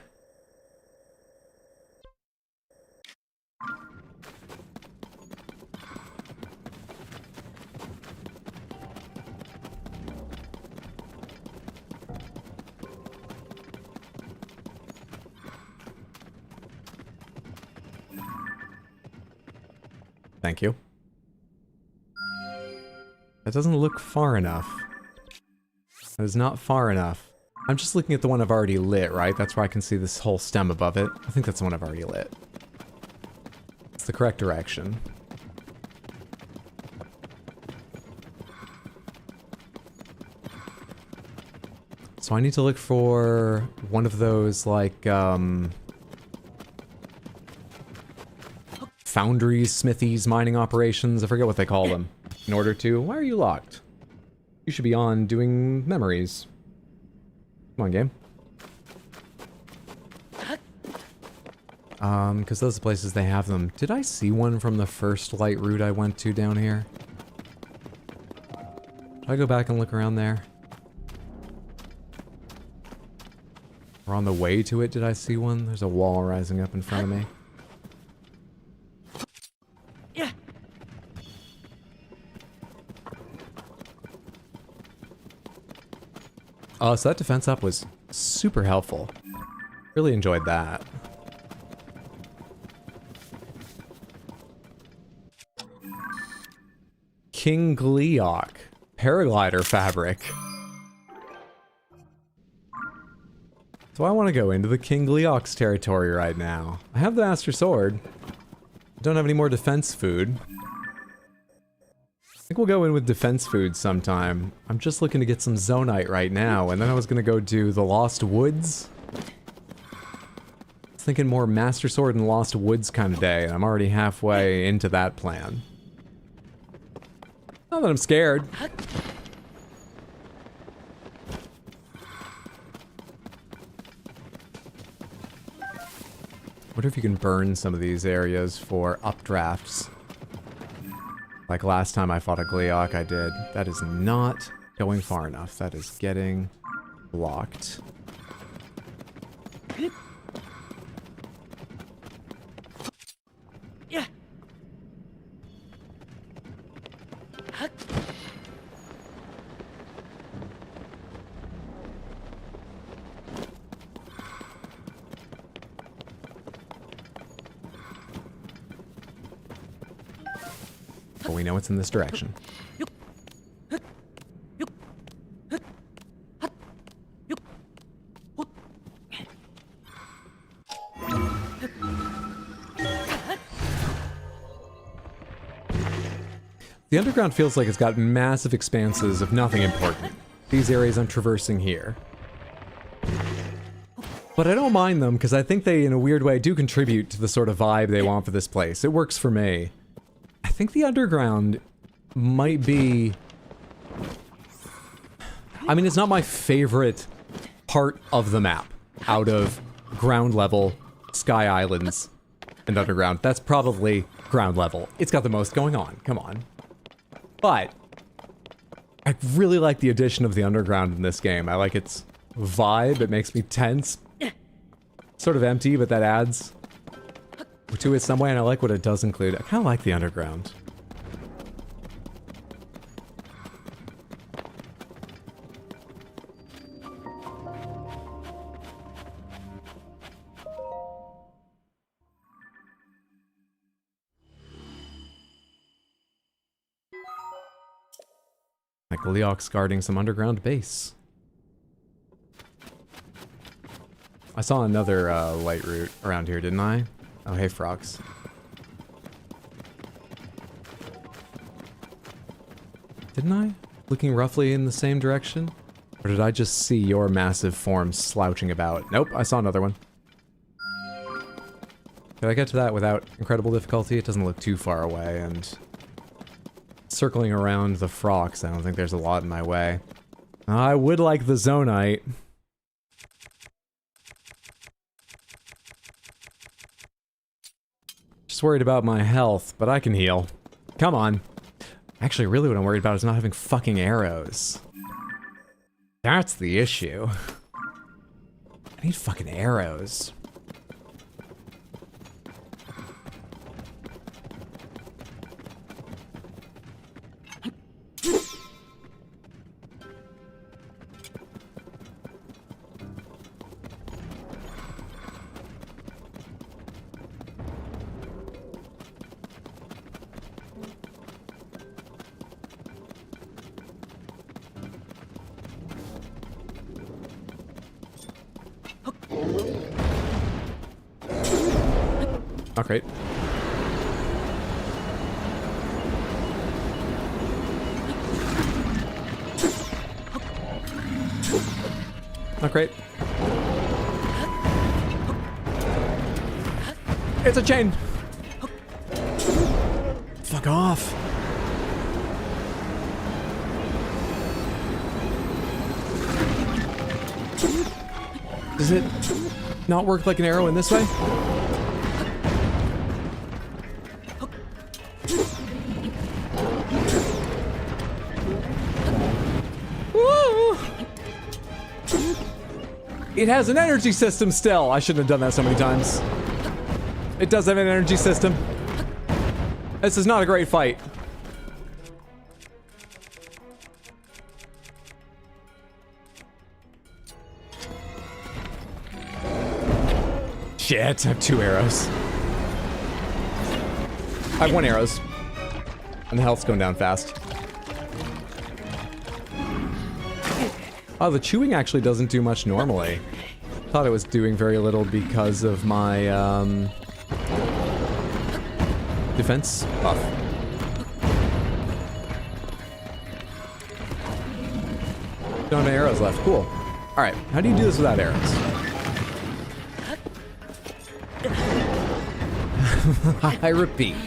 Thank you. That doesn't look far enough. That is not far enough. I'm just looking at the one I've already lit, right? That's where I can see this whole stem above it. I think that's the one I've already lit. It's the correct direction. So I need to look for one of those, like, foundries, smithies, mining operations. I forget what they call them. In order to... Why are you locked? You should be on doing memories. Come on, game. Because those are the places they have them. Did I see one from the first light route I went to down here? Should I go back and look around there? Or on the way to it, did I see one? There's a wall rising up in front of me. So that defense up was super helpful. Really enjoyed that. King Gleeok. Paraglider fabric. So I want to go into the King Gleeok's territory right now. I have the Master Sword. I don't have any more defense food. I think we'll go in with defense food sometime. I'm just looking to get some Zonite right now, and then I was gonna go do the Lost Woods. I was thinking more Master Sword and Lost Woods kind of day, and I'm already halfway into that plan. Not that I'm scared. Wonder if you can burn some of these areas for updrafts. Like last time I fought a Gleeok, I did. That is not going far enough. That is getting blocked. But we know it's in this direction. The underground feels like it's got massive expanses of nothing important. These areas I'm traversing here. But I don't mind them, because I think they, in a weird way, do contribute to the sort of vibe they want for this place. It works for me. I think the underground might be... I mean, it's not my favorite part of the map, out of ground level, Sky Islands, and underground. That's probably ground level. It's got the most going on, come on. But I really like the addition of the underground in this game. I like its vibe, it makes me tense. Sort of empty, but that adds to it some way, and I like what it does include. I kind of like the underground. Like Gleeok's guarding some underground base. I saw another light route around here, didn't I? Oh, hey, frogs. Didn't I? Looking roughly in the same direction? Or did I just see your massive form slouching about? Nope, I saw another one. Did I get to that without incredible difficulty? It doesn't look too far away, and... circling around the frogs, I don't think there's a lot in my way. I would like the Zonite. Just worried about my health, but I can heal. Come on. Actually, really what I'm worried about is not having fucking arrows. That's the issue. I need fucking arrows. Not great. Not great. It's a chain! Fuck off. Does it not work like an arrow in this way? It has an energy system still! I shouldn't have done that so many times. It does have an energy system. This is not a great fight. Shit, I have 2 arrows. I have 1 arrows. And the health's going down fast. Oh, the chewing actually doesn't do much normally. Thought it was doing very little because of my, defense buff. Don't have any arrows left. Cool. Alright, how do you do this without arrows? I repeat.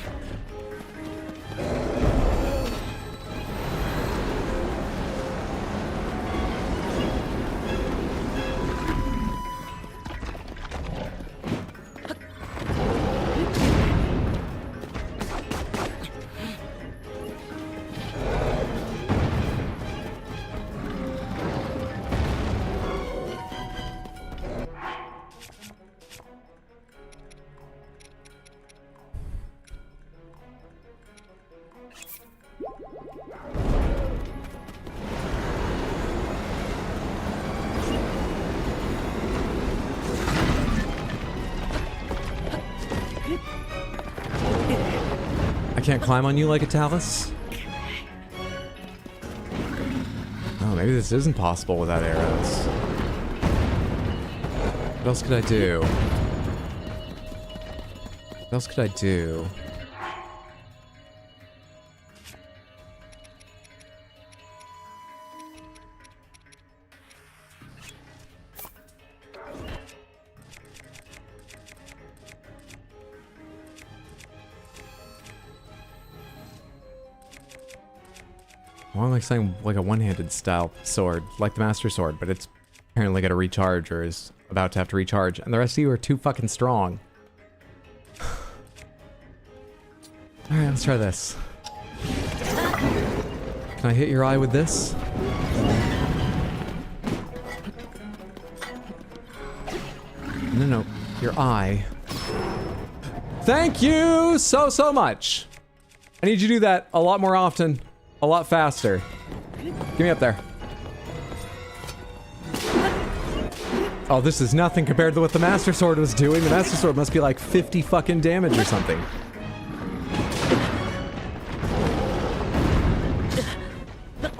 I can't climb on you like a talus? Oh, maybe this isn't possible without arrows. What else could I do? What else could I do? More like saying like a one-handed style sword, like the Master Sword, but it's apparently got to recharge or is about to have to recharge, and the rest of you are too fucking strong. Alright, let's try this. Can I hit your eye with this? No, your eye. Thank you so much! I need you to do that a lot more often. A lot faster. Get me up there. Oh, this is nothing compared to what the Master Sword was doing. The Master Sword must be like 50 fucking damage or something.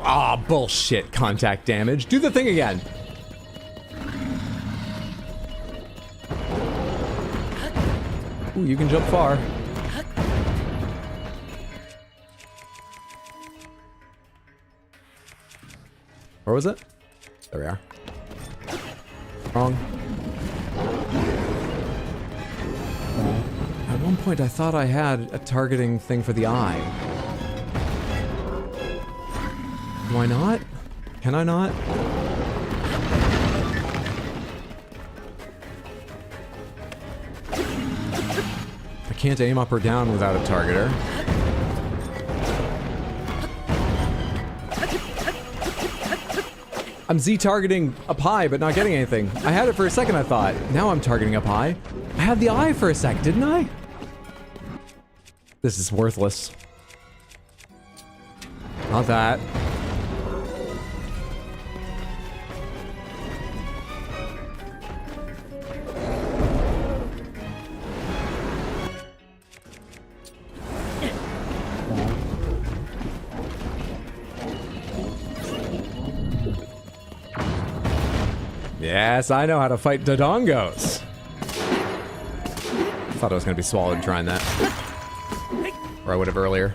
Ah, oh, bullshit contact damage. Do the thing again. Ooh, you can jump far. Where was it? There we are. Wrong. At one point, I thought I had a targeting thing for the eye. Do I not? Can I not? I can't aim up or down without a targeter. I'm Z-targeting up high, but not getting anything. I had it for a second, I thought. Now I'm targeting up high. I had the eye for a sec, didn't I? This is worthless. Not that. Yes, I know how to fight Dodongos. Thought I was gonna be swallowed trying that. Or I would have earlier.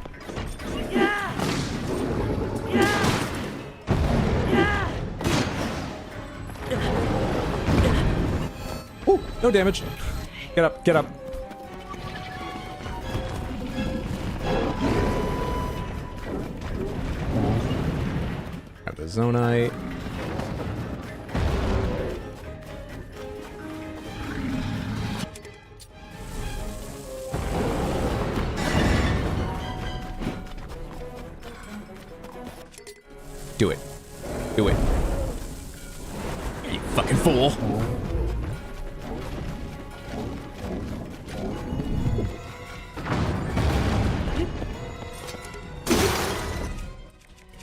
Ooh, no damage. Get up, get up. Got the Zonite. Do it. Do it. You fucking fool.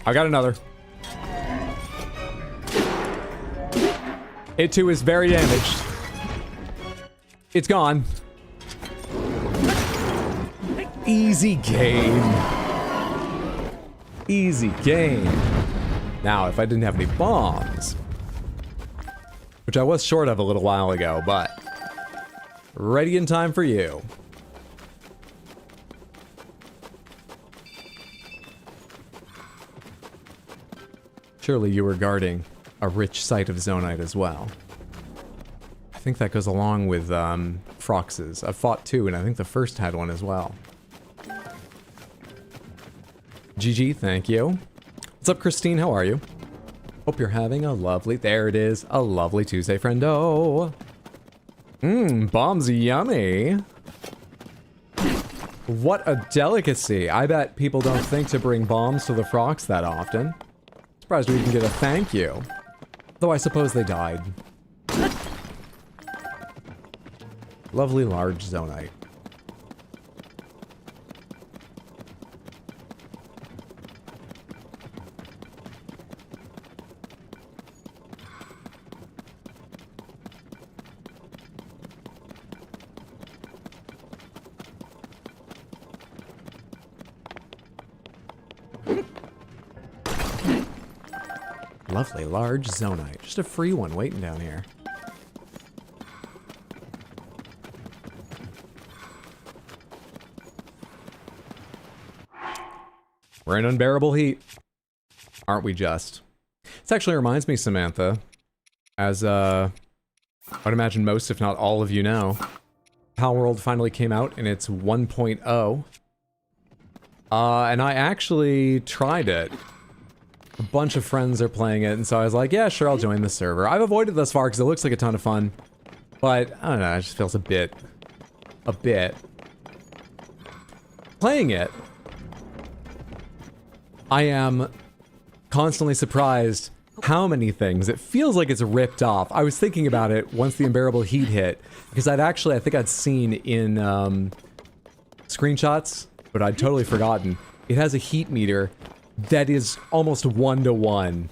I got another. It too is very damaged. It's gone. Easy game. Easy game. Now, if I didn't have any bombs, which I was short of a little while ago, but ready in time for you. Surely you were guarding a rich site of Zonite as well. I think that goes along with Frox's. I've fought two, and I think the first had one as well. GG, thank you. What's up, Christine? How are you? Hope you're having a lovely... There it is. A lovely Tuesday, friendo. Bombs yummy. What a delicacy. I bet people don't think to bring bombs to the Frox that often. Surprised we can get a thank you. Though I suppose they died. Lovely large Zonite. Lovely large Zonite. Just a free one waiting down here. We're in unbearable heat. Aren't we just? This actually reminds me, Samantha, as I'd imagine most, if not all of you know, Palworld finally came out in its 1.0. And I actually tried it. A bunch of friends are playing it, and so I was like, yeah, sure, I'll join the server. I've avoided thus far because it looks like a ton of fun. But, I don't know, it just feels a bit... Playing it, I am constantly surprised how many things. It feels like it's ripped off. I was thinking about it once the unbearable heat hit, because I think I'd seen in screenshots, but I'd totally forgotten. It has a heat meter that is almost 1-to-1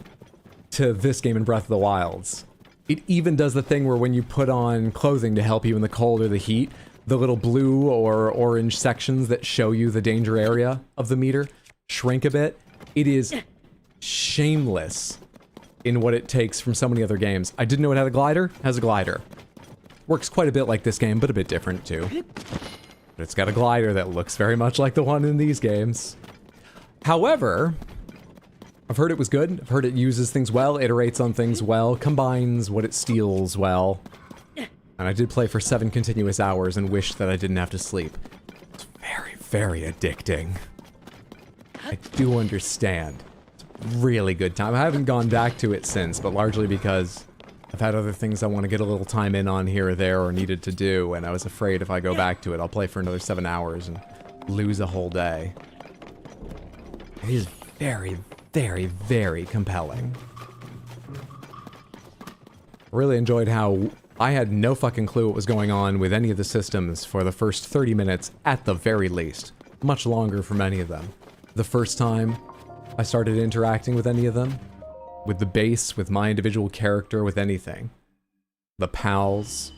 to this game in Breath of the Wilds. It even does the thing where when you put on clothing to help you in the cold or the heat, the little blue or orange sections that show you the danger area of the meter shrink a bit. It is shameless in what it takes from so many other games. I didn't know it had a glider. It has a glider. Works quite a bit like this game, but a bit different too. But it's got a glider that looks very much like the one in these games. However, I've heard it was good. I've heard it uses things well, iterates on things well, combines what it steals well. And I did play for 7 continuous hours and wished that I didn't have to sleep. It's very, very addicting. I do understand. It's a really good time. I haven't gone back to it since, but largely because I've had other things I want to get a little time in on here or there or needed to do, and I was afraid if I go back to it, I'll play for another 7 hours and lose a whole day. It is very, very, very compelling. Really enjoyed how I had no fucking clue what was going on with any of the systems for the first 30 minutes at the very least. Much longer for many of them. The first time I started interacting with any of them, with the base, with my individual character, with anything. The pals.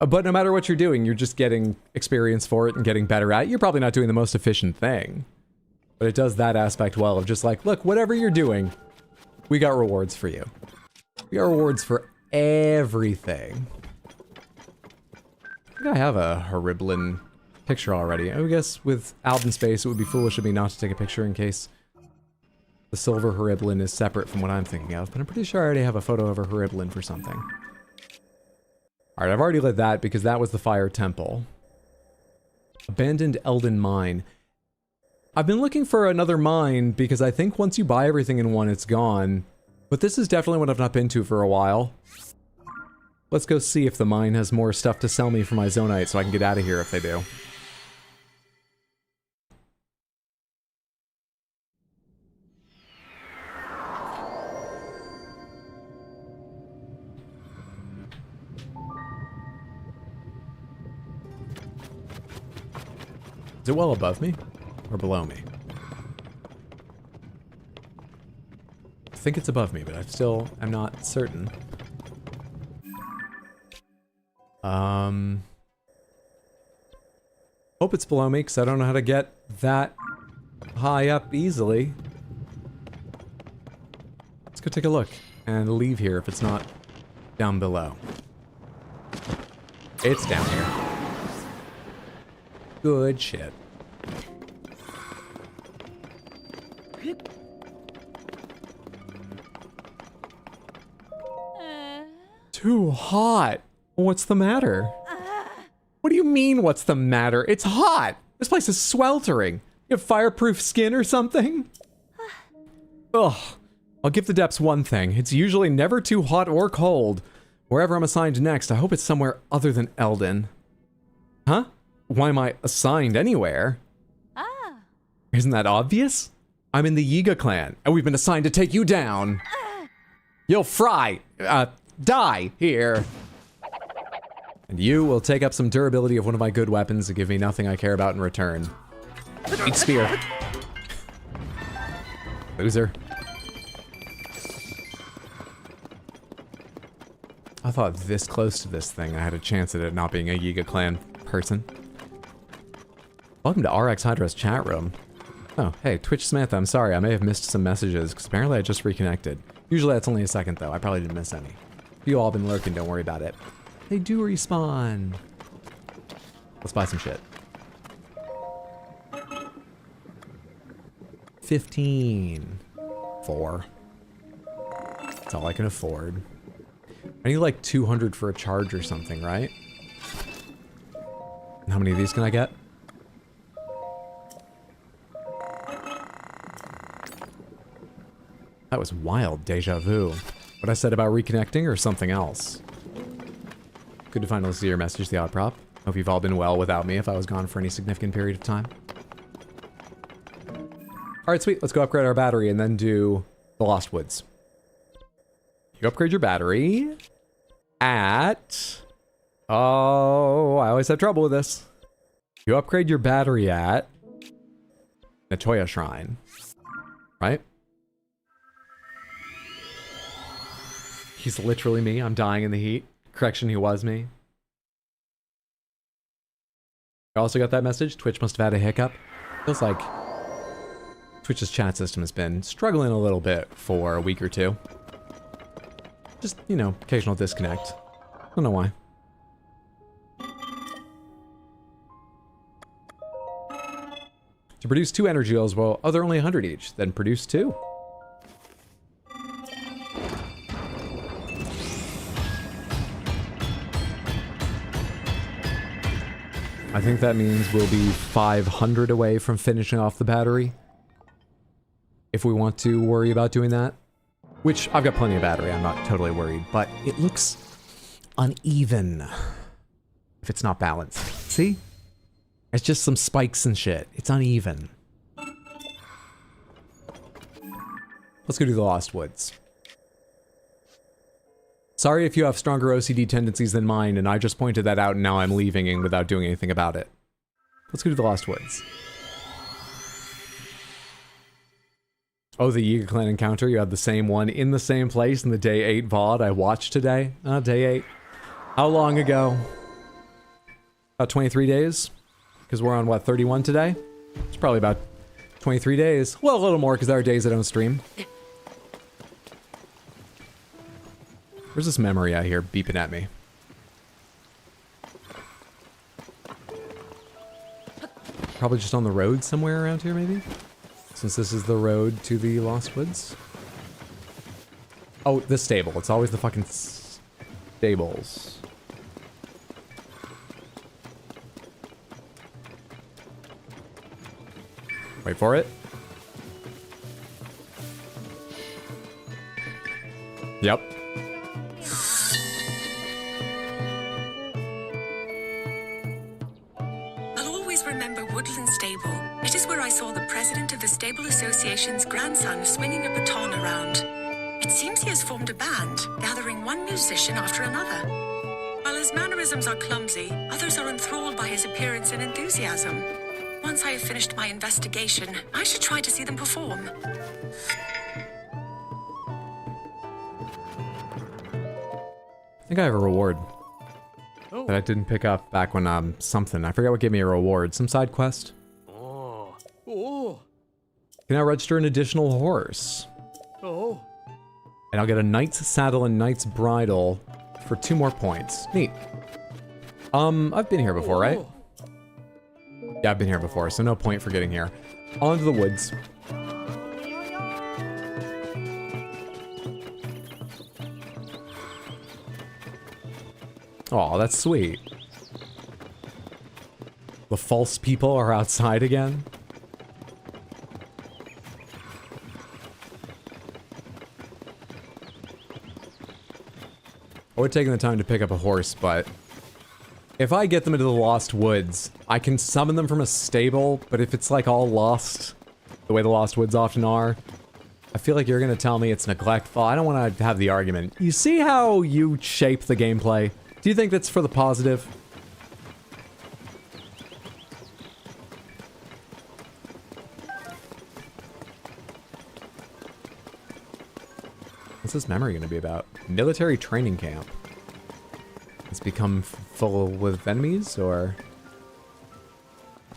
But no matter what you're doing, you're just getting experience for it and getting better at it. You're probably not doing the most efficient thing. But it does that aspect well of just like, look, whatever you're doing, we got rewards for you. We got rewards for everything. I think I have a Horiblin picture already. I guess with Alden Space, it would be foolish of me not to take a picture in case the silver Horiblin is separate from what I'm thinking of, but I'm pretty sure I already have a photo of a Horiblin for something. Alright, I've already lit that because that was the Fire Temple. Abandoned Elden Mine. I've been looking for another mine because I think once you buy everything in one, it's gone. But this is definitely one I've not been to for a while. Let's go see if the mine has more stuff to sell me for my Zonite so I can get out of here if they do. Is it well above me or below me? I think it's above me, but I'm not certain. Hope it's below me, because I don't know how to get that high up easily. Let's go take a look and leave here if it's not down below. It's down here. Good shit. Too hot. What's the matter? What do you mean, what's the matter? It's hot! This place is sweltering. You have fireproof skin or something? Ugh. I'll give the depths one thing. It's usually never too hot or cold. Wherever I'm assigned next, I hope it's somewhere other than Eldin. Huh? Why am I assigned anywhere? Isn't that obvious? I'm in the Yiga clan, and we've been assigned to take you down. You'll die here. And you will take up some durability of one of my good weapons and give me nothing I care about in return. Eat spear. Loser. I thought this close to this thing I had a chance at it not being a Yiga clan person. Welcome to RX Hydra's chat room. Oh, hey, Twitch Smith, I'm sorry, I may have missed some messages, because apparently I just reconnected. Usually that's only a second, though. I probably didn't miss any. If you all been lurking, don't worry about it. They do respawn. Let's buy some shit. 15. 4. That's all I can afford. I need like 200 for a charge or something, right? And how many of these can I get? That was wild deja vu. What I said about reconnecting or something else? Good to finally see your message, the Odd Prop. Hope you've all been well without me if I was gone for any significant period of time. Alright, sweet. Let's go upgrade our battery and then do the Lost Woods. You upgrade your battery at... Oh, I always have trouble with this. You upgrade your battery at Natoya Shrine. Right? He's literally me. I'm dying in the heat. Correction, he was me. I also got that message. Twitch must have had a hiccup. Feels like Twitch's chat system has been struggling a little bit for a week or two. Just, you know, occasional disconnect. Don't know why. To produce 2 energy oils, well, oh, they're only 100 each. Then produce 2. I think that means we'll be 500 away from finishing off the battery. If we want to worry about doing that. Which, I've got plenty of battery, I'm not totally worried. But it looks uneven. If it's not balanced. See? It's just some spikes and shit. It's uneven. Let's go do the Lost Woods. Sorry if you have stronger OCD tendencies than mine, and I just pointed that out and now I'm leaving without doing anything about it. Let's go to the Lost Woods. Oh, the Yiga Clan encounter, you had the same one in the same place in the Day 8 VOD I watched today. Day 8. How long ago? About 23 days? Because we're on, what, 31 today? It's probably about 23 days. Well, a little more, because there are days I don't stream. Where's this memory I hear beeping at me? Probably just on the road somewhere around here, maybe? Since this is the road to the Lost Woods. Oh, the stable. It's always the fucking stables. Wait for it. Yep. I'll always remember Woodland Stable. It is where I saw the president of the Stable Association's grandson swinging a baton around. It seems he has formed a band, gathering one musician after another. While his mannerisms are clumsy, others are enthralled by his appearance and enthusiasm. Once I have finished my investigation, I should try to see them perform. I think I have a reward that I didn't pick up back when, something. I forgot what gave me a reward. Some side quest. Can I register an additional horse? And I'll get a knight's saddle and knight's bridle for 2 more points. Neat. I've been here before, right? Yeah, I've been here before, so no point for getting here. On to the woods. Aw, that's sweet. The false people are outside again. I would take the time to pick up a horse, but if I get them into the Lost Woods, I can summon them from a stable, but if it's like all lost, the way the Lost Woods often are, I feel like you're gonna tell me it's neglectful. I don't want to have the argument. You see how you shape the gameplay? Do you think that's for the positive? What's this memory gonna be about? Military training camp. It's become full with enemies, or...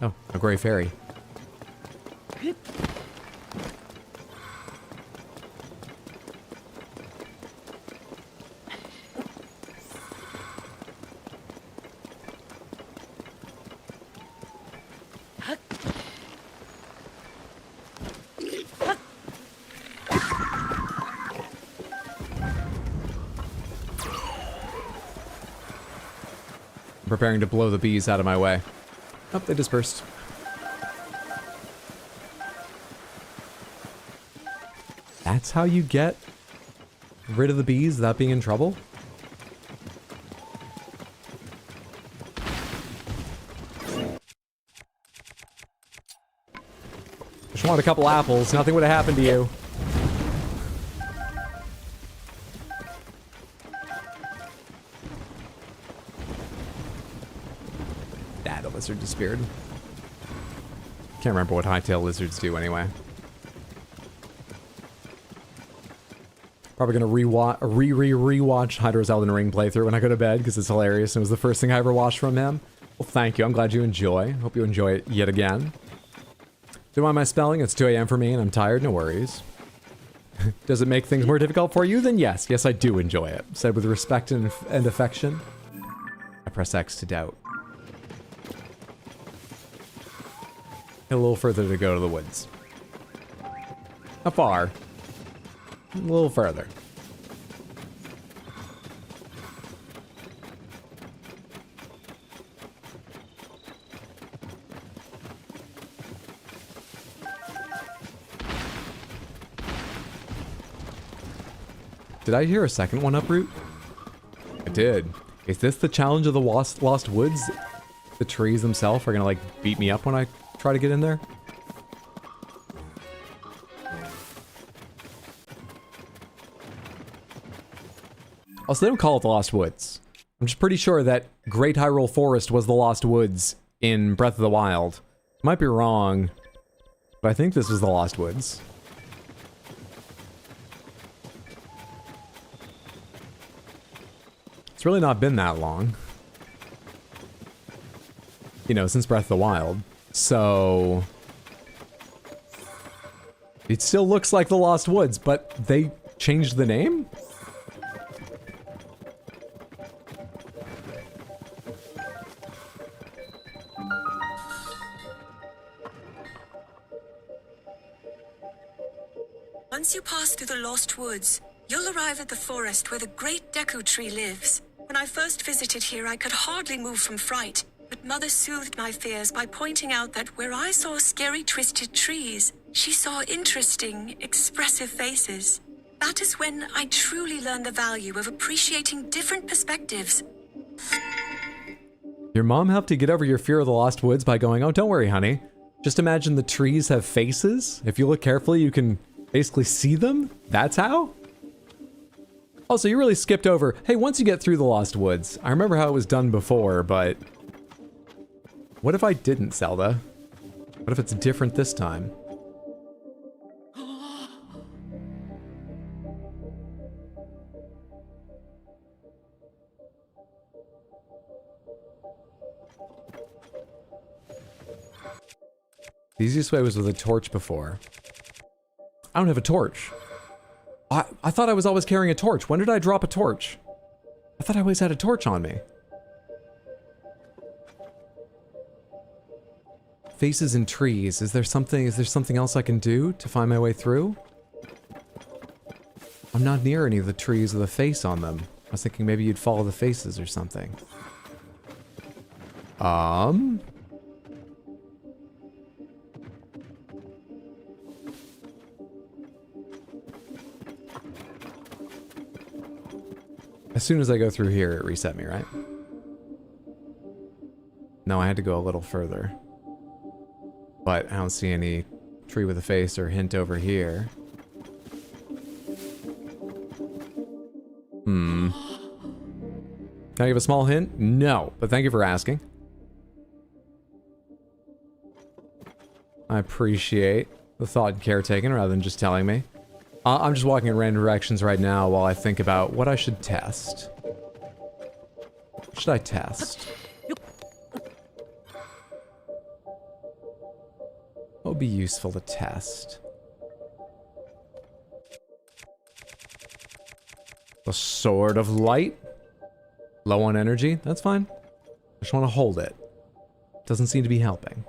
Oh, a gray fairy. Preparing to blow the bees out of my way. Oh, they dispersed. That's how you get rid of the bees without being in trouble? Just want a couple apples, nothing would have happened to you. Lizard disappeared. Can't remember what hightail lizards do anyway. Probably gonna rewatch Hydra's Elden Ring playthrough when I go to bed because it's hilarious and it was the first thing I ever watched from him. Well, thank you. I'm glad you enjoy. Hope you enjoy it yet again. Don't mind my spelling. It's 2 a.m. for me and I'm tired. No worries. Does it make things more difficult for you? Then yes. Yes, I do enjoy it. Said with respect and affection. I press X to doubt. A little further to go to the woods. Not far. A little further. Did I hear a second one uproot? I did. Is this the challenge of the Lost Woods? The trees themselves are gonna like beat me up when I try to get in there? Also, they don't call it the Lost Woods. I'm just pretty sure that Great Hyrule Forest was the Lost Woods in Breath of the Wild. Might be wrong, but I think this was the Lost Woods. It's really not been that long. You know, since Breath of the Wild. So... it still looks like the Lost Woods, but they changed the name? Once you pass through the Lost Woods, you'll arrive at the forest where the great Deku Tree lives. When I first visited here, I could hardly move from fright, but Mother soothed my fears by pointing out that where I saw scary twisted trees, she saw interesting, expressive faces. That is when I truly learned the value of appreciating different perspectives. Your mom helped you get over your fear of the Lost Woods by going, oh, don't worry, honey. Just imagine the trees have faces. If you look carefully, you can basically see them. That's how? Also, you really skipped over, hey, once you get through the Lost Woods, I remember how it was done before, but... what if I didn't, Zelda? What if it's different this time? The easiest way was with a torch before. I don't have a torch. I thought I was always carrying a torch. When did I drop a torch? I thought I always had a torch on me. Faces in trees. Is there something else I can do to find my way through? I'm not near any of the trees with a face on them. I was thinking maybe you'd follow the faces or something. As soon as I go through here, it reset me, right? No, I had to go a little further. But I don't see any tree with a face or hint over here. Can I give a small hint? No, but thank you for asking. I appreciate the thought and care taken rather than just telling me. I'm just walking in random directions right now while I think about what I should test. What should I test? What would be useful to test? The Sword of Light? Low on energy? That's fine. I just want to hold it. Doesn't seem to be helping.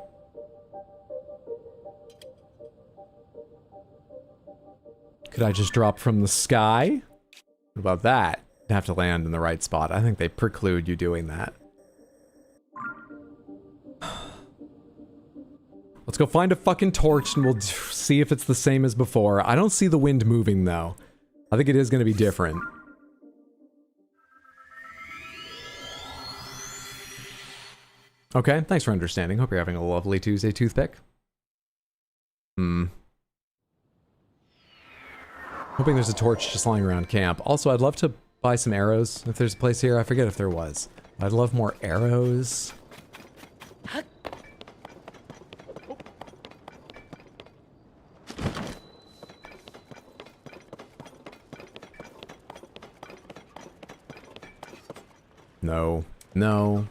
Could I just drop from the sky? What about that? You'd have to land in the right spot. I think they preclude you doing that. Let's go find a fucking torch and we'll see if it's the same as before. I don't see the wind moving though. I think it is going to be different. Okay, thanks for understanding. Hope you're having a lovely Tuesday, Toothpick. Hoping there's a torch just lying around camp. Also, I'd love to buy some arrows if there's a place here. I forget if there was. I'd love more arrows. No. No.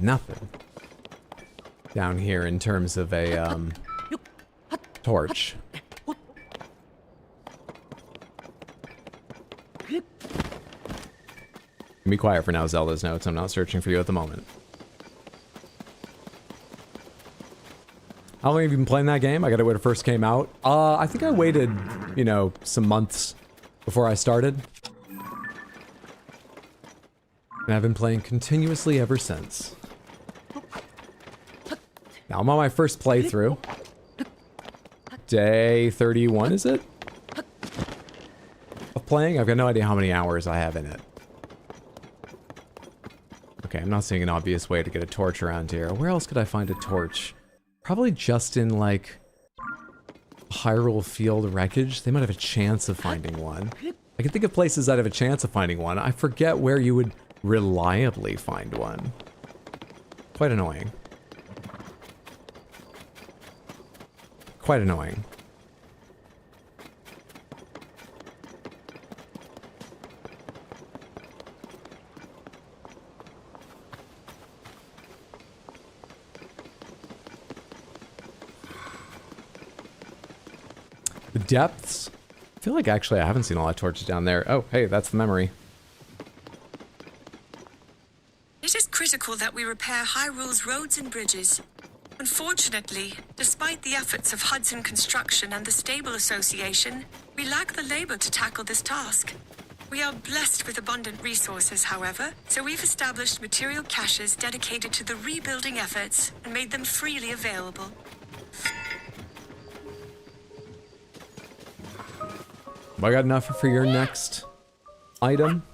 Nothing down here in terms of a torch. Be quiet for now, Zelda's notes. I'm not searching for you at the moment. How long have you been playing that game? I got it when it first came out. I think I waited, you know, some months before I started. And I've been playing continuously ever since. Now I'm on my first playthrough. Day 31, is it? Of playing? I've got no idea how many hours I have in it. Okay, I'm not seeing an obvious way to get a torch around here. Where else could I find a torch? Probably just in, like, Hyrule Field wreckage. They might have a chance of finding one. I can think of places that have a chance of finding one. I forget where you would reliably find one. Quite annoying. Quite annoying. The depths. I feel like actually I haven't seen a lot of torches down there. Oh, hey, that's the memory. It is critical that we repair Hyrule's roads and bridges. Unfortunately, despite the efforts of Hudson Construction and the Stable Association, we lack the labor to tackle this task. We are blessed with abundant resources, however, so we've established material caches dedicated to the rebuilding efforts and made them freely available. Have I got enough for your next item?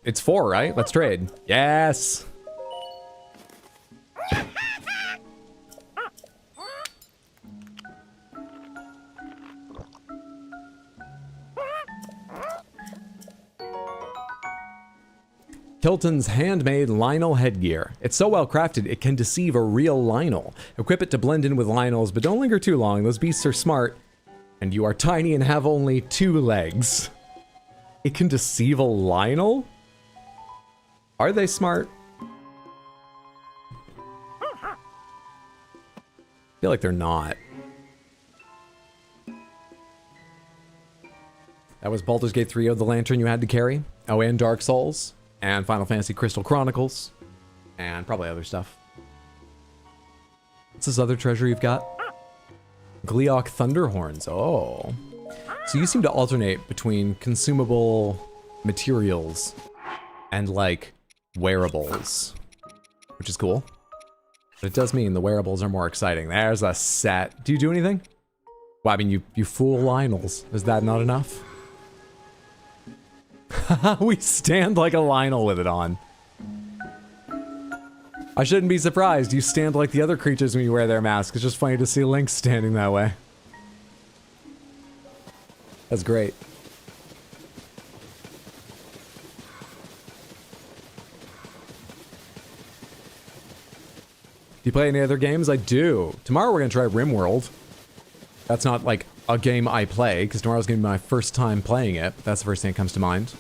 It's 4, right? Let's trade. Yes! Kilton's handmade Lionel headgear. It's so well crafted, it can deceive a real Lionel. Equip it to blend in with Lionels, but don't linger too long. Those beasts are smart. And you are tiny and have only 2 legs. It can deceive a Lionel? Are they smart? I feel like they're not. That was Baldur's Gate 3 of the lantern you had to carry. Oh, and Dark Souls. And Final Fantasy Crystal Chronicles. And probably other stuff. What's this other treasure you've got? Gleeok Thunderhorns. Oh. So you seem to alternate between consumable materials and, like, wearables. Which is cool. But it does mean the wearables are more exciting. There's a set. Do you do anything? Well, I mean, you fool Lionels. Is that not enough? We stand like a Lionel with it on. I shouldn't be surprised. You stand like the other creatures when you wear their mask. It's just funny to see Link standing that way. That's great. Do you play any other games? I do. Tomorrow we're going to try RimWorld. That's not like a game I play, because tomorrow's going to be my first time playing it. That's the first thing that comes to mind.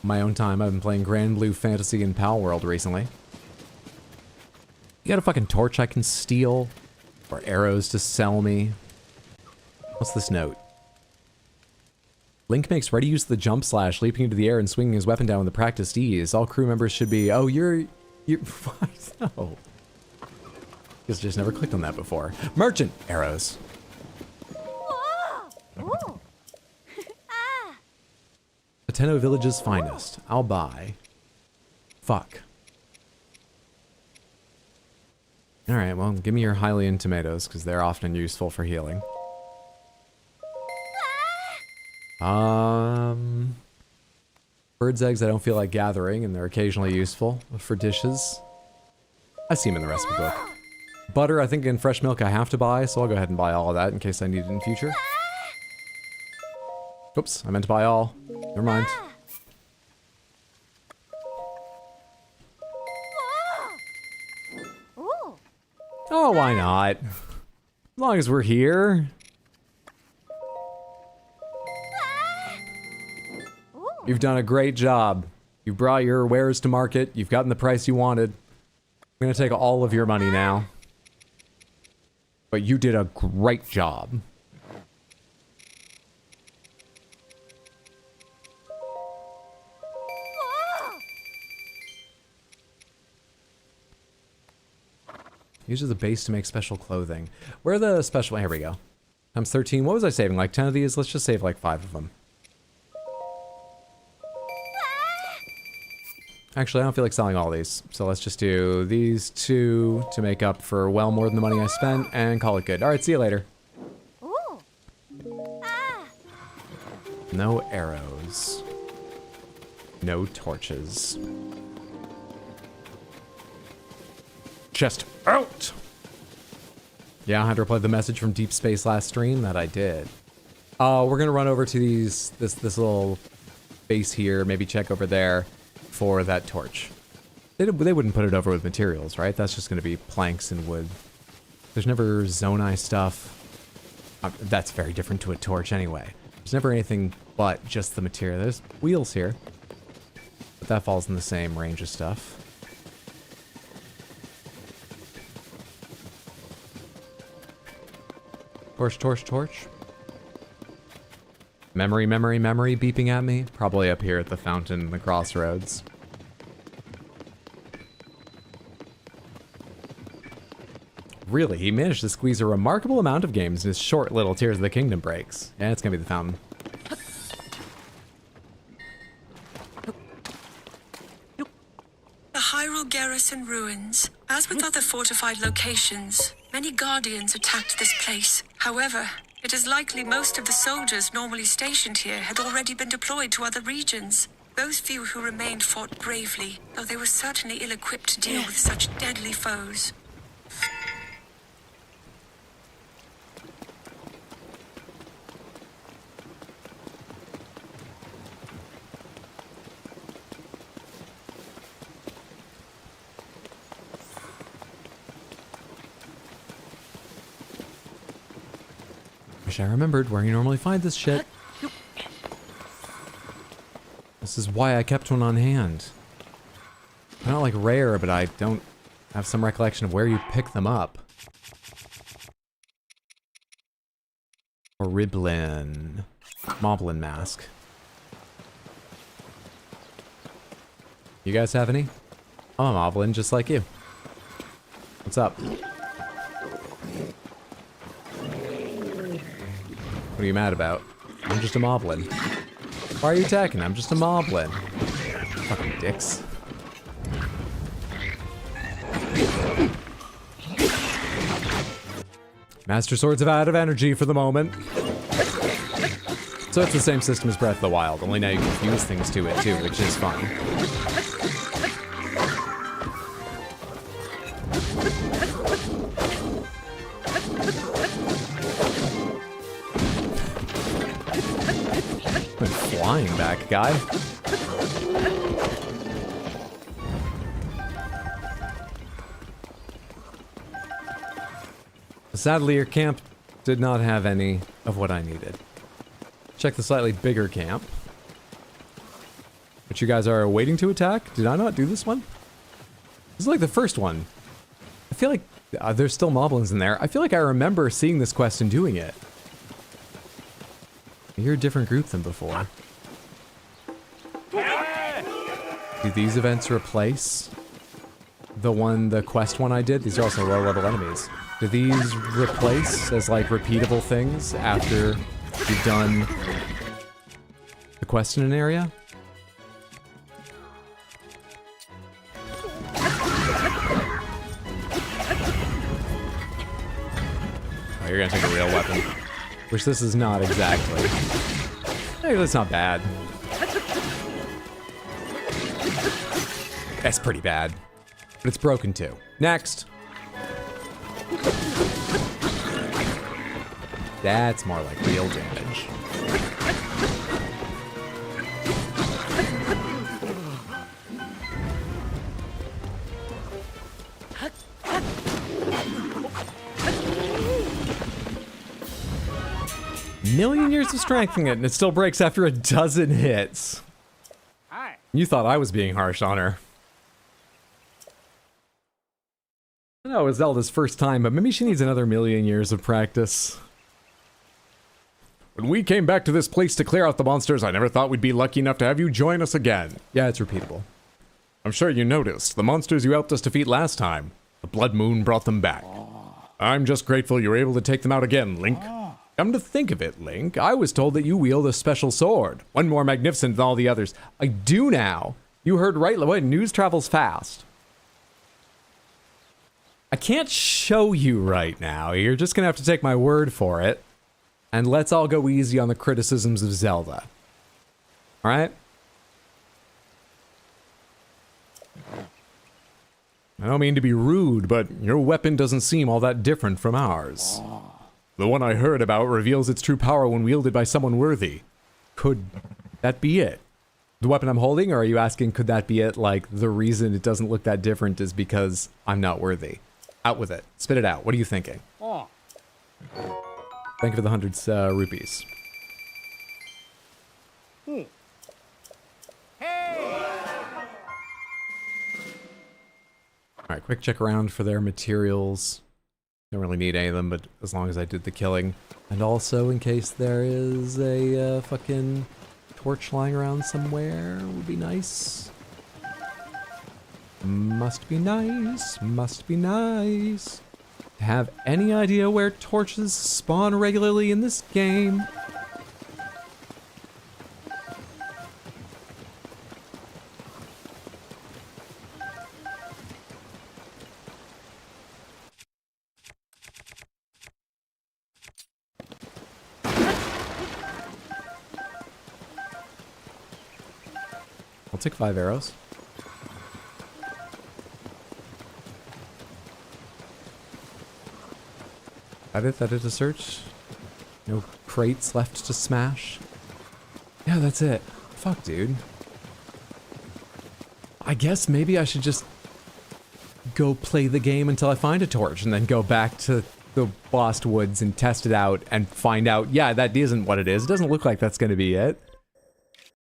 My own time, I've been playing Grand Blue Fantasy and Pal World recently. You got a fucking torch I can steal? Or arrows to sell me? What's this note? Link makes ready use of the jump slash, leaping into the air and swinging his weapon down with the practiced ease. All crew members should be... Oh, you're... No. Because just never clicked on that before. Merchant! Arrows. Ateno Village's finest. I'll buy. Fuck. Alright, well, give me your Hylian tomatoes, because they're often useful for healing. Bird's eggs I don't feel like gathering, and they're occasionally useful for dishes. I see them in the recipe book. Butter, I think in fresh milk I have to buy, so I'll go ahead and buy all of that in case I need it in future. Oops, I meant to buy all. Never mind. Oh, why not? As long as we're here. You've done a great job. You've brought your wares to market. You've gotten the price you wanted. I'm gonna take all of your money now. But you did a great job. Uses a base to make special clothing. Where are the special... Here we go. Times 13. What was I saving? Like 10 of these? Let's just save like 5 of them. Actually, I don't feel like selling all these. So let's just do these 2 to make up for well more than the money I spent and call it good. All right, see you later. No arrows. No torches. Chest out! Yeah, I had to reply the message from Deep Space last stream. That I did. We're gonna run over to this little base here. Maybe check over there for that torch. They wouldn't put it over with materials, right? That's just gonna be planks and wood. There's never Zonai stuff. That's very different to a torch anyway. There's never anything but just the material. There's wheels here. But that falls in the same range of stuff. Torch, torch, torch. Memory, memory, memory beeping at me. Probably up here at the fountain in the crossroads. Really, he managed to squeeze a remarkable amount of games in his short little Tears of the Kingdom breaks. Yeah, it's gonna be the fountain. The Hyrule Garrison ruins. As with other fortified locations, many Guardians attacked this place. However, it is likely most of the soldiers normally stationed here had already been deployed to other regions. Those few who remained fought bravely, though they were certainly ill-equipped to deal with such deadly foes. Wish I remembered where you normally find this shit. This is why I kept one on hand. They're not like rare, but I don't have some recollection of where you pick them up. Or Riblin. Moblin mask. You guys have any? I'm a Moblin just like you. What's up? What are you mad about? I'm just a Moblin. Why are you attacking? I'm just a Moblin. Fucking dicks. Master Swords have out of energy for the moment. So it's the same system as Breath of the Wild, only now you can fuse things to it too, which is fun. Flying back, guy. Sadly, your camp did not have any of what I needed. Check the slightly bigger camp. But you guys are waiting to attack? Did I not do this one? This is like the first one. I feel like there's still moblins in there. I feel like I remember seeing this quest and doing it. You're a different group than before. Do these events replace the quest one I did? These are also low-level enemies. Do these replace as, like, repeatable things after you've done the quest in an area? Oh, you're gonna take a real weapon. Which this is not exactly. Hey, that's not bad. That's pretty bad. But it's broken too. Next. That's more like real damage. Million years of strengthening it, and it still breaks after a dozen hits. You thought I was being harsh on her. I know it was Zelda's first time, but maybe she needs another million years of practice. When we came back to this place to clear out the monsters, I never thought we'd be lucky enough to have you join us again. Yeah, it's repeatable. I'm sure you noticed. The monsters you helped us defeat last time. The Blood Moon brought them back. I'm just grateful you were able to take them out again, Link. Come to think of it, Link, I was told that you wield a special sword. One more magnificent than all the others. I do now. You heard right. Wait, news travels fast. I can't show you right now. You're just gonna have to take my word for it. And let's all go easy on the criticisms of Zelda. Alright? I don't mean to be rude, but your weapon doesn't seem all that different from ours. The one I heard about reveals its true power when wielded by someone worthy. Could that be it? The weapon I'm holding, or are you asking could that be it? Like, the reason it doesn't look that different is because I'm not worthy. Out with it. Spit it out. What are you thinking? Thank you for the 100 rupees. Alright, quick check around for their materials. Don't really need any of them, but as long as I did the killing. And also, in case there is a fucking torch lying around somewhere, would be nice. Must be nice, must be nice. Have any idea where torches spawn regularly in this game? I'll take 5 arrows. That is a search. No crates left to smash. Yeah, that's it. Fuck, dude. I guess maybe I should just go play the game until I find a torch and then go back to the Lost Woods and test it out and find out, yeah, that isn't what it is. It doesn't look like that's gonna be it.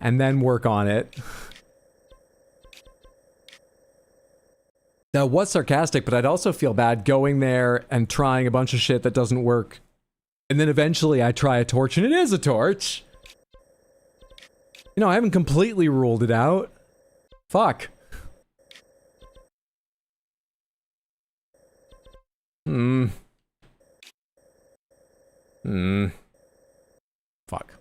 And then work on it. That was sarcastic, but I'd also feel bad going there and trying a bunch of shit that doesn't work. And then eventually I try a torch and it is a torch. You know, I haven't completely ruled it out. Fuck. Fuck.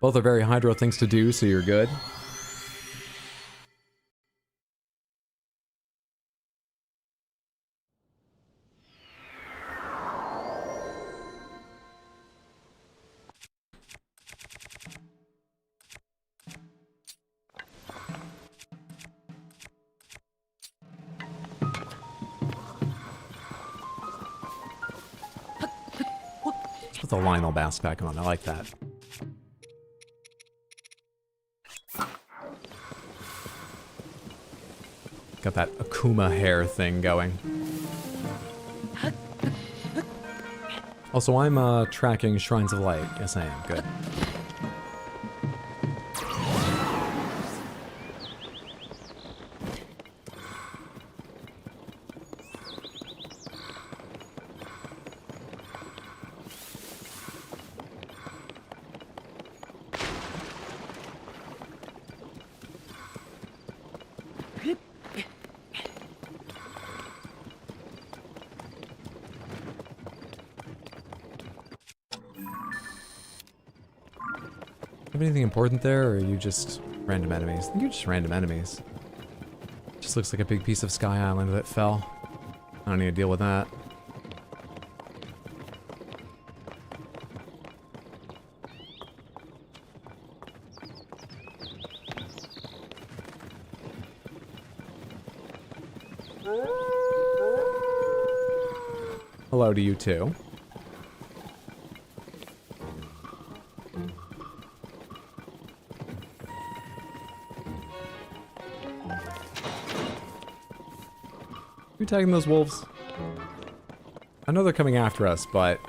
Both are very hydro things to do, so you're good. Let's put the Lionel mask back on. I like that. Got that Akuma hair thing going. Also, I'm tracking Shrines of Light. Yes, I am. Good. Have anything important there, or are you just random enemies? I think you're just random enemies. Just looks like a big piece of Sky Island that fell. I don't need to deal with that. Hello to you too. You tagging those wolves? I know they're coming after us, but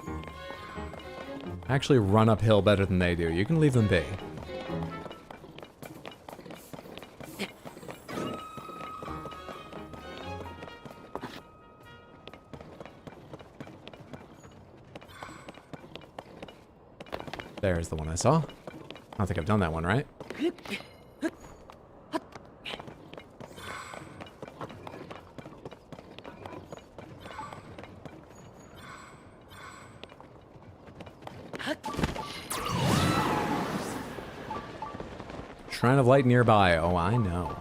I actually run uphill better than they do. You can leave them be. There's the one I saw. I don't think I've done that one, right? Shrine of Light nearby. Oh, I know.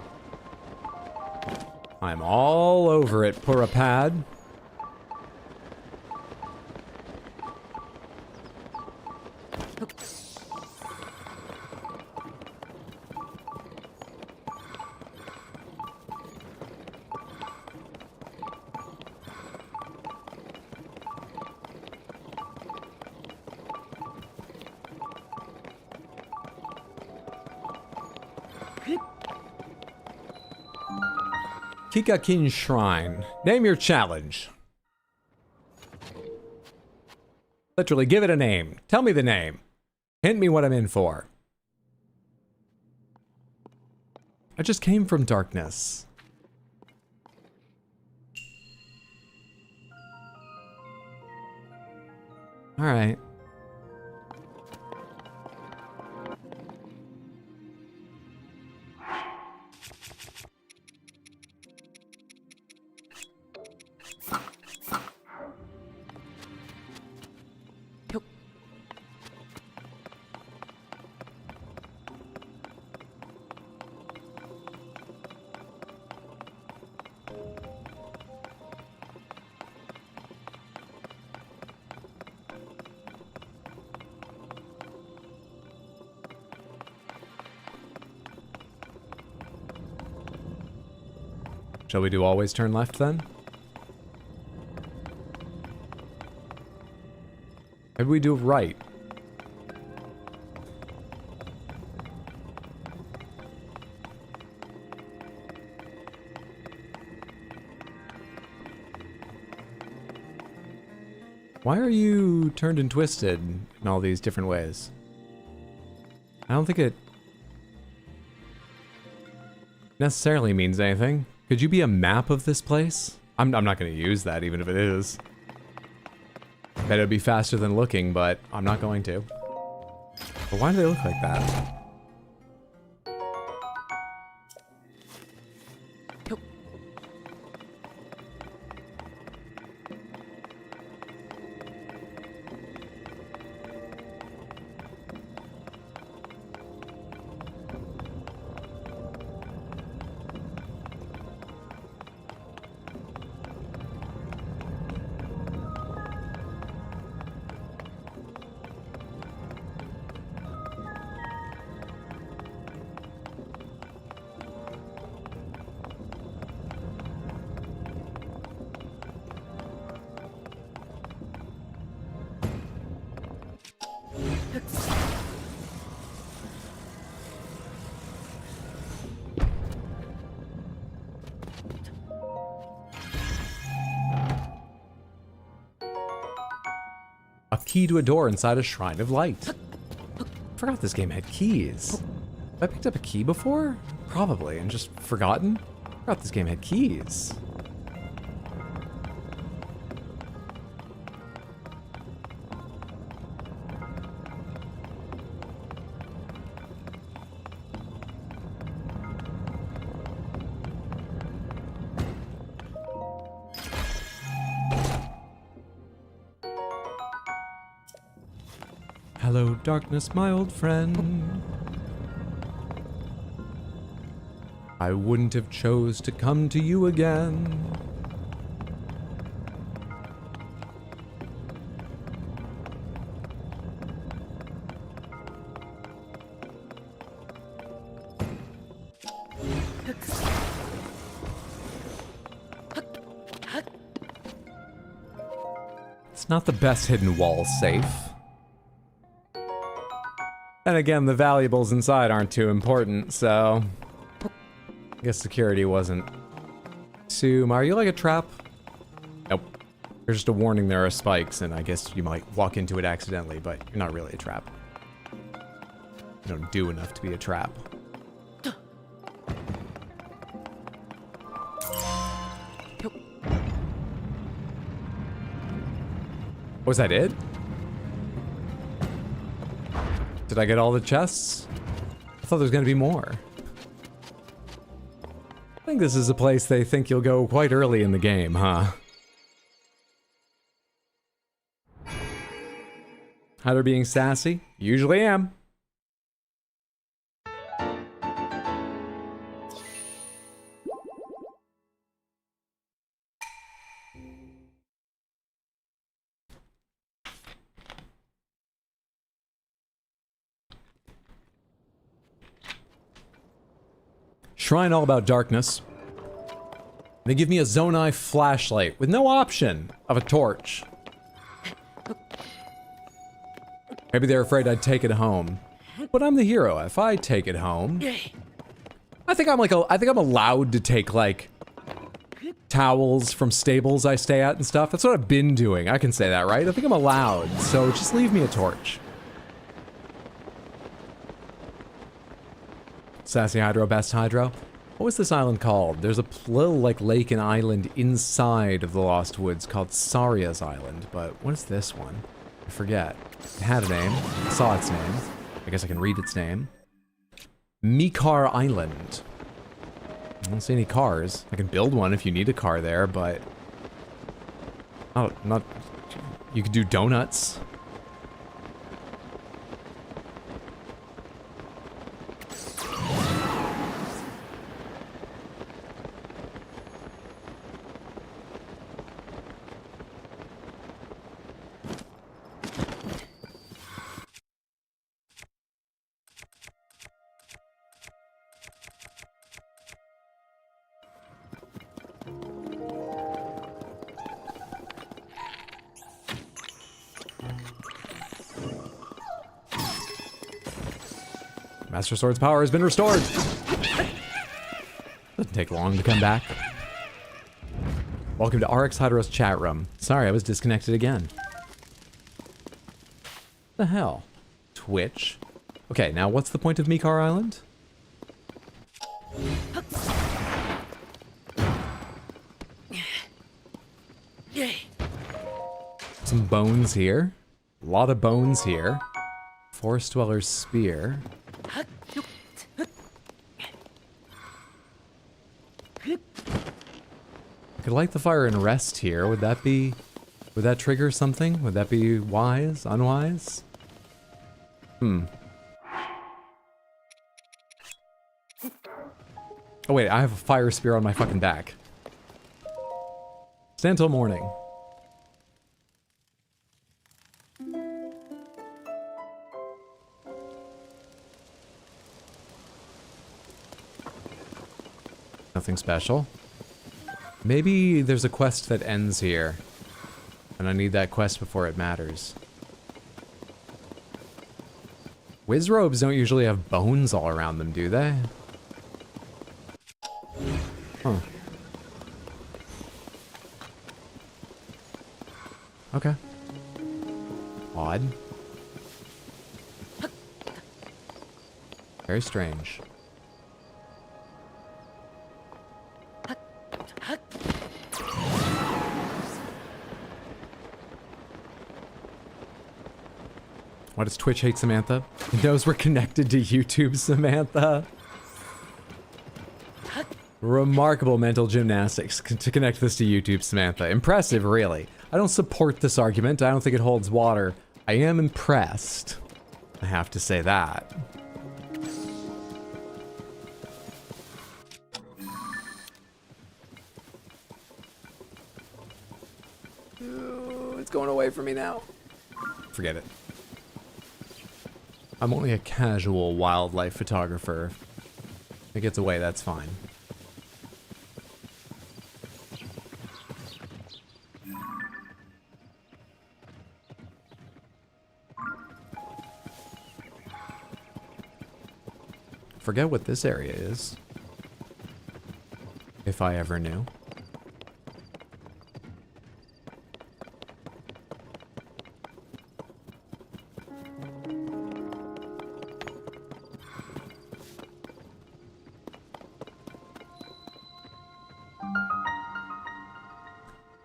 I'm all over it, Purapad. Kikakin Shrine. Name your challenge. Literally, give it a name. Tell me the name. Hint me what I'm in for. I just came from darkness. All right. Shall we do always turn left then? Maybe we do right. Why are you turned and twisted in all these different ways? I don't think it necessarily means anything. Could you be a map of this place? I'm not going to use that, even if it is. Bet it'd be faster than looking, but I'm not going to. But why do they look like that? A key to a door inside a shrine of light. Forgot this game had keys. Have I picked up a key before? Probably, and just forgotten? Forgot this game had keys. Hello, darkness, my old friend. I wouldn't have chose to come to you again. It's not the best hidden wall safe. And again, the valuables inside aren't too important, so I guess security wasn't. Sum, are you like a trap? Nope. There's just a warning there are spikes, and I guess you might walk into it accidentally, but you're not really a trap. You don't do enough to be a trap. Was that it? Did I get all the chests? I thought there was gonna be more. I think this is a place they think you'll go quite early in the game, huh? Hyder being sassy? Usually am. Shrine all about darkness. They give me a Zonai flashlight with no option of a torch. Maybe they're afraid I'd take it home. But I'm the hero. If I take it home, I think I'm allowed to take like towels from stables I stay at and stuff. That's what I've been doing. I can say that, right? I think I'm allowed. So just leave me a torch. Sassy Hydro, best Hydro. What was this island called? There's a little like lake and island inside of the Lost Woods called Saria's Island, but what is this one? I forget. It had a name. I saw its name. I guess I can read its name. Mikar Island. I don't see any cars. I can build one if you need a car there, but... Oh, not... You could do donuts. Master Sword's power has been restored. Doesn't take long to come back. Welcome to RX Hydro's chat room. Sorry, I was disconnected again. The hell? Twitch? Okay, now what's the point of Mikar Island? Some bones here. A lot of bones here. Forest Dweller's Spear. I could light the fire and rest here. Would that trigger something? Would that be wise? Unwise? Oh wait, I have a fire spear on my fucking back. Stand till morning. Nothing special. Maybe there's a quest that ends here, and I need that quest before it matters. Wiz robes don't usually have bones all around them, do they? Huh. Okay. Odd. Very strange. Why does Twitch hate Samantha? It knows we're connected to YouTube, Samantha. Remarkable mental gymnastics to connect this to YouTube, Samantha. Impressive, really. I don't support this argument. I don't think it holds water. I am impressed. I have to say that. Ooh, it's going away from me now. Forget it. I'm only a casual wildlife photographer. If it gets away, that's fine. Forget what this area is. If I ever knew.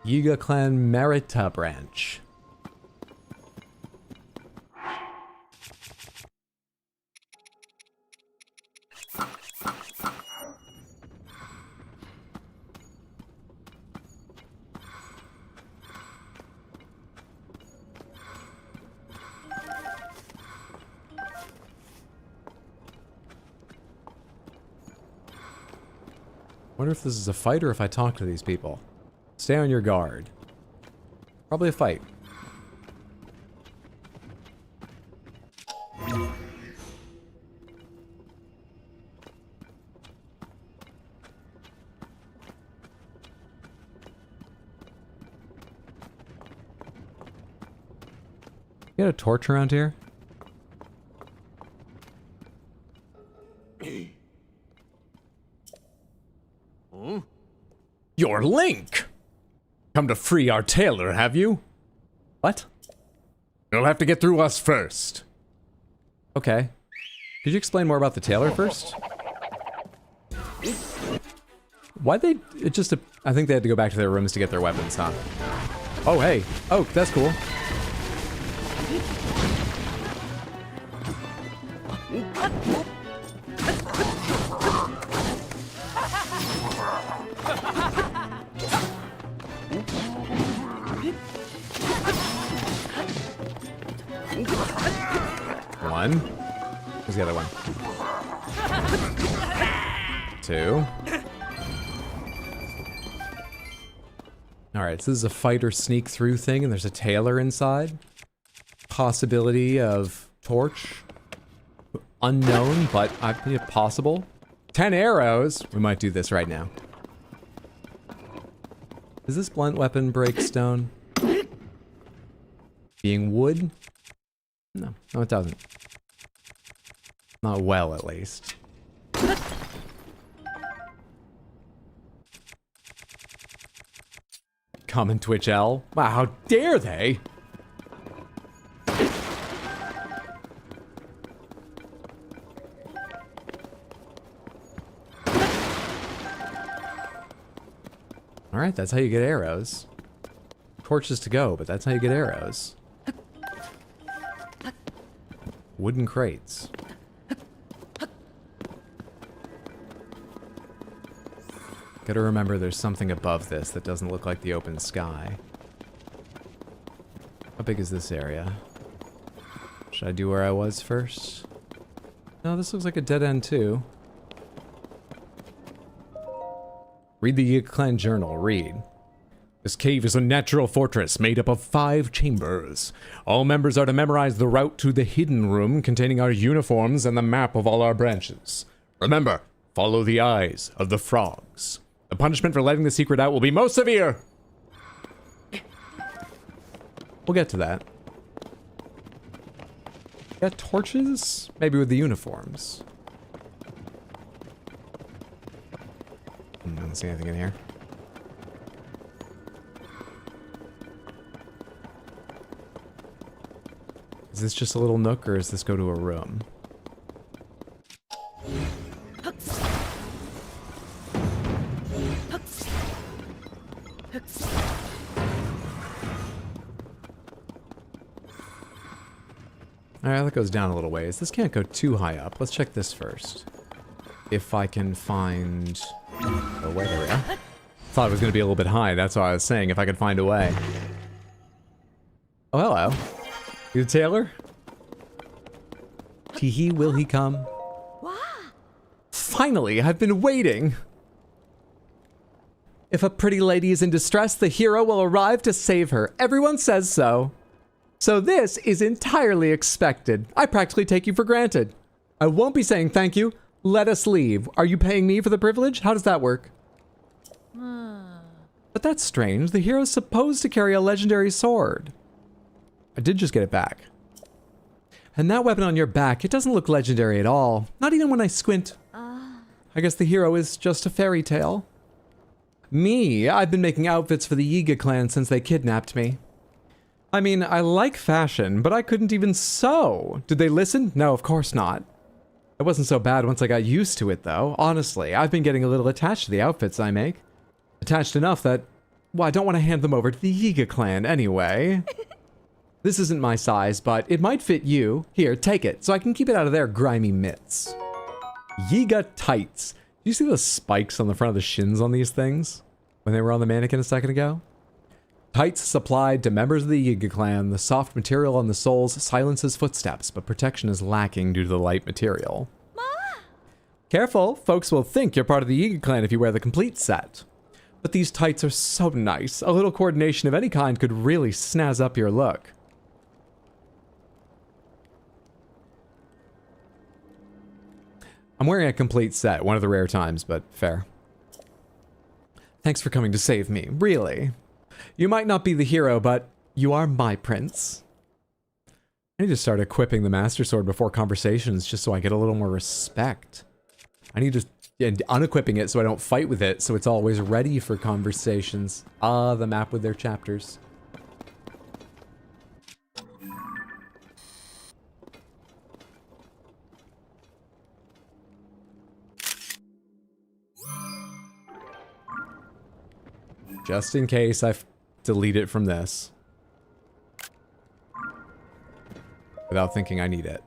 Yiga Clan Merita branch. Wonder if this is a fight or if I talk to these people. Stay on your guard. Probably a fight. You got a torch around here? You're Link! Come to free our tailor, have you? What? You'll have to get through us first. Okay. Could you explain more about the tailor first? Why'd they... I think they had to go back to their rooms to get their weapons, huh? Oh, hey. Oh, that's cool. One. Where's the other one? Two. Alright, so this is a fight or sneak through thing, and there's a tailor inside. Possibility of torch. Unknown, but possible. 10 arrows! We might do this right now. Does this blunt weapon break stone? Being wood? No, it doesn't. Not well, at least. Common Twitch L. Wow, how dare they? Alright, that's how you get arrows. Torches to go, but that's how you get arrows. Wooden crates. Gotta remember there's something above this that doesn't look like the open sky. How big is this area? Should I do where I was first? No, this looks like a dead end too. Read the Yiga Clan journal. Read. This cave is a natural fortress made up of 5 chambers. All members are to memorize the route to the hidden room containing our uniforms and the map of all our branches. Remember, follow the eyes of the frogs. The punishment for letting the secret out will be most severe. We'll get to that. Got torches? Maybe with the uniforms. I don't see anything in here. Is this just a little nook, or does this go to a room? Alright, that goes down a little ways. This can't go too high up. Let's check this first. If I can find a way. There we go. Thought it was going to be a little bit high. That's what I was saying. If I could find a way. Oh, hello. You the tailor? Teehee, will he come? Finally, I've been waiting. If a pretty lady is in distress, the hero will arrive to save her. Everyone says so. So this is entirely expected. I practically take you for granted. I won't be saying thank you. Let us leave. Are you paying me for the privilege? How does that work? But that's strange. The hero's supposed to carry a legendary sword. I did just get it back. And that weapon on your back, it doesn't look legendary at all. Not even when I squint. I guess the hero is just a fairy tale. Me, I've been making outfits for the Yiga clan since they kidnapped me. I mean, I like fashion, but I couldn't even sew. Did they listen? No, of course not. It wasn't so bad once I got used to it, though. Honestly, I've been getting a little attached to the outfits I make. Attached enough that, well, I don't want to hand them over to the Yiga clan anyway. This isn't my size, but it might fit you. Here, take it, so I can keep it out of their grimy mitts. Yiga tights. Do you see the spikes on the front of the shins on these things? When they were on the mannequin a second ago? Tights supplied to members of the Yiga clan. The soft material on the soles silences footsteps, but protection is lacking due to the light material. Careful, folks will think you're part of the Yiga clan if you wear the complete set. But these tights are so nice. A little coordination of any kind could really snazz up your look. I'm wearing a complete set, one of the rare times, but fair. Thanks for coming to save me, really. You might not be the hero, but you are my prince. I need to start equipping the Master Sword before conversations just so I get a little more respect. I need to unequipping it so I don't fight with it, so it's always ready for conversations. Ah, the map with their chapters. Just in case I delete it from this. Without thinking I need it.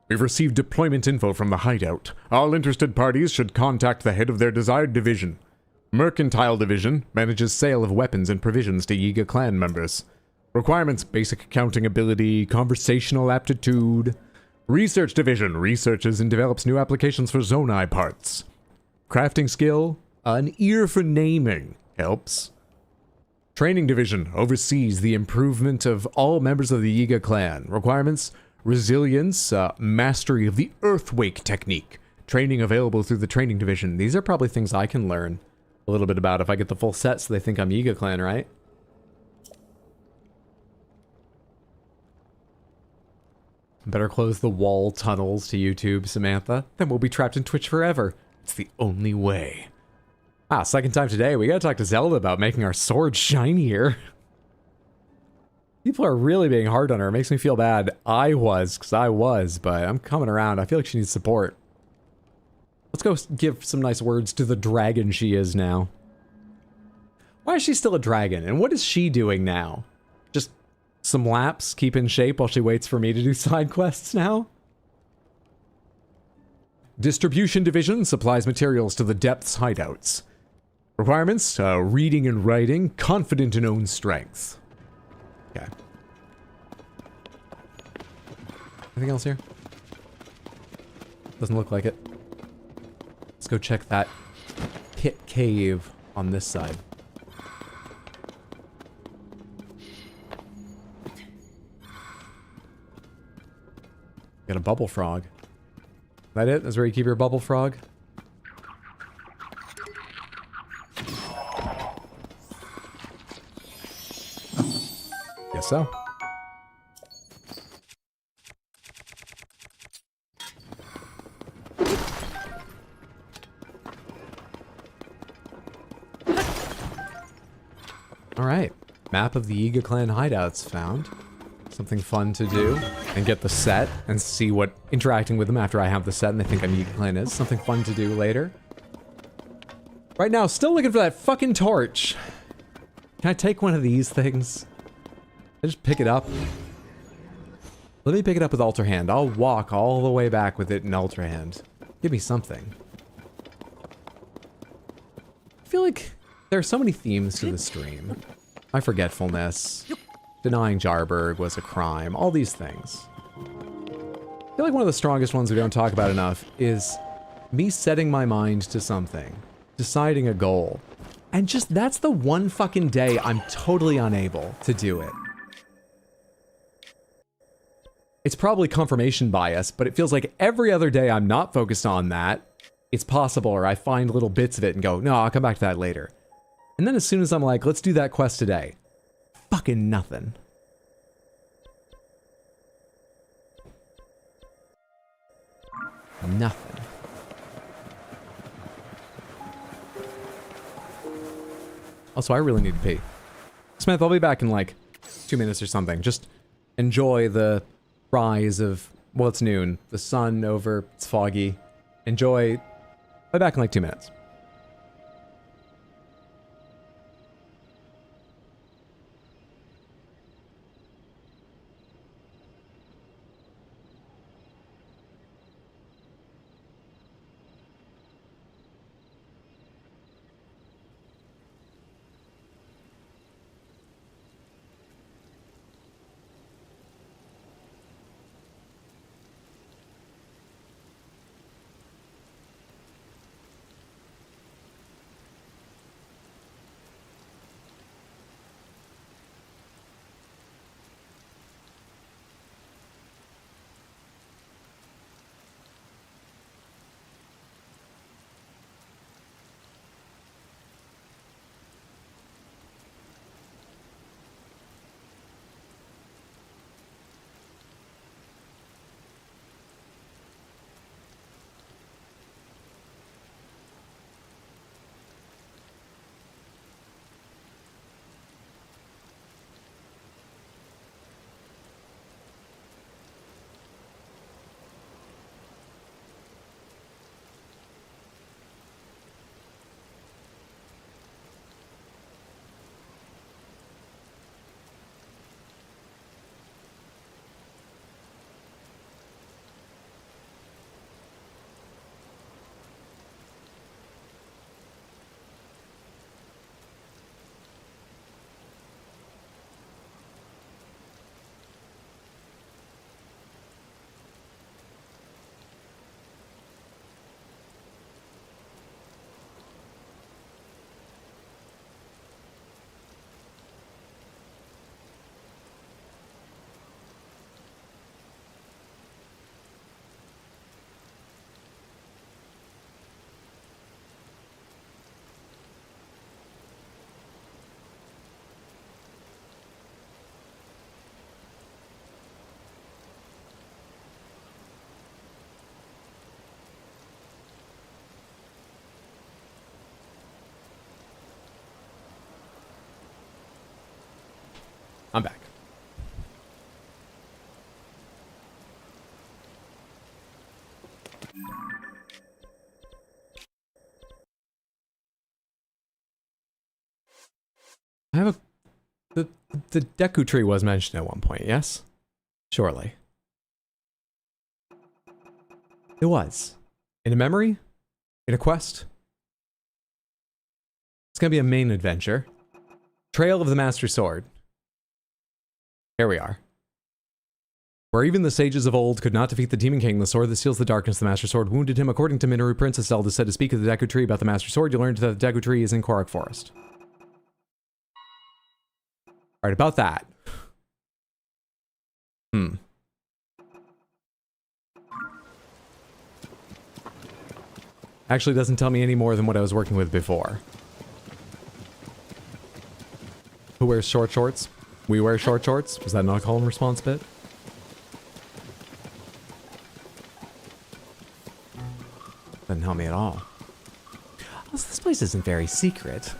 We've received deployment info from the hideout. All interested parties should contact the head of their desired division. Mercantile Division manages sale of weapons and provisions to Yiga clan members. Requirements: basic accounting ability, conversational aptitude. Research Division researches and develops new applications for Zonai parts. Crafting skill, an ear for naming helps. Training Division oversees the improvement of all members of the Yiga clan. Requirements: resilience, mastery of the earthwake technique. Training available through the Training Division. These are probably things I can learn a little bit about if I get the full set so they think I'm Yiga clan, right? Better close the wall tunnels to YouTube, Samantha. Then we'll be trapped in Twitch forever. It's the only way. Ah, second time today, we gotta talk to Zelda about making our sword shinier. People are really being hard on her. It makes me feel bad. I was, but I'm coming around. I feel like she needs support. Let's go give some nice words to the dragon she is now. Why is she still a dragon? And what is she doing now? Just some laps, keep in shape while she waits for me to do side quests now? Distribution Division supplies materials to the Depths hideouts. Requirements: reading and writing, confident in own strength. Okay. Anything else here? Doesn't look like it. Let's go check that pit cave on this side. Got a bubble frog. Is that it? That's where you keep your bubble frog? Guess so. Alright. Map of the Yiga clan hideouts found. Something fun to do. And get the set and see what interacting with them after I have the set and they think I'm Yiga clan is. Something fun to do later. Right now, still looking for that fucking torch. Can I take one of these things? I just pick it up. Let me pick it up with Ultra Hand. I'll walk all the way back with it in Ultra Hand. Give me something. I feel like there are so many themes to the stream. My forgetfulness. Denying Jarberg was a crime. All these things. I feel like one of the strongest ones we don't talk about enough is me setting my mind to something. Deciding a goal. And just that's the one fucking day I'm totally unable to do it. It's probably confirmation bias, but it feels like every other day I'm not focused on that, it's possible, or I find little bits of it and go, no, I'll come back to that later. And then as soon as I'm like, let's do that quest today, fucking nothing. Nothing. Also, I really need to pee. Smith, I'll be back in like 2 minutes or something. Just enjoy the rise of, well, it's noon. The sun over, it's foggy. Enjoy. I'll be back in like 2 minutes. I'm back. I have a... The Deku tree was mentioned at one point, yes? Surely. It was. In a memory? In a quest? It's gonna be a main adventure. Trail of the Master Sword. Here we are. Where even the sages of old could not defeat the Demon King, the sword that steals the darkness, the Master Sword wounded him. According to Minoru Princess Zelda said to speak of the Deku Tree about the Master Sword, you learned that the Deku Tree is in Korok Forest. Alright, about that. Actually doesn't tell me any more than what I was working with before. Who wears short shorts? We wear short shorts? Was that not a call and response bit? Doesn't help me at all. Also, this place isn't very secret.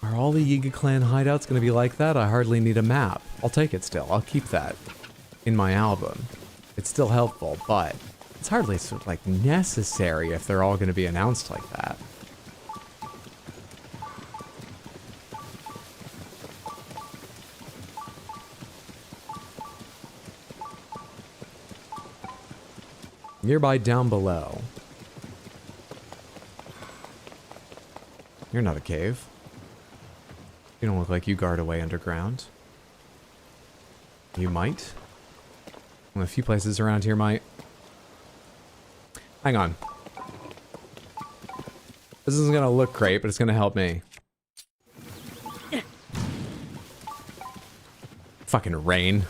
Are all the Yiga clan hideouts going to be like that? I hardly need a map. I'll take it still. I'll keep that in my album. It's still helpful, but it's hardly sort of like necessary if they're all going to be announced like that. Nearby down below. You're not a cave. You don't look like you guard away underground. You might. Well, a few places around here might. Hang on. This isn't gonna look great, but it's gonna help me. Fucking rain.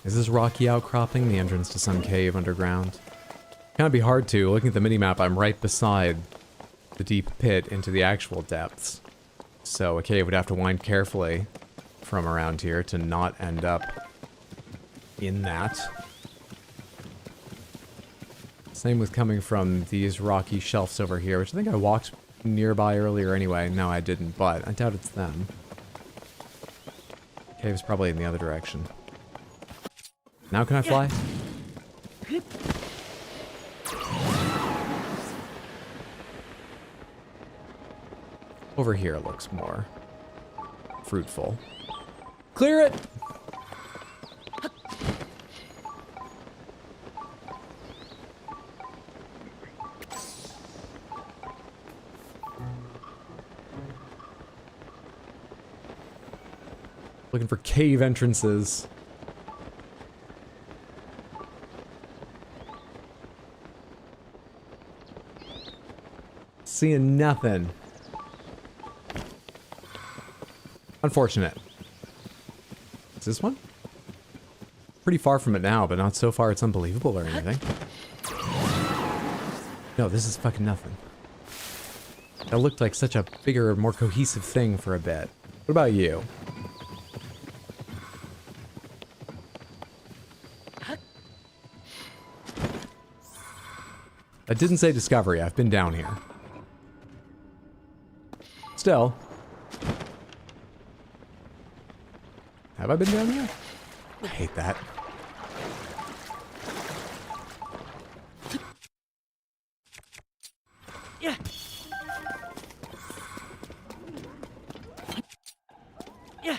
Is this rocky outcropping the entrance to some cave underground? Can't be hard to. Looking at the minimap, I'm right beside the deep pit into the actual depths. So a cave would have to wind carefully from around here to not end up in that. Same with coming from these rocky shelves over here, which I think I walked nearby earlier anyway. No, I didn't, but I doubt it's them. Cave's probably in the other direction. Now can I fly? Over here looks more fruitful. Clear it! Looking for cave entrances. Seeing nothing. Unfortunate. Is this one? Pretty far from it now, but not so far it's unbelievable or anything. No, this is fucking nothing. That looked like such a bigger, more cohesive thing for a bit. What about you? I didn't say discovery. I've been down here. Still. Have I been down here? I hate that. Yeah. Yeah.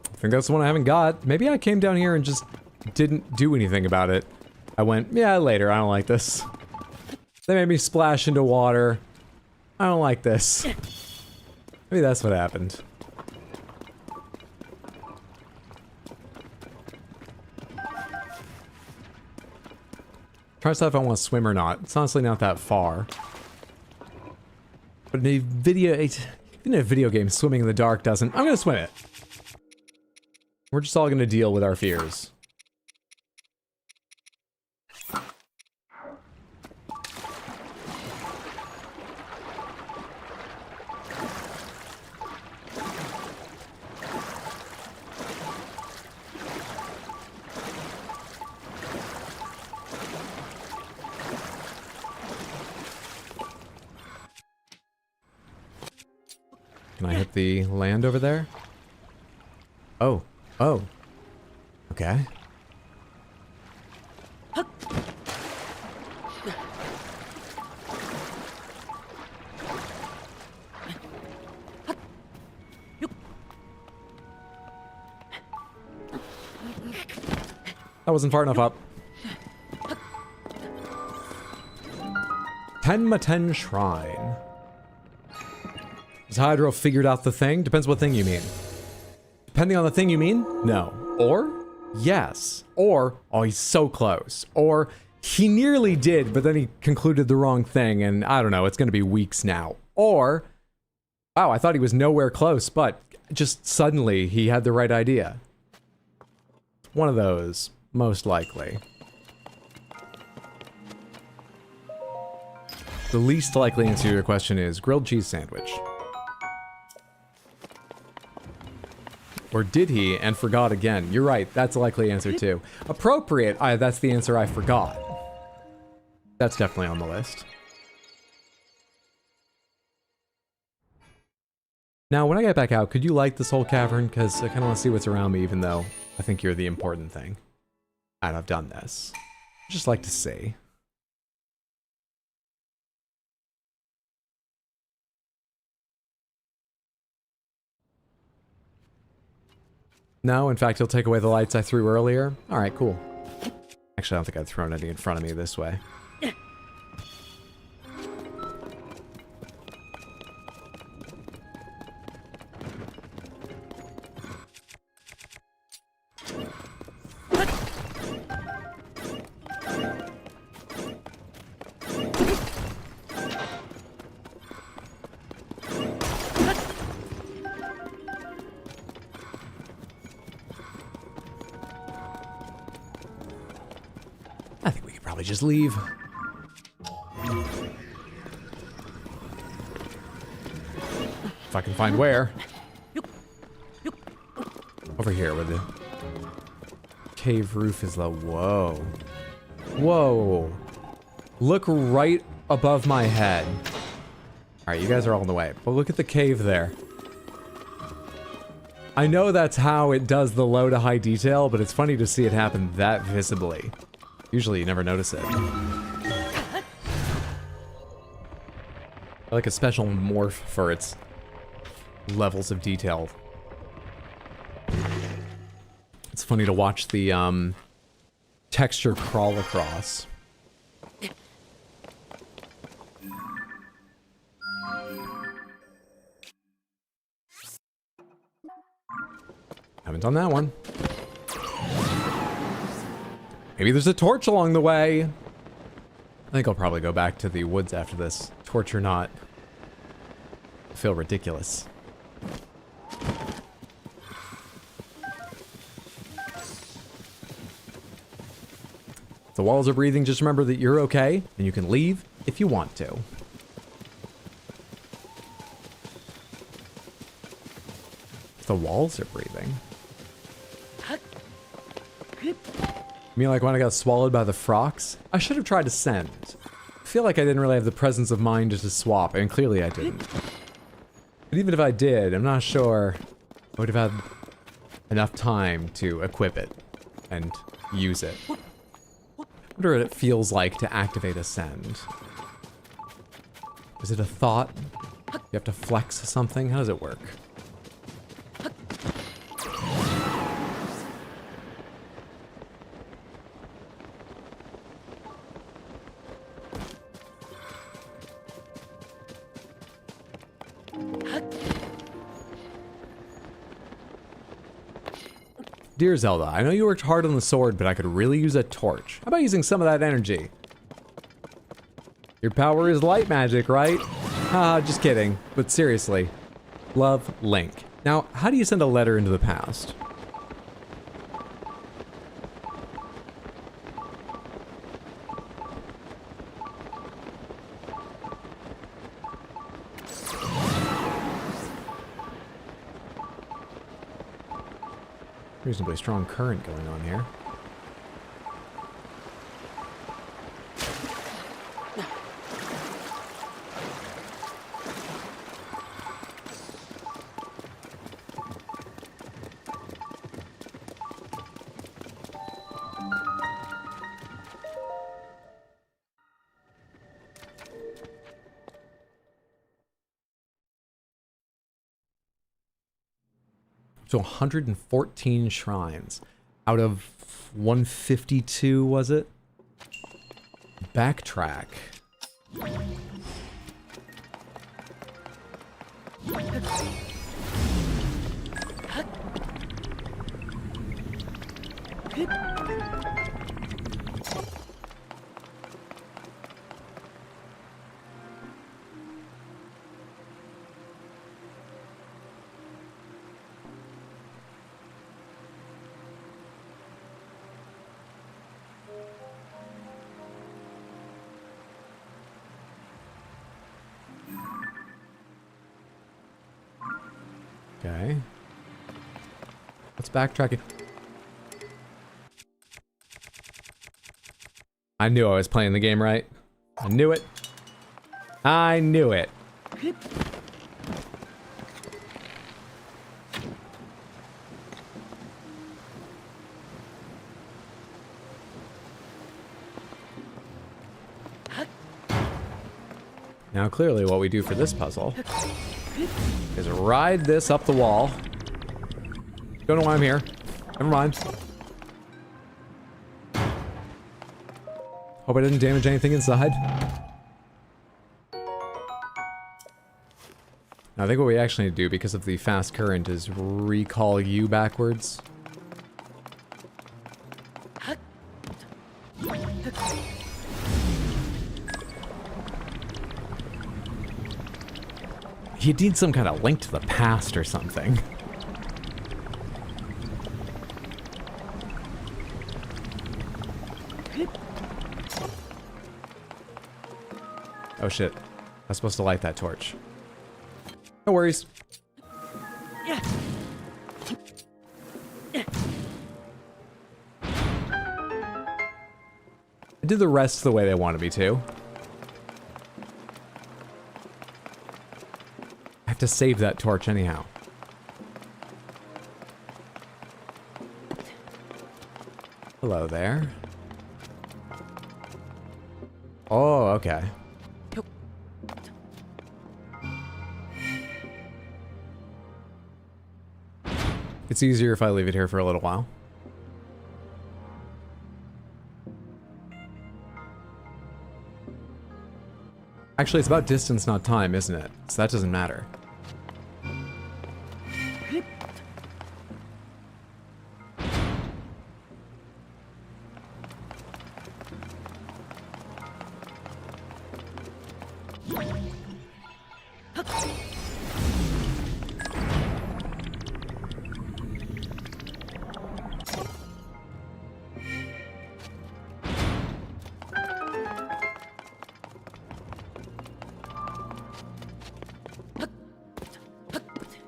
I think that's the one I haven't got. Maybe I came down here and just didn't do anything about it. I went, yeah, later, I don't like this. They made me splash into water. I don't like this. Maybe that's what happened. Trying to decide if I want to swim or not. It's honestly not that far. But in a video game, swimming in the dark doesn't. I'm gonna swim it. We're just all gonna deal with our fears. Can I hit the land over there? Oh. Oh. Okay. That wasn't far enough up. Tenma-Ten Shrine. Has Hydro figured out the thing? Depends what thing you mean. Depending on the thing you mean, no. Or, yes. Or, oh, he's so close. Or, he nearly did, but then he concluded the wrong thing, and I don't know, it's gonna be weeks now. Or, wow, I thought he was nowhere close, but just suddenly he had the right idea. One of those, most likely. The least likely answer to your question is grilled cheese sandwich. Or did he and forgot again? You're right, that's a likely answer too. Appropriate, that's the answer I forgot. That's definitely on the list. Now, when I get back out, could you light this whole cavern? Because I kind of want to see what's around me, even though I think you're the important thing. And I've done this. I'd just like to see. No, in fact, he'll take away the lights I threw earlier. Alright, cool. Actually, I don't think I've thrown any in front of me this way. Just leave. If I can find where. Over here where the cave roof is low. Whoa. Whoa. Look right above my head. Alright, you guys are all in the way. But look at the cave there. I know that's how it does the low to high detail, but it's funny to see it happen that visibly. Usually you never notice it. I like a special morph for its levels of detail. It's funny to watch the texture crawl across. Haven't done that one. Maybe there's a torch along the way. I think I'll probably go back to the woods after this. Torch or not. I feel ridiculous. If the walls are breathing, just remember that you're okay, and you can leave if you want to. If the walls are breathing. You mean like when I got swallowed by the frogs? I should have tried to send. I feel like I didn't really have the presence of mind to swap, and clearly I didn't. But even if I did, I'm not sure I would have had enough time to equip it and use it. I wonder what it feels like to activate a send. Is it a thought? You have to flex something? How does it work? Dear Zelda, I know you worked hard on the sword, but I could really use a torch. How about using some of that energy? Your power is light magic, right? Ah, just kidding. But seriously. Love, Link. Now, how do you send a letter into the past? Reasonably strong current going on here. So 114 shrines out of 152, was it? Backtrack. Okay. Let's backtrack it. I knew I was playing the game right. I knew it. I knew it. Now clearly what we do for this puzzle is ride this up the wall. Don't know why I'm here. Never mind. Hope I didn't damage anything inside. Now I think what we actually need to do, because of the fast current, is recall you backwards. You need some kind of link to the past or something. Oh shit. I was supposed to light that torch. No worries. I did the rest the way they wanted me to. I have to save that torch anyhow. Hello there. Oh, okay. It's easier if I leave it here for a little while. Actually, it's about distance, not time, isn't it? So that doesn't matter.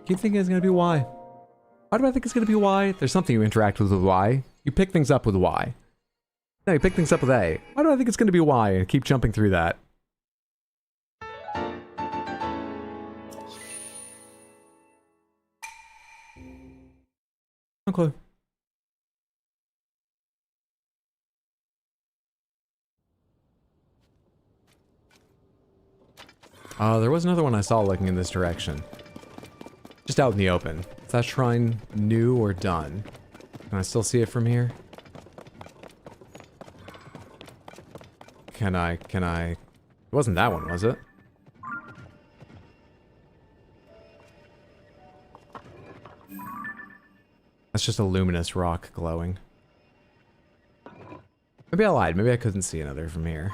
You think it's gonna be Y? Why do I think it's gonna be Y? There's something you interact with Y. You pick things up with Y. No, you pick things up with A. Why do I think it's gonna be Y and keep jumping through that? No clue. There was another one I saw looking in this direction. Just out in the open. Is that shrine new or done? Can I still see it from here? Can I? It wasn't that one, was it? That's just a luminous rock glowing. Maybe I lied. Maybe I couldn't see another from here.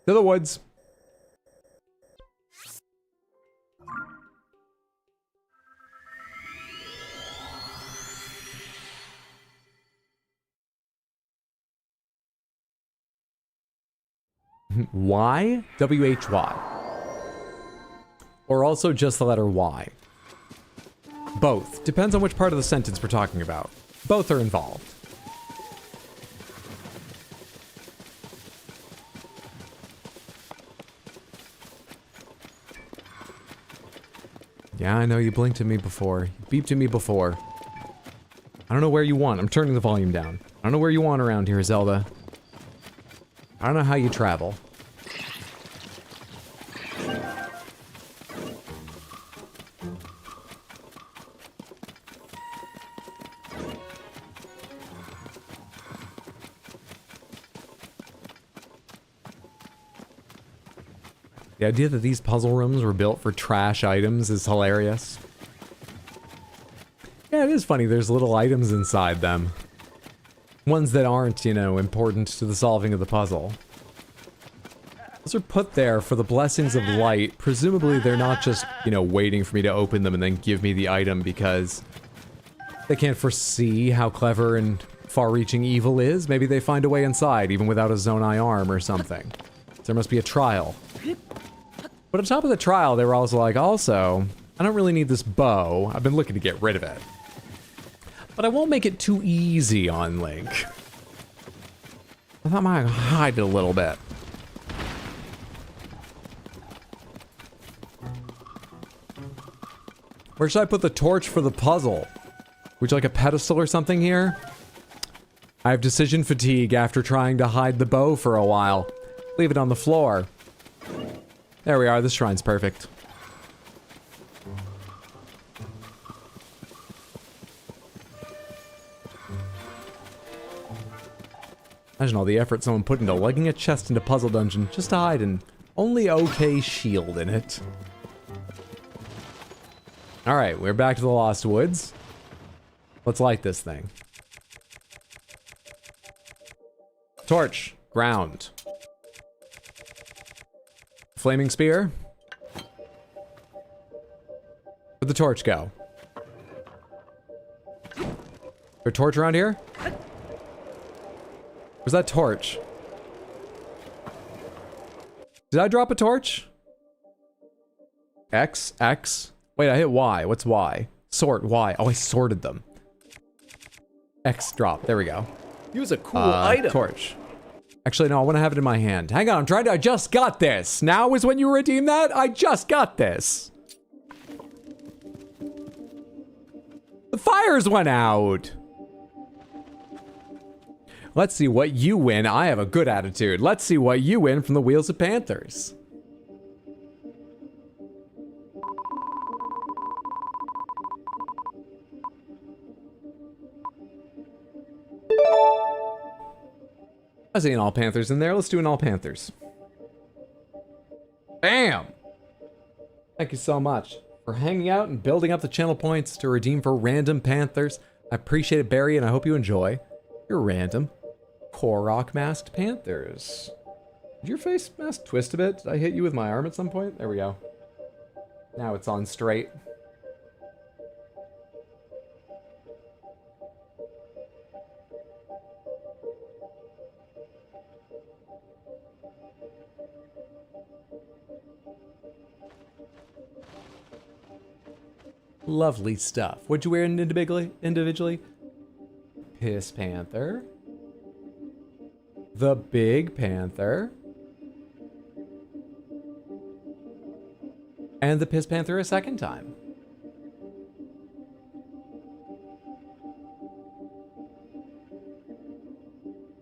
To the woods. Y? W-H-Y. Or also just the letter Y. Both. Depends on which part of the sentence we're talking about. Both are involved. Yeah, I know you blinked at me before. You beeped at me before. I don't know where you want. I'm turning the volume down. I don't know where you want around here, Zelda. I don't know how you travel. The idea that these puzzle rooms were built for trash items is hilarious. Yeah, it is funny. There's little items inside them. Ones that aren't, you know, important to the solving of the puzzle. Those are put there for the blessings of light. Presumably they're not just, you know, waiting for me to open them and then give me the item because they can't foresee how clever and far-reaching evil is. Maybe they find a way inside, even without a Zonai arm or something. There must be a trial. But on top of the trial, they were also like, also, I don't really need this bow. I've been looking to get rid of it. But I won't make it too easy on Link. I thought I might hide it a little bit. Where should I put the torch for the puzzle? Would you like a pedestal or something here? I have decision fatigue after trying to hide the bow for a while. Leave it on the floor. There we are, this shrine's perfect. Imagine all the effort someone put into lugging a chest into Puzzle Dungeon just to hide an only okay shield in it. Alright, we're back to the Lost Woods. Let's light this thing. Torch. Ground. Flaming spear. Where'd the torch go? Is there a torch around here? Where's that torch? Did I drop a torch? X? X? Wait, I hit Y. What's Y? Sort. Y. Oh, I sorted them. X drop. There we go. Use a cool item. Torch. Actually, no, I want to have it in my hand. Hang on, I just got this. Now is when you redeem that? I just got this. The fires went out. Let's see what you win. I have a good attitude. Let's see what you win from the Wheels of Panthers. I see an all Panthers in there. Let's do an all Panthers. Bam! Thank you so much for hanging out and building up the channel points to redeem for random Panthers. I appreciate it, Barry, and I hope you enjoy your random Korok masked Panthers. Did your face mask twist a bit? Did I hit you with my arm at some point? There we go. Now it's on straight. Lovely stuff. What'd you wear individually? Piss Panther. The Big Panther. And the Piss Panther a second time.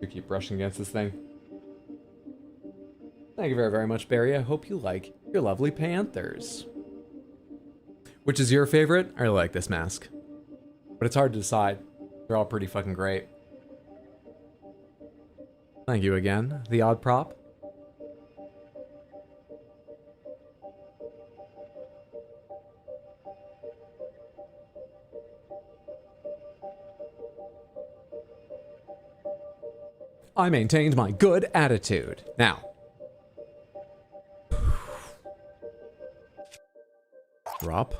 You keep brushing against this thing. Thank you very, very much, Barry. I hope you like your lovely Panthers. Which is your favorite? I really like this mask. But it's hard to decide. They're all pretty fucking great. Thank you again, the odd prop. I maintained my good attitude. Now. Drop.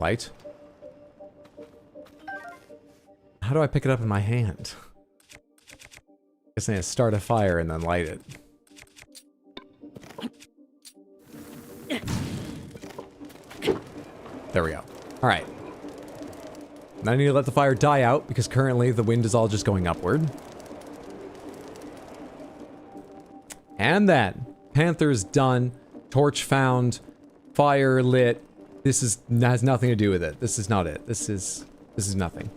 Light. How do I pick it up in my hand? I guess I need to start a fire and then light it. There we go. Alright. Now I need to let the fire die out because currently the wind is all just going upward. And then, Panther's done, torch found, fire lit. This has nothing to do with it. This is not it. This is nothing.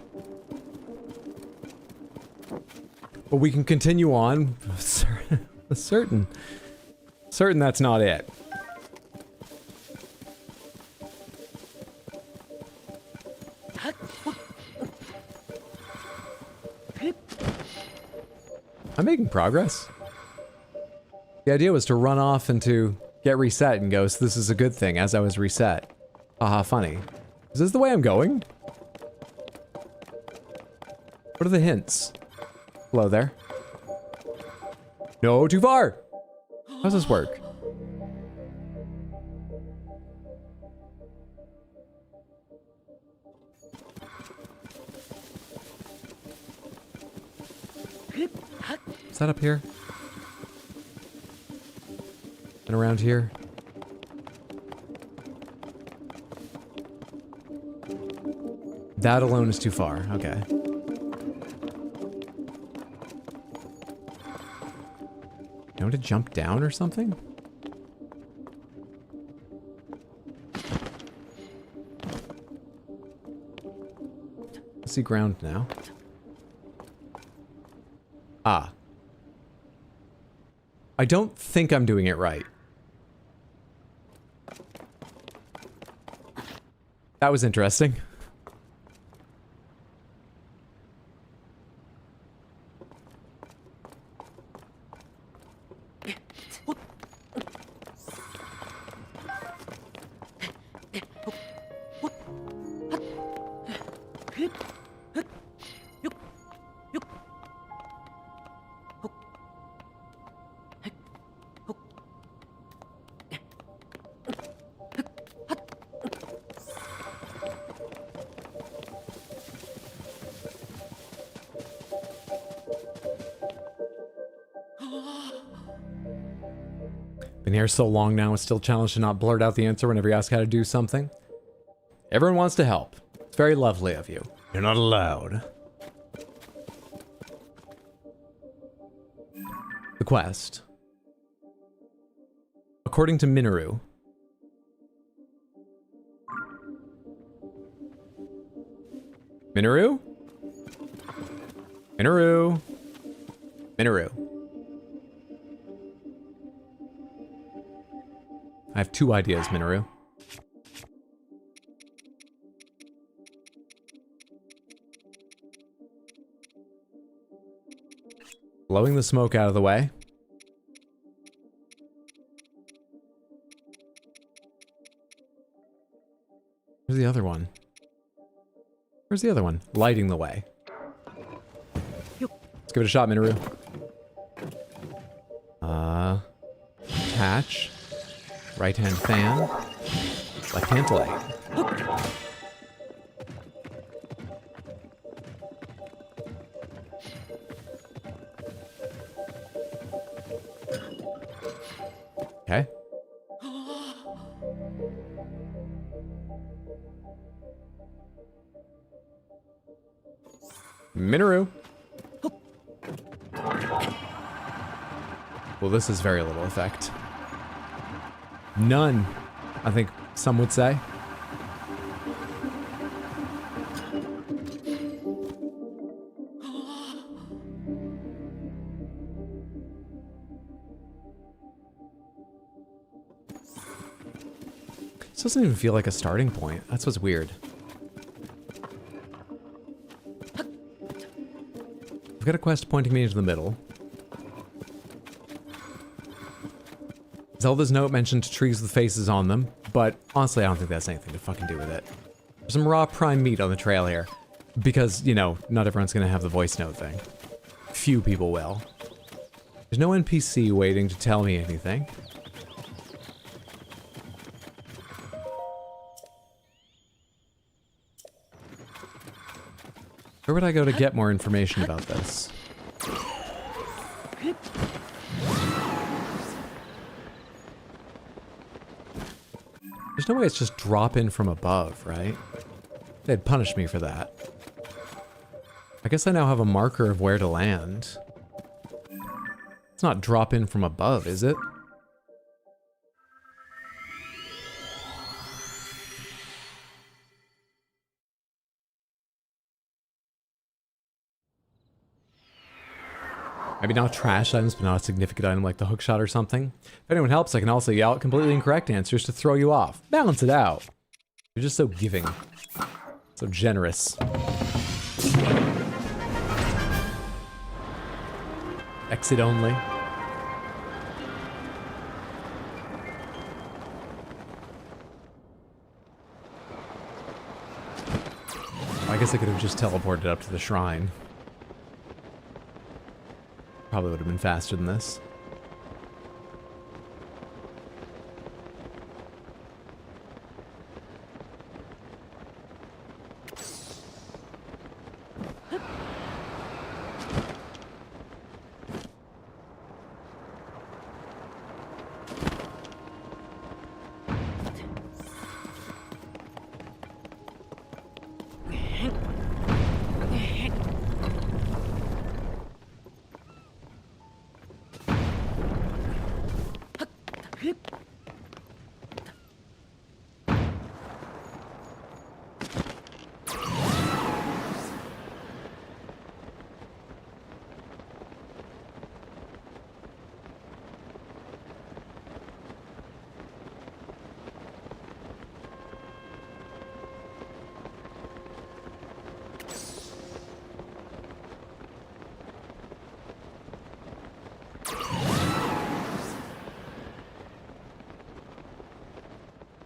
But we can continue on. Certain that's not it. I'm making progress. The idea was to run off and to get reset and go, so this is a good thing as I was reset. Haha, funny. Is this the way I'm going? What are the hints? Hello there. No, too far! How does this work? Is that up here? And around here? That alone is too far. Okay. You want to jump down or something? I see ground now. Ah. I don't think I'm doing it right. That was interesting. Been here so long now, it's still challenged to not blurt out the answer whenever you ask how to do something. Everyone wants to help. It's very lovely of you. You're not allowed. The quest. According to Minoru. Minoru? Minoru? Minoru. I have two ideas, Minoru. Blowing the smoke out of the way. Where's the other one? Where's the other one? Lighting the way. Let's give it a shot, Minoru. Attach. Right-hand fan. Left-hand leg. Okay. Minoru. Well, this is very little effect. None, I think some would say. This doesn't even feel like a starting point. That's what's weird. I've got a quest pointing me into the middle. Zelda's note mentioned trees with faces on them. but honestly, I don't think that's anything to fucking do with it. There's some raw prime meat on the trail here. Because, you know, not everyone's gonna have the voice note thing. Few people will. There's no NPC waiting to tell me anything. Where would I go to get more information about this? There's no way it's just drop in from above, right? They'd punish me for that. I guess I now have a marker of where to land. It's not drop in from above, is it? Maybe not trash items, but not a significant item like the hookshot or something. If anyone helps, I can also yell out completely incorrect answers to throw you off. Balance it out. You're just so giving. So generous. Exit only. I guess I could have just teleported up to the shrine. Probably would have been faster than this.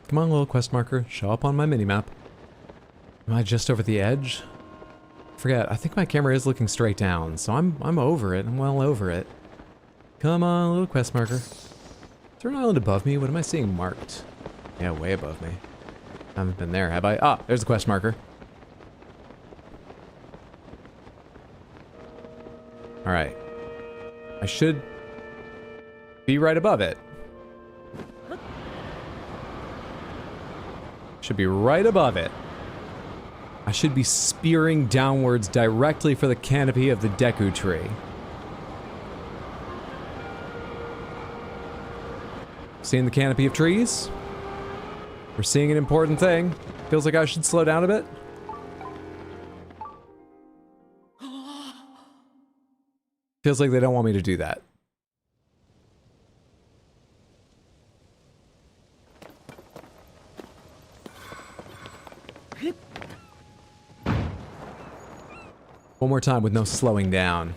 Come on, little quest marker. Show up on my minimap. Am I just over the edge? Forget, I think my camera is looking straight down, so I'm over it. I'm well over it. Come on, little quest marker. Is there an island above me? What am I seeing marked? Yeah, way above me. I haven't been there, have I? Ah, there's the quest marker. Alright. I should be right above it. Should be right above it. I should be spearing downwards directly for the canopy of the Deku tree. Seeing the canopy of trees? We're seeing an important thing. Feels like I should slow down a bit. Feels like they don't want me to do that. One more time with no slowing down.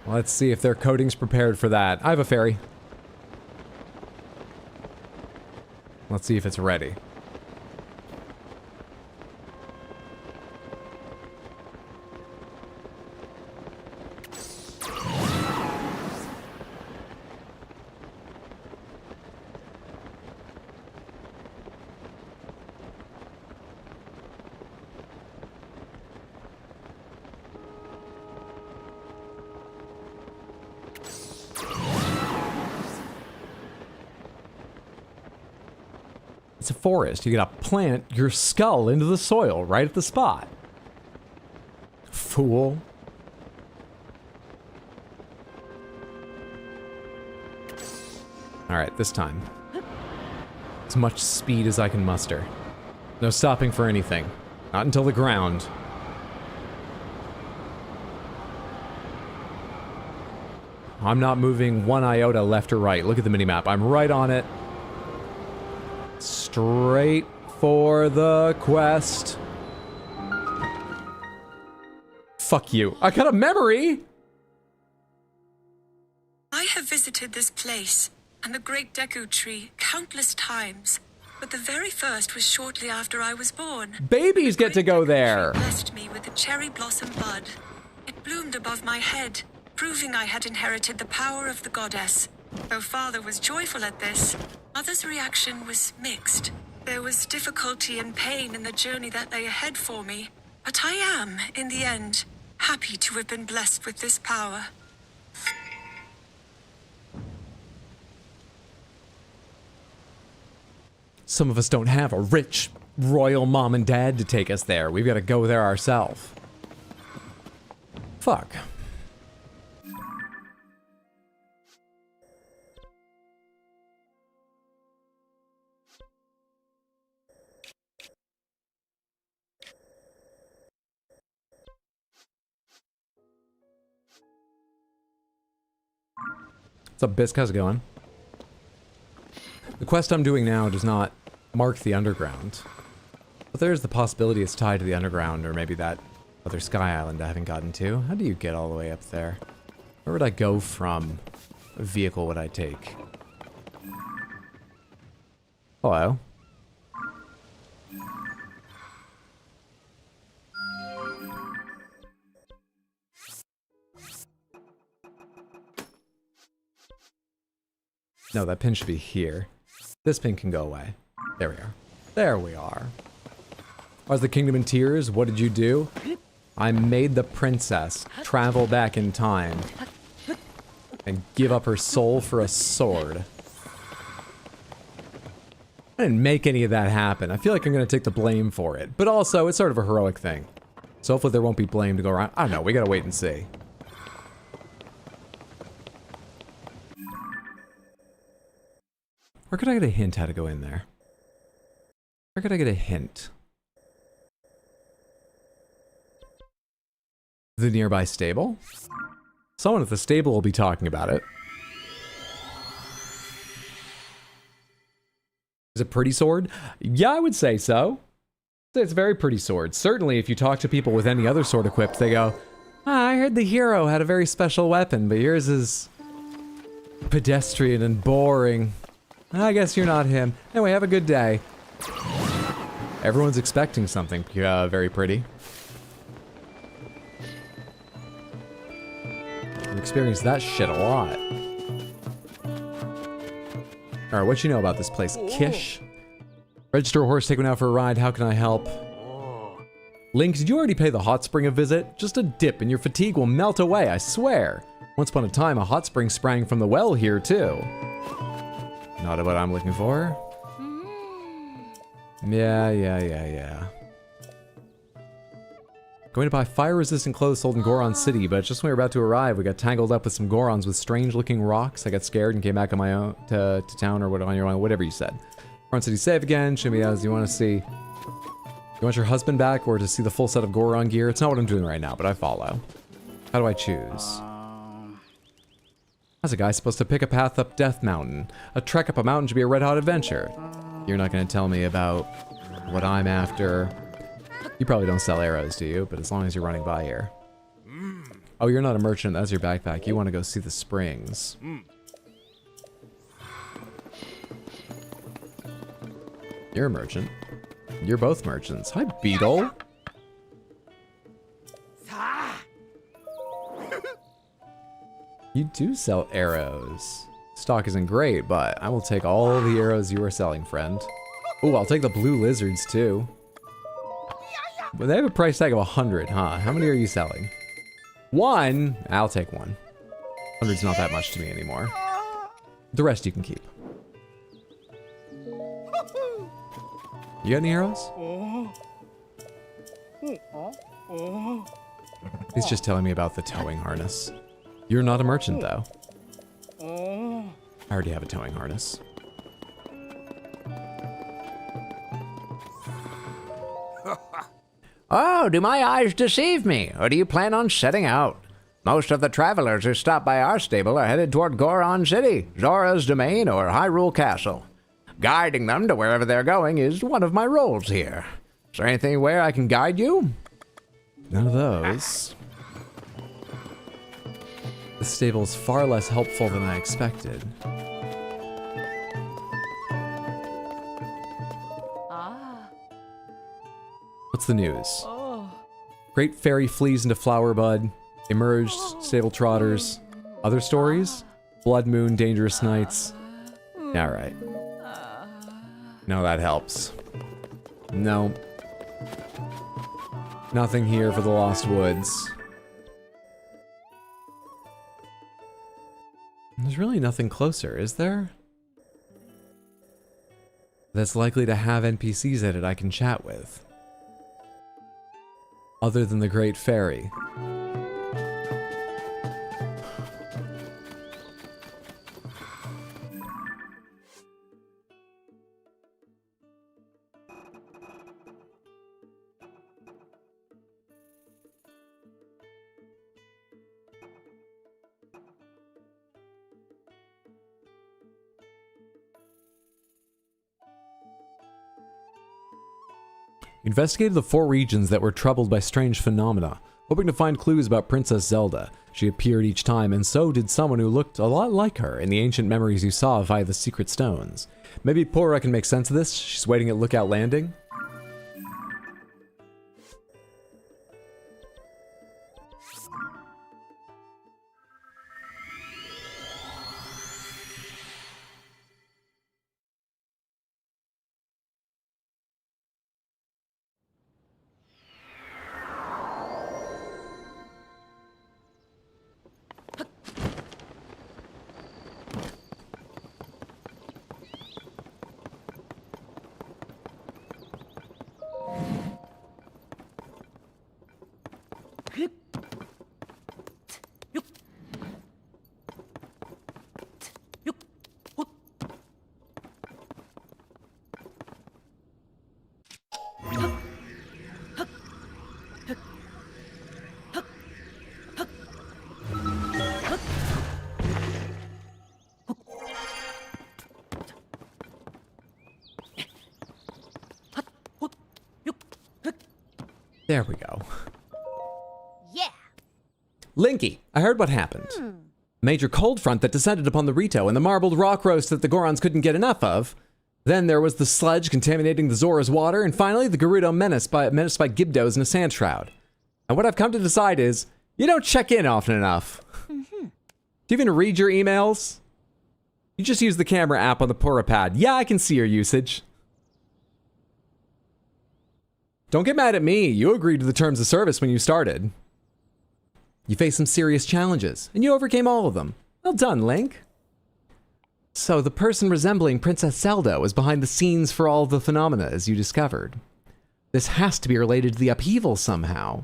Let's see if their coating's prepared for that. I have a ferry. Let's see if it's ready. It's a forest. You gotta plant your skull into the soil right at the spot. Fool. Alright, this time. As much speed as I can muster. No stopping for anything. Not until the ground. I'm not moving one iota left or right. Look at the minimap. I'm right on it. Straight for the quest. Fuck you. I got a memory! I have visited this place and the great Deku tree countless times, but the very first was shortly after I was born. Babies get to go there. It blessed me with a cherry blossom bud. It bloomed above my head, proving I had inherited the power of the goddess. Though Father was joyful at this, Mother's reaction was mixed. There was difficulty and pain in the journey that lay ahead for me, but I am, in the end, happy to have been blessed with this power. Some of us don't have a rich royal mom and dad to take us there. We've got to go there ourselves. Fuck. What's up, Bisc? How's it going? The quest I'm doing now does not mark the underground, but there's the possibility it's tied to the underground, or maybe that other sky island I haven't gotten to. How do you get all the way up there? Where would I go from? What vehicle would I take? Hello. No, that pin should be here. This pin can go away. There we are. There we are. Was the kingdom in tears? What did you do? I made the princess travel back in time and give up her soul for a sword. I didn't make any of that happen. I feel like I'm going to take the blame for it. But also, it's sort of a heroic thing. So hopefully there won't be blame to go around. I don't know. We got to wait and see. Where could I get a hint how to go in there? Where could I get a hint? The nearby stable? Someone at the stable will be talking about it. Is it a pretty sword? Yeah, I would say so. It's a very pretty sword. Certainly, if you talk to people with any other sword equipped, they go, I heard the hero had a very special weapon, but yours is pedestrian and boring. I guess you're not him. Anyway, have a good day. Everyone's expecting something very pretty. We've experienced that shit a lot. Alright, what you know about this place? Kish? Register a horse, take one out for a ride. How can I help? Link, did you already pay the hot spring a visit? Just a dip and your fatigue will melt away, I swear. Once upon a time, a hot spring sprang from the well here, too. Not what I'm looking for. Yeah. Going to buy fire-resistant clothes sold in Goron City, but just when we were about to arrive, we got tangled up with some Gorons with strange-looking rocks. I got scared and came back on my own to town or on your own, whatever you said. Goron City safe again. Shimmy, as you want to see. You want your husband back or to see the full set of Goron gear? It's not what I'm doing right now, but I follow. How do I choose? How's a guy supposed to pick a path up Death Mountain? A trek up a mountain should be a red-hot adventure. You're not going to tell me about what I'm after. You probably don't sell arrows, do you? But as long as you're running by here. Oh, you're not a merchant. That's your backpack. You want to go see the springs. You're a merchant. You're both merchants. Hi, Beetle. You do sell arrows. Stock isn't great, but I will take all the arrows you are selling, friend. Ooh, I'll take the blue lizards, too. But they have a price tag of 100, huh? How many are you selling? 1? I'll take 1. 100's not that much to me anymore. The rest you can keep. You got any arrows? He's just telling me about the towing harness. You're not a merchant, though. I already have a towing harness. Oh, do my eyes deceive me, or do you plan on setting out? Most of the travelers who stop by our stable are headed toward Goron City, Zora's domain, or Hyrule Castle. Guiding them to wherever they're going is one of my roles here. Is there anything where I can guide you? None of those. The stable is far less helpful than I expected. What's the news? Great fairy flees into flower bud. Emerged, stable trotters. Other stories? Blood moon, dangerous nights. Alright. No, that helps. No. Nothing here for the Lost Woods. There's really nothing closer, is there? That's likely to have NPCs in it I can chat with. Other than the Great Fairy. Investigated the 4 regions that were troubled by strange phenomena, hoping to find clues about Princess Zelda. She appeared each time, and so did someone who looked a lot like her in the ancient memories you saw via the secret stones. Maybe Pora can make sense of this? She's waiting at Lookout Landing? There we go. Yeah. Linky, I heard what happened. Major cold front that descended upon the Rito and the marbled rock roast that the Gorons couldn't get enough of. Then there was the sludge contaminating the Zora's water, and finally the Gerudo menaced by Gibdos in a sand shroud. And what I've come to decide is, you don't check in often enough. Do you even read your emails? You just use the camera app on the Pora pad. Yeah, I can see your usage. Don't get mad at me. You agreed to the terms of service when you started. You faced some serious challenges, and you overcame all of them. Well done, Link. So the person resembling Princess Zelda was behind the scenes for all of the phenomena, as you discovered. This has to be related to the upheaval somehow.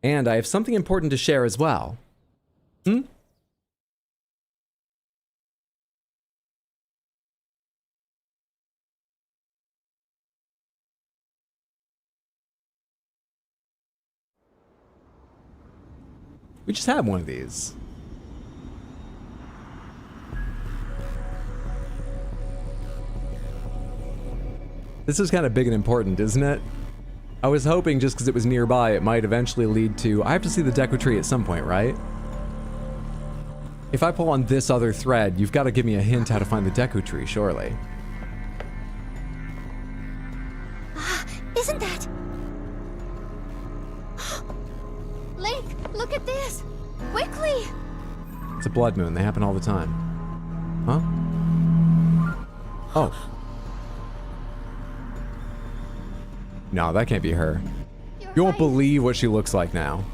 And I have something important to share as well. We just have one of these. This is kind of big and important, isn't it? I was hoping just because it was nearby, it might eventually lead to... I have to see the Deku Tree at some point, right? If I pull on this other thread, you've got to give me a hint how to find the Deku Tree, surely. Isn't that... Link, look at this! Quickly! It's a blood moon. They happen all the time. Huh? Oh. No, that can't be her. You won't believe what she looks like now.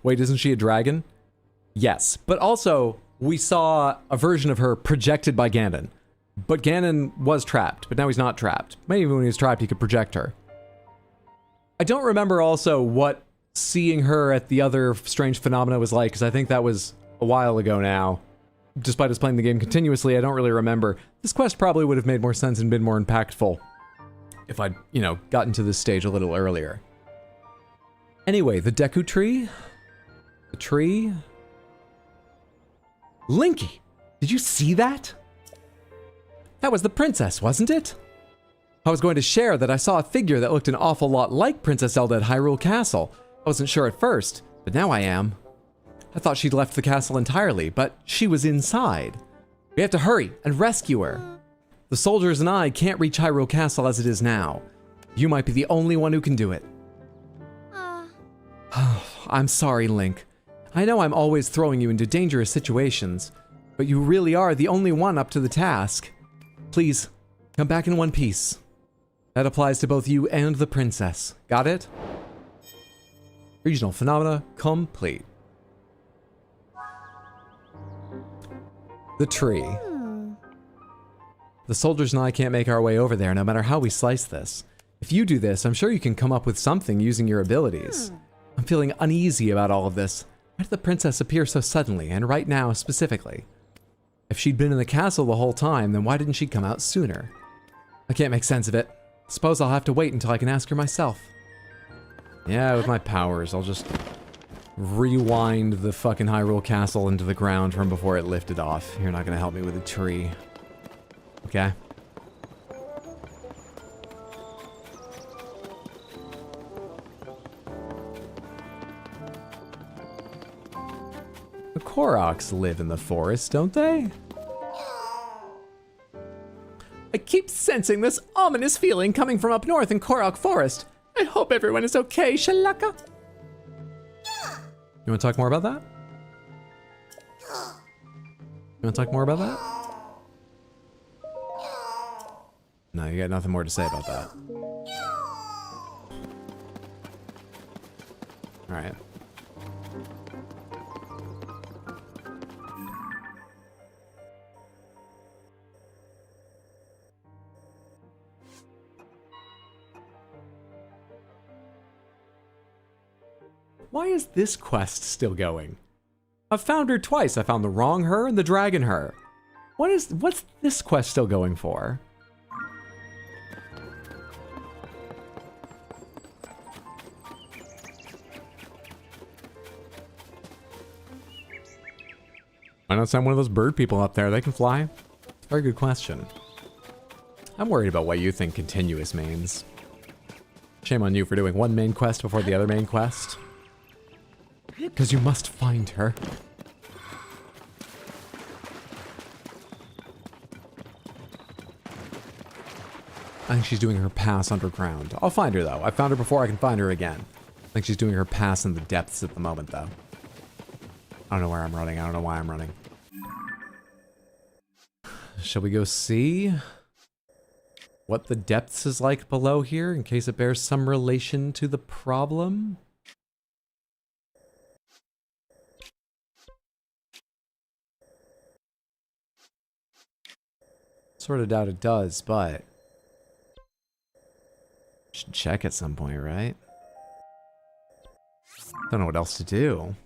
Wait, isn't she a dragon? Yes, but also, we saw a version of her projected by Ganon. But Ganon was trapped, but now he's not trapped. Maybe when he was trapped, he could project her. I don't remember also what seeing her at the other strange phenomena was like, because I think that was a while ago now. Despite us playing the game continuously, I don't really remember. This quest probably would have made more sense and been more impactful if I'd, you know, gotten to this stage a little earlier. Anyway, the Deku Tree... The tree? Linky! Did you see that? That was the princess, wasn't it? I was going to share that I saw a figure that looked an awful lot like Princess Zelda at Hyrule Castle. I wasn't sure at first, but now I am. I thought she'd left the castle entirely, but she was inside. We have to hurry and rescue her. The soldiers and I can't reach Hyrule Castle as it is now. You might be the only one who can do it. I'm sorry, Link. I know I'm always throwing you into dangerous situations, but you really are the only one up to the task. Please, come back in one piece. That applies to both you and the princess. Got it? Regional phenomena complete. The tree. The soldiers and I can't make our way over there no matter how we slice this. If you do this, I'm sure you can come up with something using your abilities. I'm feeling uneasy about all of this. Why did the princess appear so suddenly, and right now specifically? If she'd been in the castle the whole time, then why didn't she come out sooner? I can't make sense of it. Suppose I'll have to wait until I can ask her myself. Yeah, with my powers, I'll just rewind the fucking Hyrule Castle into the ground from before it lifted off. You're not gonna help me with a tree. Okay. The Koroks live in the forest, don't they? I keep sensing this ominous feeling coming from up north in Korok Forest. I hope everyone is okay, Shalaka. You want to talk more about that? You want to talk more about that? No, you got nothing more to say about that. Alright. Why is this quest still going? I've found her twice. I found the wrong her and the dragon her. What's this quest still going for? Why not send one of those bird people up there? They can fly. Very good question. I'm worried about what you think continuous means. Shame on you for doing one main quest before the other main quest. Because you must find her. I think she's doing her pass underground. I'll find her though. I found her before I can find her again. I think she's doing her pass in the depths at the moment though. I don't know where I'm running. I don't know why I'm running. Shall we go see what the depths is like below here in case it bears some relation to the problem? Sort of doubt it does, but should check at some point, right? Don't know what else to do.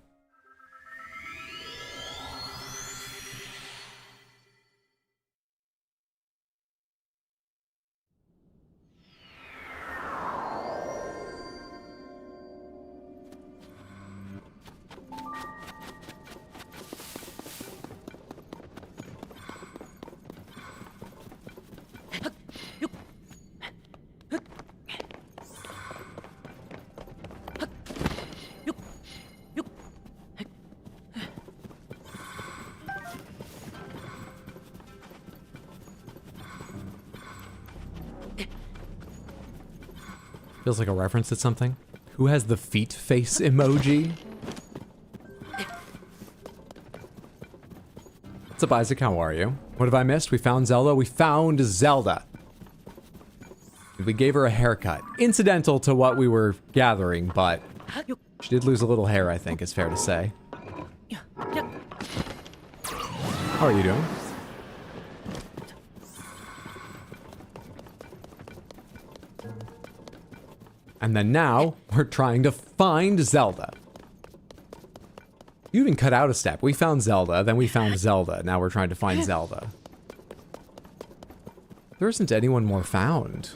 Feels like a reference to something. Who has the feet face emoji? What's up, Isaac? How are you? What have I missed? We found Zelda. We found Zelda. We gave her a haircut. Incidental to what we were gathering, but she did lose a little hair, I think, it's fair to say. How are you doing? And then now, we're trying to find Zelda. You even cut out a step. We found Zelda, then we found Zelda. Now we're trying to find Zelda. There isn't anyone more found.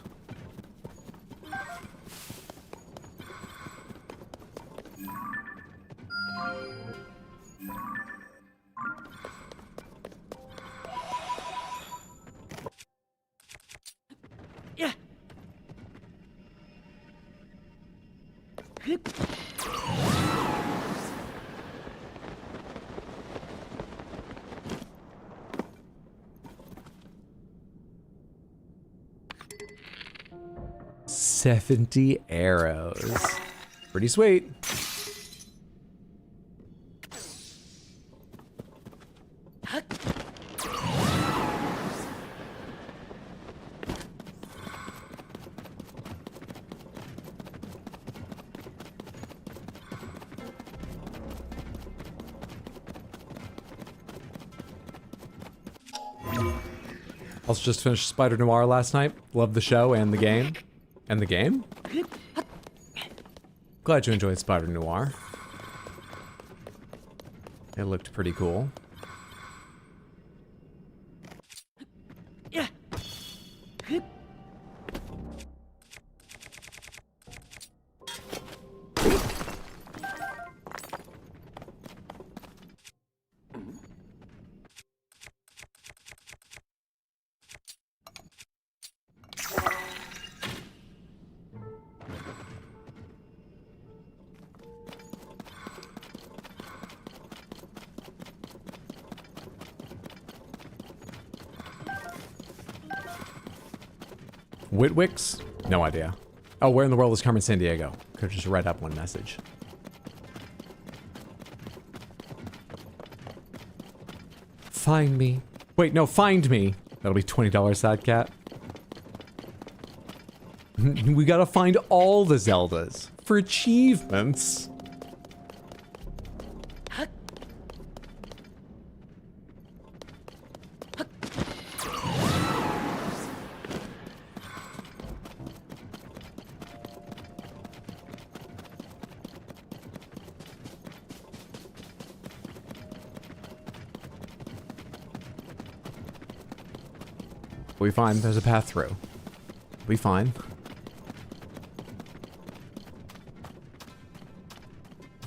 $70 arrows. Pretty sweet. Also just finished Spider Noir last night. Loved the show and the game. And the game? Glad you enjoyed Spider Noir. It looked pretty cool. Whitwicks? No idea. Oh, where in the world is Carmen Sandiego? Could just write up one message. Find me. Wait, no, find me. That'll be $20 sad cat. We gotta find all the Zeldas for achievements. We find there's a path through. We fine.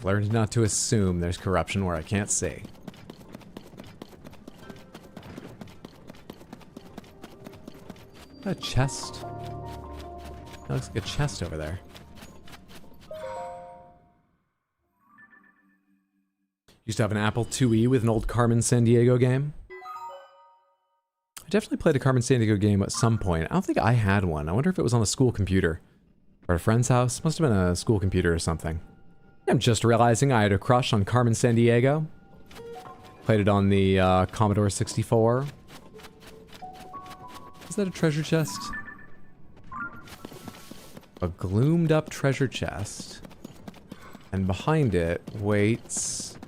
Learned not to assume there's corruption where I can't see. A chest? That looks like a chest over there. Used to have an Apple IIe with an old Carmen Sandiego game. I definitely played a Carmen Sandiego game at some point. I don't think I had one. I wonder if it was on a school computer. Or a friend's house. Must have been a school computer or something. I'm just realizing I had a crush on Carmen Sandiego. Played it on the Commodore 64. Is that a treasure chest? A gloomed up treasure chest. And behind it waits...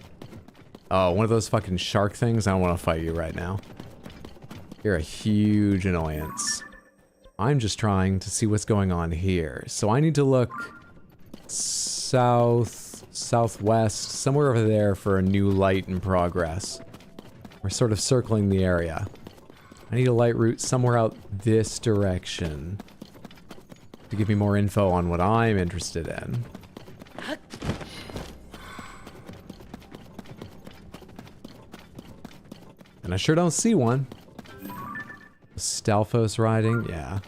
Oh, one of those fucking shark things? I don't want to fight you right now. You're a huge annoyance. I'm just trying to see what's going on here. So I need to look south, southwest, somewhere over there for a new light in progress. We're sort of circling the area. I need a light route somewhere out this direction to give me more info on what I'm interested in. And I sure don't see one. Stalfos riding, yeah.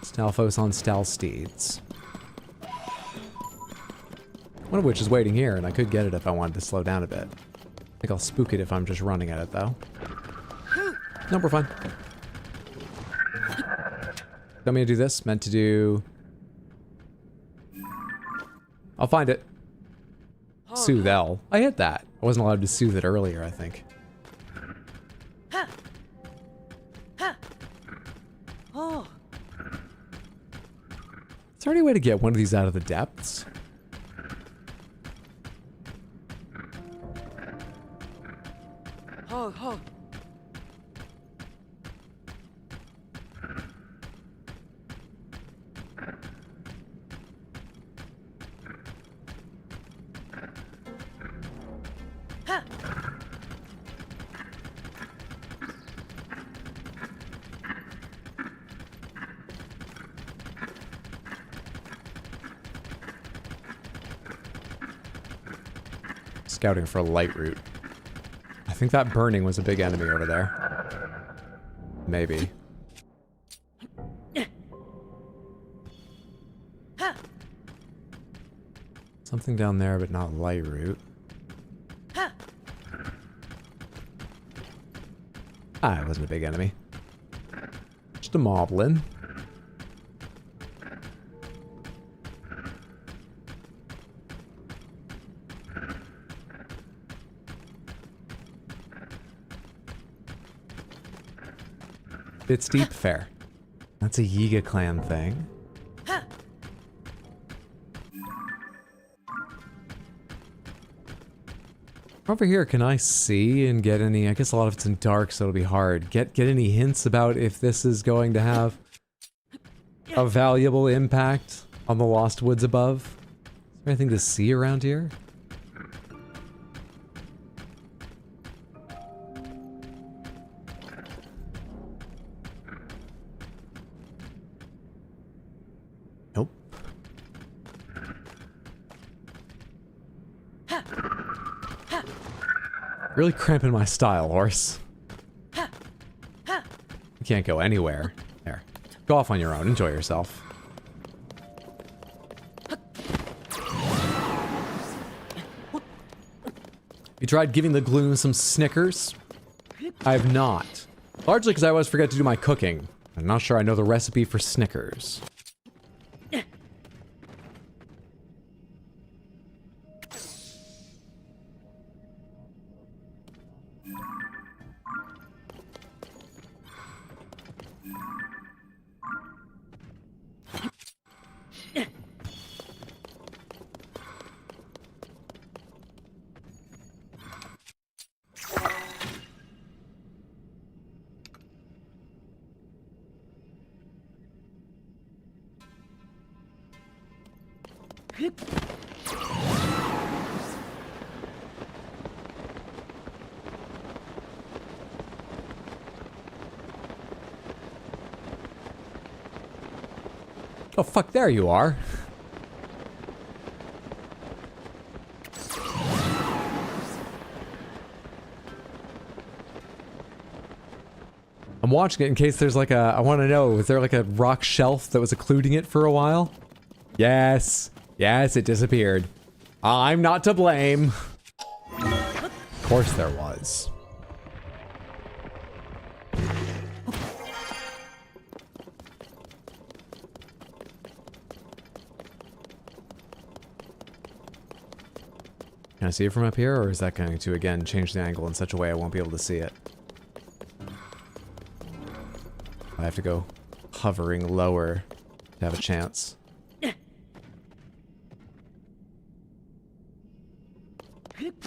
Stalfos on Stal steeds. One of which is waiting here, and I could get it if I wanted to slow down a bit. I think I'll spook it if I'm just running at it, though. Nope, we're fine. Want me to do this? Meant to do... I'll find it. Soothe L. I hit that. I wasn't allowed to soothe it earlier, I think. Is there any way to get one of these out of the depths? Scouting for a light route. I think that burning was a big enemy over there. Maybe. Something down there, but not light root. Ah, it wasn't a big enemy. Just a moblin. Bit steep, fair. That's a Yiga clan thing. Over here, can I see and get any? I guess a lot of it's in dark, so it'll be hard. Get any hints about if this is going to have a valuable impact on the Lost Woods above? Is there anything to see around here? Nope. Really cramping my style, horse. You can't go anywhere. There. Go off on your own. Enjoy yourself. You tried giving the gloom some Snickers? I have not. Largely because I always forget to do my cooking. I'm not sure I know the recipe for Snickers. Oh fuck, there you are. I'm watching it in case there's like a, I want to know, was there like a rock shelf that was occluding it for a while? Yes. Yes, it disappeared. I'm not to blame. Of course there was. Can I see it from up here, or is that going to, again, change the angle in such a way I won't be able to see it? I have to go hovering lower to have a chance.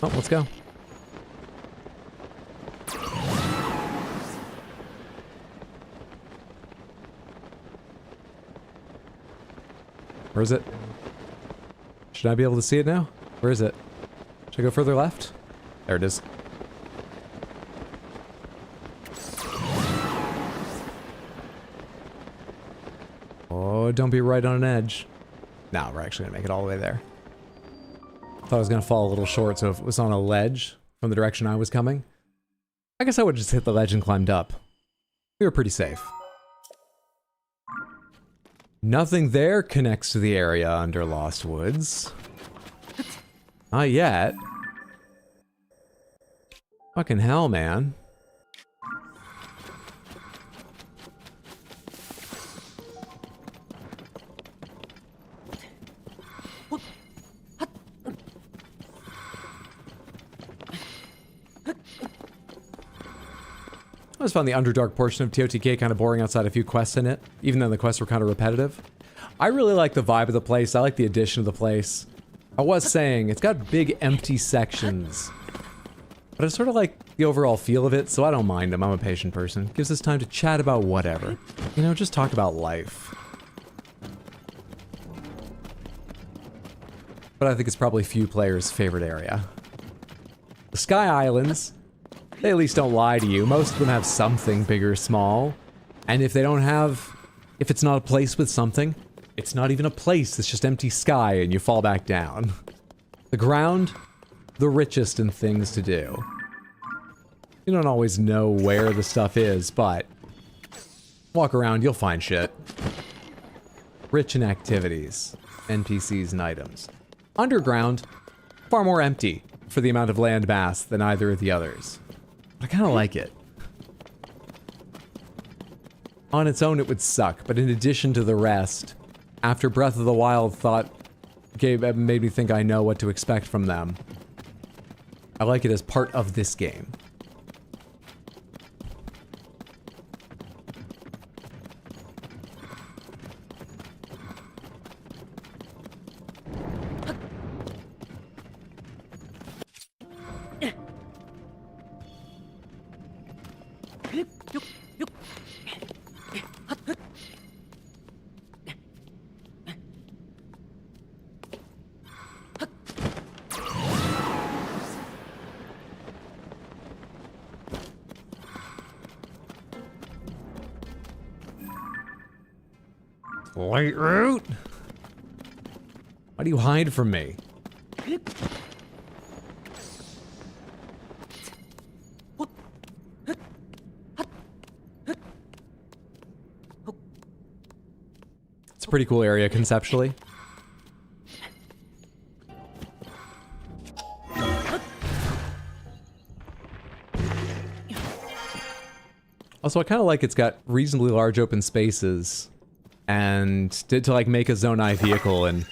Oh, let's go. Where is it? Should I be able to see it now? Where is it? Should I go further left? There it is. Oh, don't be right on an edge. No, we're actually gonna make it all the way there. Thought I was gonna fall a little short, so if it was on a ledge from the direction I was coming, I guess I would just hit the ledge and climbed up. We were pretty safe. Nothing there connects to the area under Lost Woods. Not yet. Fucking hell, man. I just found the Underdark portion of TotK kind of boring outside a few quests in it, even though the quests were kind of repetitive. I really like the vibe of the place. I like the addition of the place. I was saying, it's got big empty sections, but I sort of like the overall feel of it, so I don't mind them. I'm a patient person. Gives us time to chat about whatever. You know, just talk about life. But I think it's probably few players' favorite area. The Sky Islands, they at least don't lie to you. Most of them have something big or small. And if they don't have, if it's not a place with something, it's not even a place, it's just empty sky and you fall back down. The ground, the richest in things to do. You don't always know where the stuff is, but walk around, you'll find shit. rich in activities, NPCs and items. Underground, far more empty for the amount of land mass than either of the others. But I kind of like it. On its own, it would suck, but in addition to the rest, after Breath of the Wild made me think I know what to expect from them, I like it as part of this game. Light route? Why do you hide from me? It's a pretty cool area conceptually. Also, I kind of like it's got reasonably large open spaces. And to like make a Zonai vehicle and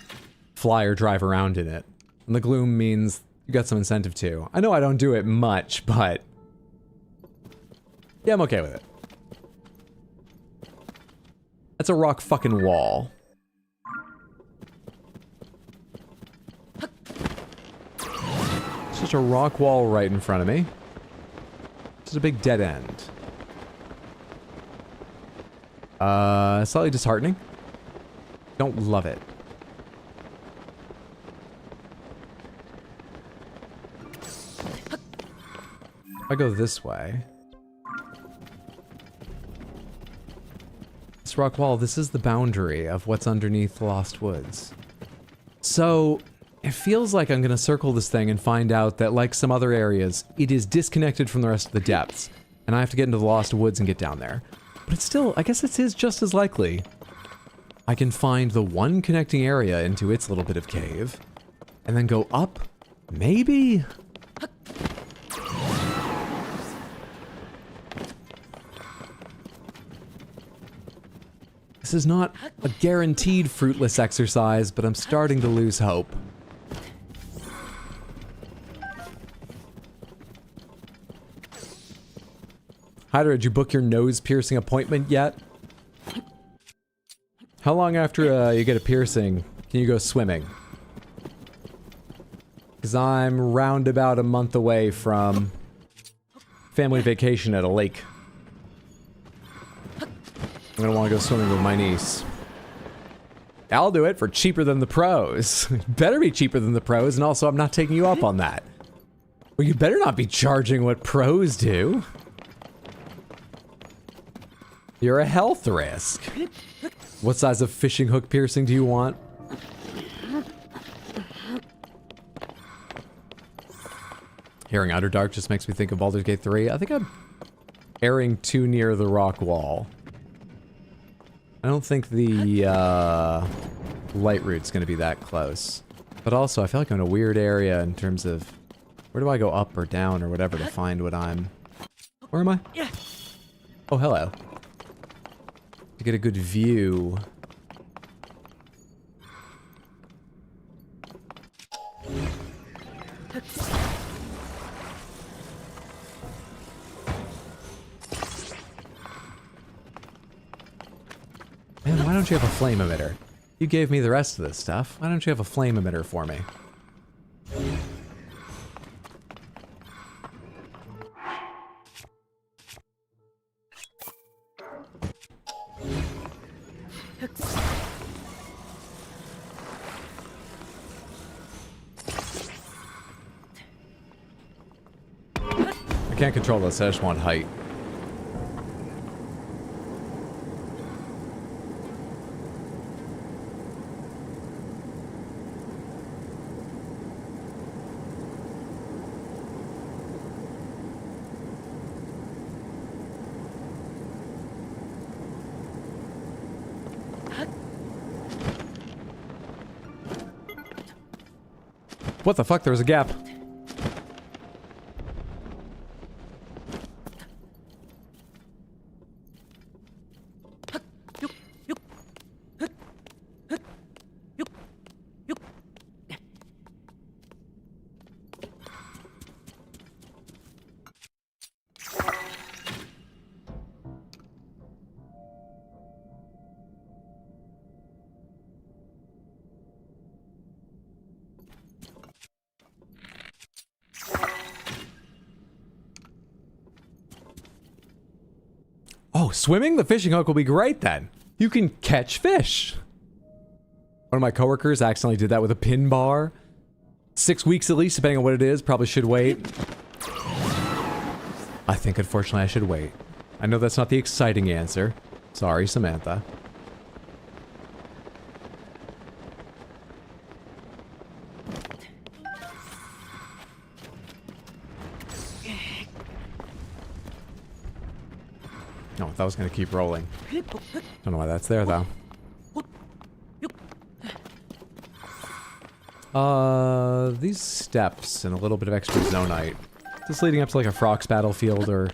fly or drive around in it. And the gloom means you got some incentive too. I know I don't do it much, but yeah, I'm okay with it. That's a rock fucking wall. It's just a rock wall right in front of me. Just a big dead end. Slightly disheartening. Don't love it. If I go this way. This rock wall, this is the boundary of what's underneath the Lost Woods. So, it feels like I'm gonna circle this thing and find out that, like some other areas, it is disconnected from the rest of the depths. And I have to get into the Lost Woods and get down there. But it's still, I guess it is just as likely I can find the one connecting area into its little bit of cave, and then go up, maybe? This is not a guaranteed fruitless exercise, but I'm starting to lose hope. Hydra, did you book your nose-piercing appointment yet? How long after you get a piercing can you go swimming? Because I'm round about a month away from family vacation at a lake. I'm gonna want to go swimming with my niece. I'll do it for cheaper than the pros. Better be cheaper than the pros, and also I'm not taking you up on that. Well, you better not be charging what pros do. You're a health risk. What size of fishing hook piercing do you want? Hearing Underdark just makes me think of Baldur's Gate 3. I think I'm erring too near the rock wall. I don't think the light route's gonna be that close. But also, I feel like I'm in a weird area in terms of where do I go up or down or whatever to find what I'm... Where am I? Oh, hello. To get a good view. Man, why don't you have a flame emitter? You gave me the rest of this stuff. Why don't you have a flame emitter for me? I can't control this, I just want height. What the fuck? There was a gap. Oh, swimming? The fishing hook will be great then. You can catch fish. One of my coworkers accidentally did that with a pin bar. 6 weeks at least, depending on what it is. Probably should wait. I think, unfortunately, I should wait. I know that's not the exciting answer. Sorry, Samantha. No, that was gonna keep rolling. Don't know why that's there, though. These steps and a little bit of extra zonite. Is this leading up to like a Frox battlefield, or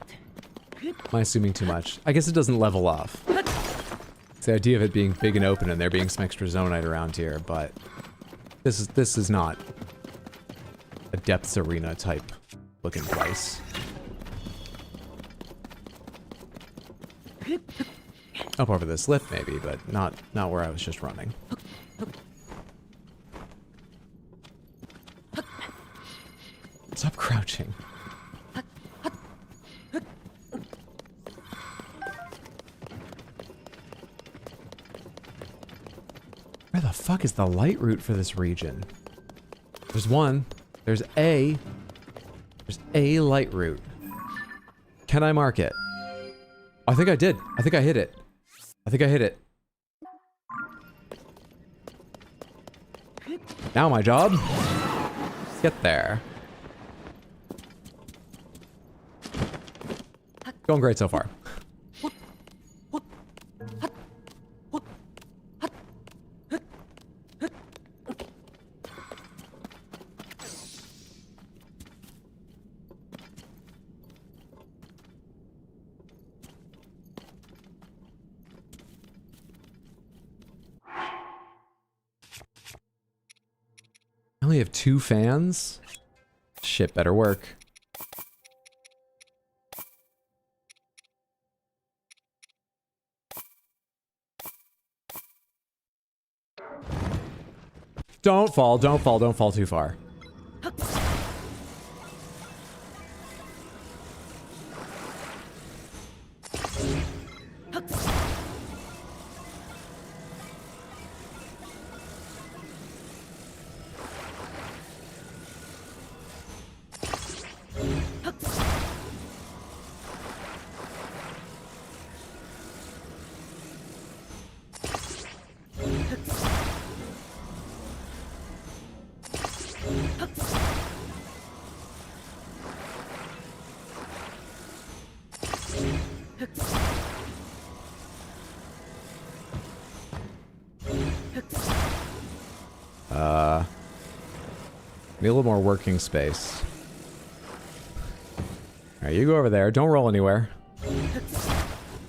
am I assuming too much? I guess it doesn't level off. It's the idea of it being big and open and there being some extra zonite around here, but this is not a depths arena type looking place. Up over this lift maybe, but not where I was just running. Stop crouching. Where the fuck is the light route for this region? There's one. There's a light route. Can I mark it? I think I did. I think I hit it. I think I hit it. Now my job. Get there. Going great so far. I only have 2 fans? Shit, better work. Don't fall, don't fall, don't fall too far. Need a little more working space. Alright, you go over there. Don't roll anywhere.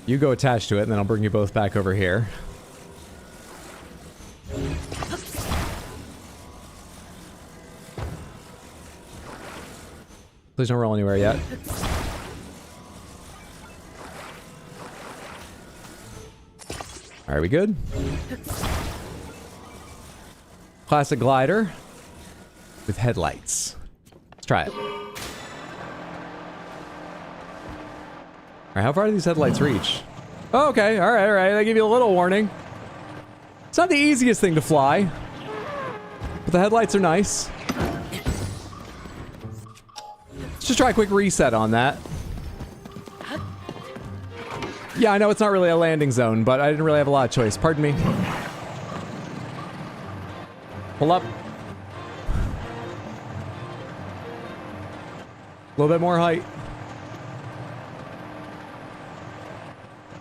You go attached to it, and then I'll bring you both back over here. Please don't roll anywhere yet. Alright, we good? Classic glider with headlights. Let's try it. Alright, how far do these headlights reach? Oh, okay, alright. They give you a little warning. It's not the easiest thing to fly, but the headlights are nice. Let's just try a quick reset on that. Yeah, I know it's not really a landing zone, but I didn't really have a lot of choice. Pardon me. Pull up. A little bit more height.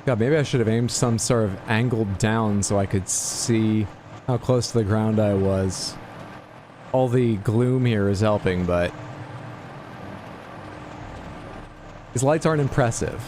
God, maybe I should have aimed some sort of angled down so I could see how close to the ground I was. all the gloom here is helping, but these lights aren't impressive.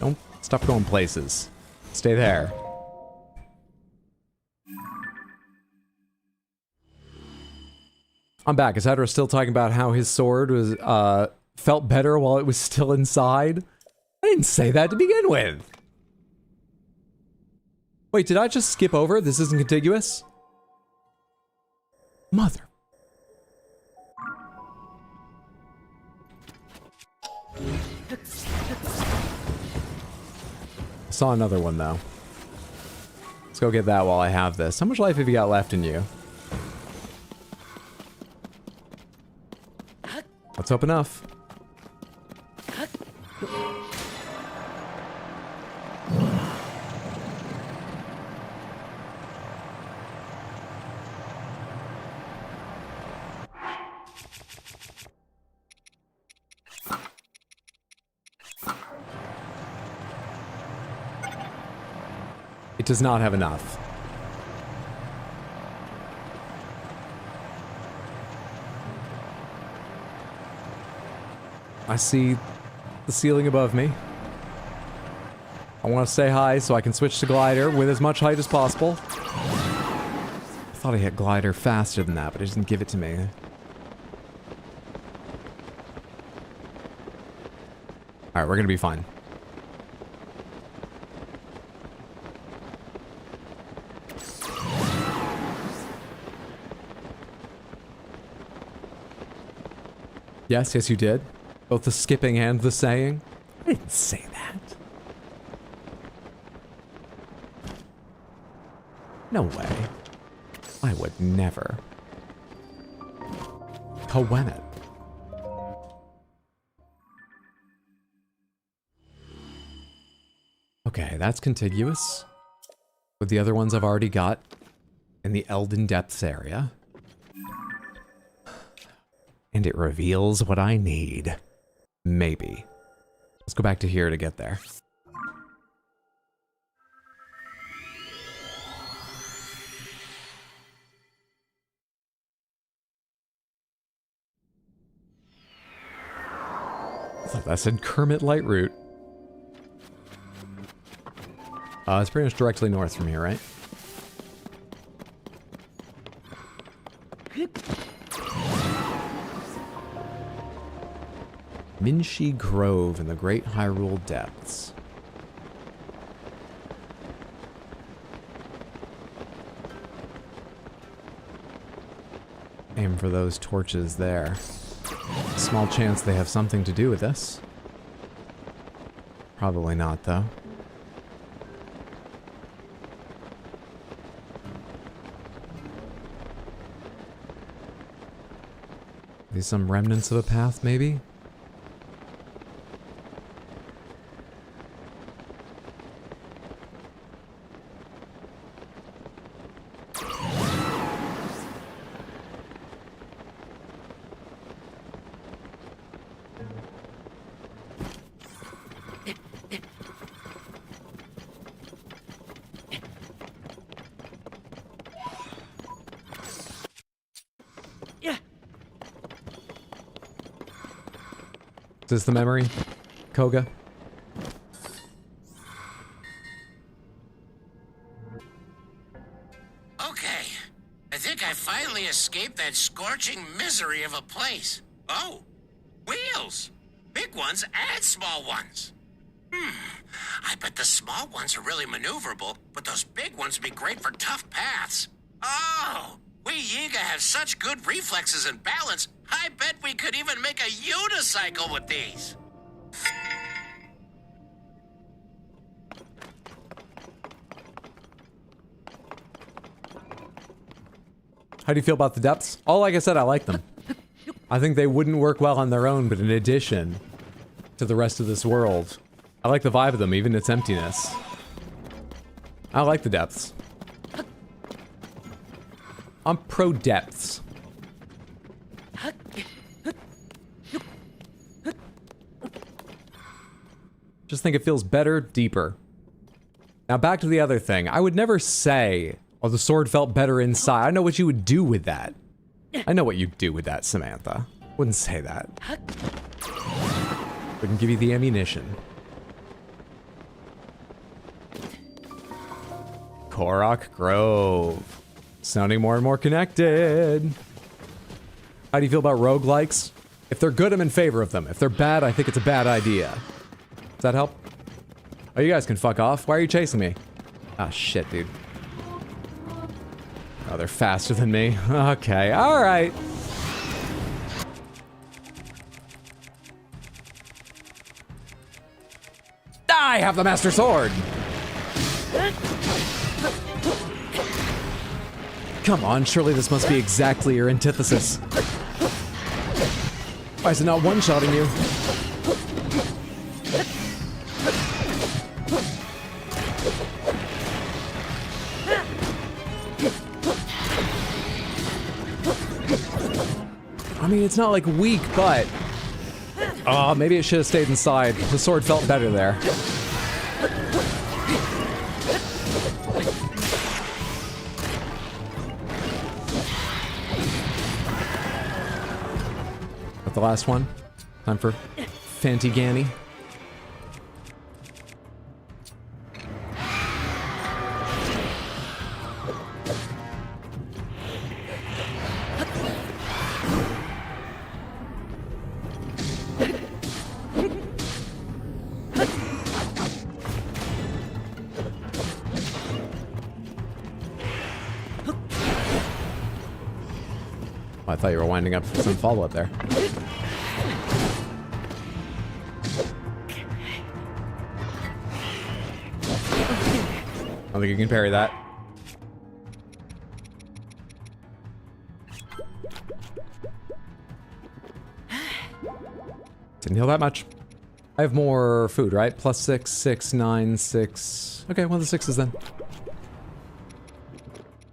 Don't stop going places. Stay there. I'm back. Is Hadra still talking about how his sword was felt better while it was still inside? I didn't say that to begin with. Wait, did I just skip over? This isn't contiguous? Mother. I saw another one though. Let's go get that while I have this. How much life have you got left in you? Let's hope enough. It does not have enough. I see the ceiling above me. I want to say hi so I can switch to glider with as much height as possible. I thought I hit glider faster than that, but it didn't give it to me. Alright, we're gonna be fine. Yes, yes you did. Both the skipping and the saying. I didn't say that. No way. I would never. When it. Okay, that's contiguous with the other ones I've already got in the Elden Depths area. And it reveals what I need. Maybe. Let's go back to here to get there. I thought that said Kermit Lightroot. It's pretty much directly north from here, right? Minshi Grove in the Great Hyrule Depths. Aim for those torches there. Small chance they have something to do with this. Probably not, though. These some remnants of a path, maybe? Is this the memory, Koga? Okay. I think I finally escaped that scorching misery of a place. Oh, wheels. Big ones and small ones. I bet the small ones are really maneuverable, but those big ones would be great for tough paths. Oh, we Yiga have such good reflexes and balance, I bet we could even make a unicycle with these. How do you feel about the depths? Oh, like I said, I like them. I think they wouldn't work well on their own, but in addition to the rest of this world, I like the vibe of them, even its emptiness. I like the depths. I'm pro depths. just think it feels better, deeper. Now back to the other thing. I would never say, oh, the sword felt better inside. I know what you would do with that. I know what you'd do with that, Samantha. Wouldn't say that. Wouldn't give you the ammunition. Korok Grove. Sounding more and more connected. How do you feel about roguelikes? If they're good, I'm in favor of them. If they're bad, I think it's a bad idea. Does that help? Oh, you guys can fuck off. Why are you chasing me? Ah, shit, dude. Oh, they're faster than me. Okay, alright. I have the Master Sword! Come on, surely this must be exactly your antithesis. Why is it not one-shotting you? I mean, it's not like weak, but... Oh, maybe it should have stayed inside. The sword felt better there. Got the last one. Time for Fantigani. I thought you were winding up some follow-up there. I don't think you can parry that. Didn't heal that much. I have more food, right? Plus 6, 6, 9, 6. Okay, one of the sixes then.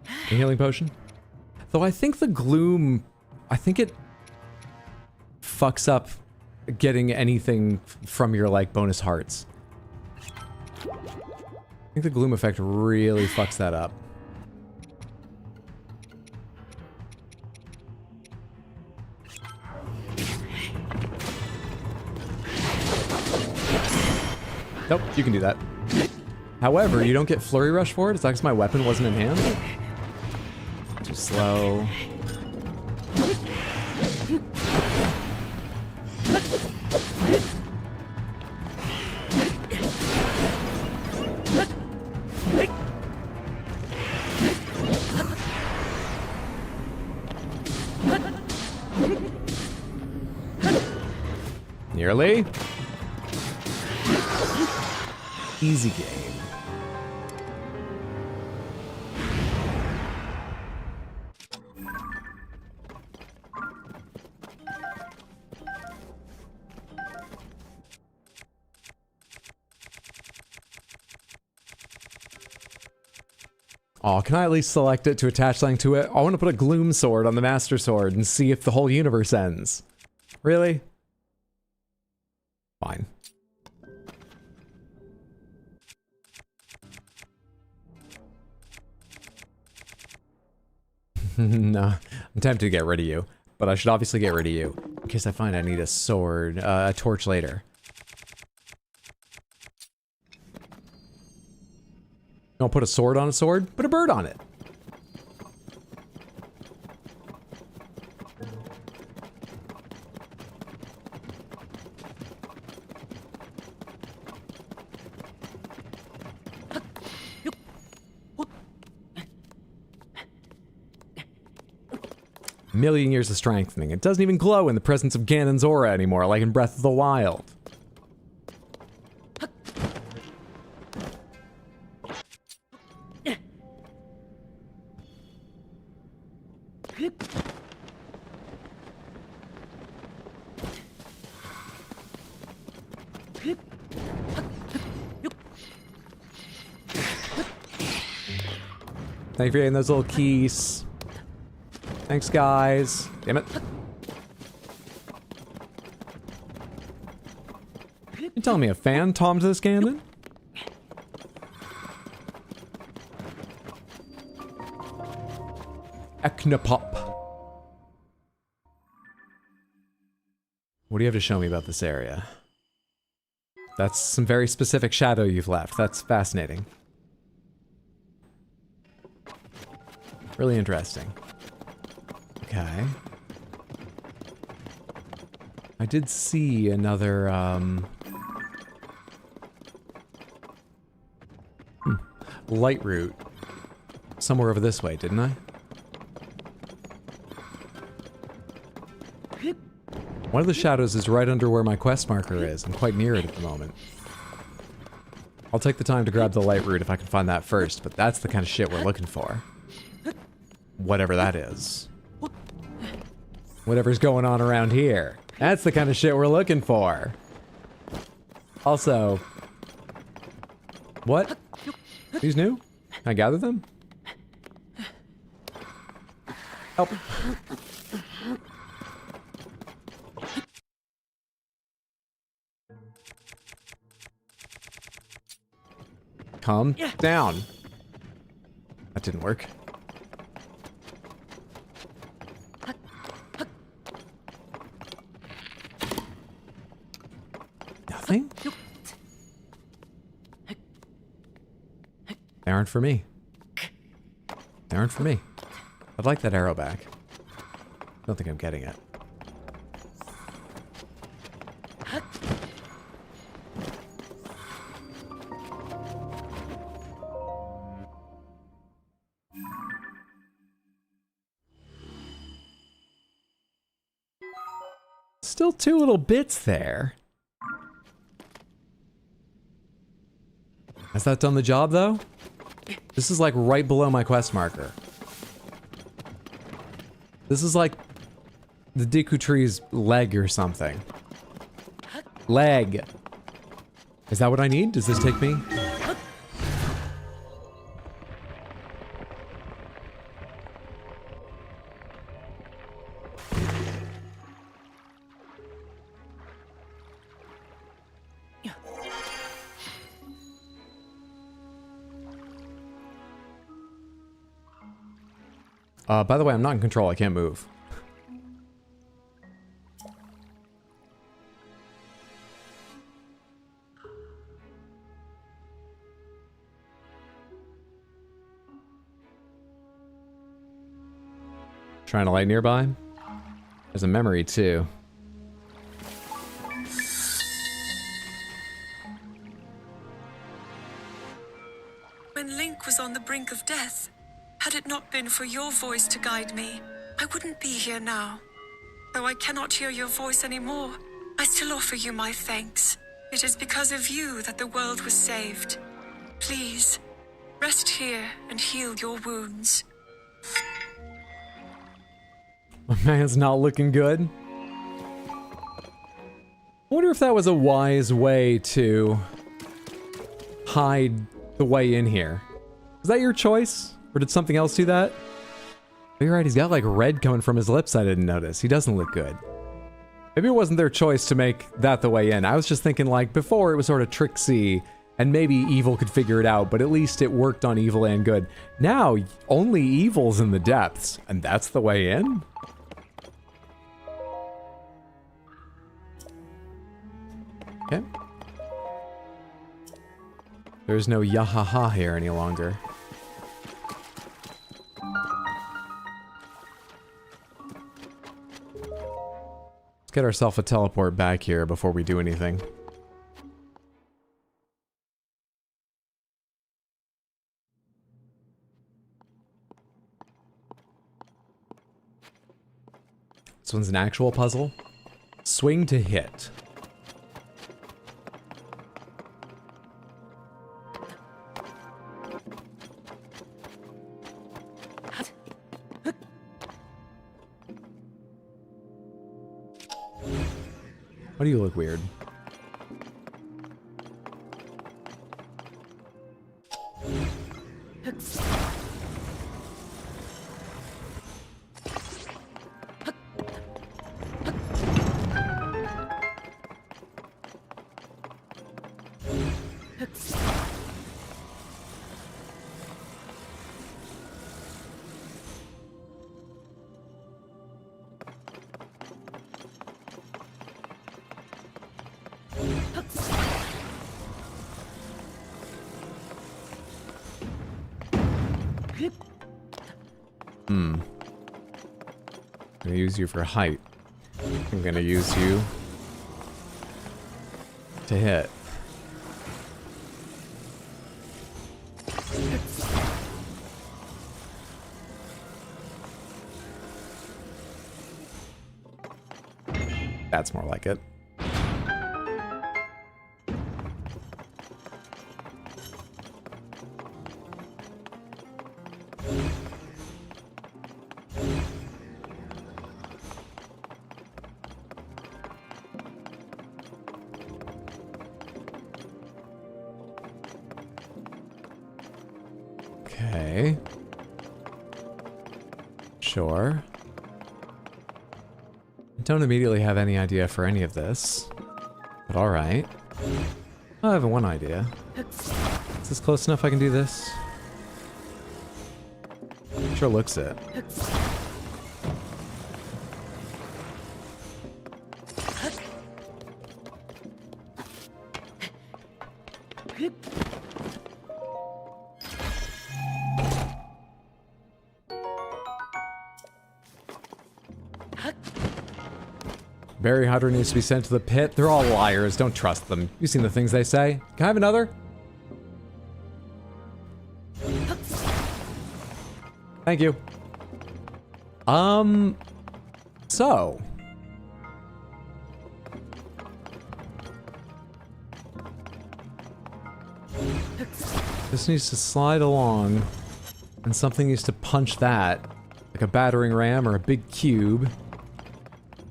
A healing potion. Though I think the gloom, I think it fucks up getting anything from your, like, bonus hearts. I think the gloom effect really fucks that up. Nope, you can do that. However, you don't get Flurry Rush for it. It's like because my weapon wasn't in hand. Too slow. Nearly. Easy game. Oh, can I at least select it to attach something to it? I want to put a Gloom Sword on the Master Sword and see if the whole universe ends. Really? Fine. No, I'm tempted to get rid of you, but I should obviously get rid of you in case I find I need a sword, a torch later. Don't put a sword on a sword, put a bird on it. Million years of strengthening. It doesn't even glow in the presence of Ganon's aura anymore, like in Breath of the Wild. Thank you for getting those little keys. Thanks, guys. Damn it. You telling me a fan tommed this cannon? Eknapop. What do you have to show me about this area? That's some very specific shadow you've left. That's fascinating. Really interesting. Okay. I did see another, light route somewhere over this way, didn't I? One of the shadows is right under where my quest marker is. I'm quite near it at the moment. I'll take the time to grab the light route if I can find that first, but that's the kind of shit we're looking for. Whatever that is. Whatever's going on around here. That's the kind of shit we're looking for. Also... What? These new? Can I gather them? Help. Calm down. That didn't work. Nothing? They aren't for me. They aren't for me. I'd like that arrow back. Don't think I'm getting it. Still two little bits there. Has that done the job, though? This is like right below my quest marker. This is like the Deku Tree's leg or something. Leg. Is that what I need? Does this take me? By the way, I'm not in control. I can't move. Trying to light nearby. There's a memory, too. When Link was on the brink of death, had it not been for your voice to guide me, I wouldn't be here now. Though I cannot hear your voice anymore, I still offer you my thanks. It is because of you that the world was saved. Please, rest here and heal your wounds. My man's not looking good. I wonder if that was a wise way to hide the way in here. Is that your choice? Or did something else do that? Oh, you're right, he's got like red coming from his lips I didn't notice. He doesn't look good. Maybe it wasn't their choice to make that the way in. I was just thinking like before it was sort of tricksy and maybe evil could figure it out, but at least it worked on evil and good. Now, only evil's in the depths, and that's the way in? Okay. There's no yahaha here any longer. Let's get ourselves a teleport back here before we do anything. This one's an actual puzzle. Swing to hit. Why do you look weird? I'm gonna use you for height. I'm gonna use you to hit. That's more like it. Okay. Sure. Don't immediately have any idea for any of this, but alright. I have one idea. Is this close enough I can do this? Sure looks it. Barry Hunter needs to be sent to the pit. They're all liars. Don't trust them. You've seen the things they say. Can I have another? Thank you. So. This needs to slide along, and something needs to punch that, like a battering ram or a big cube.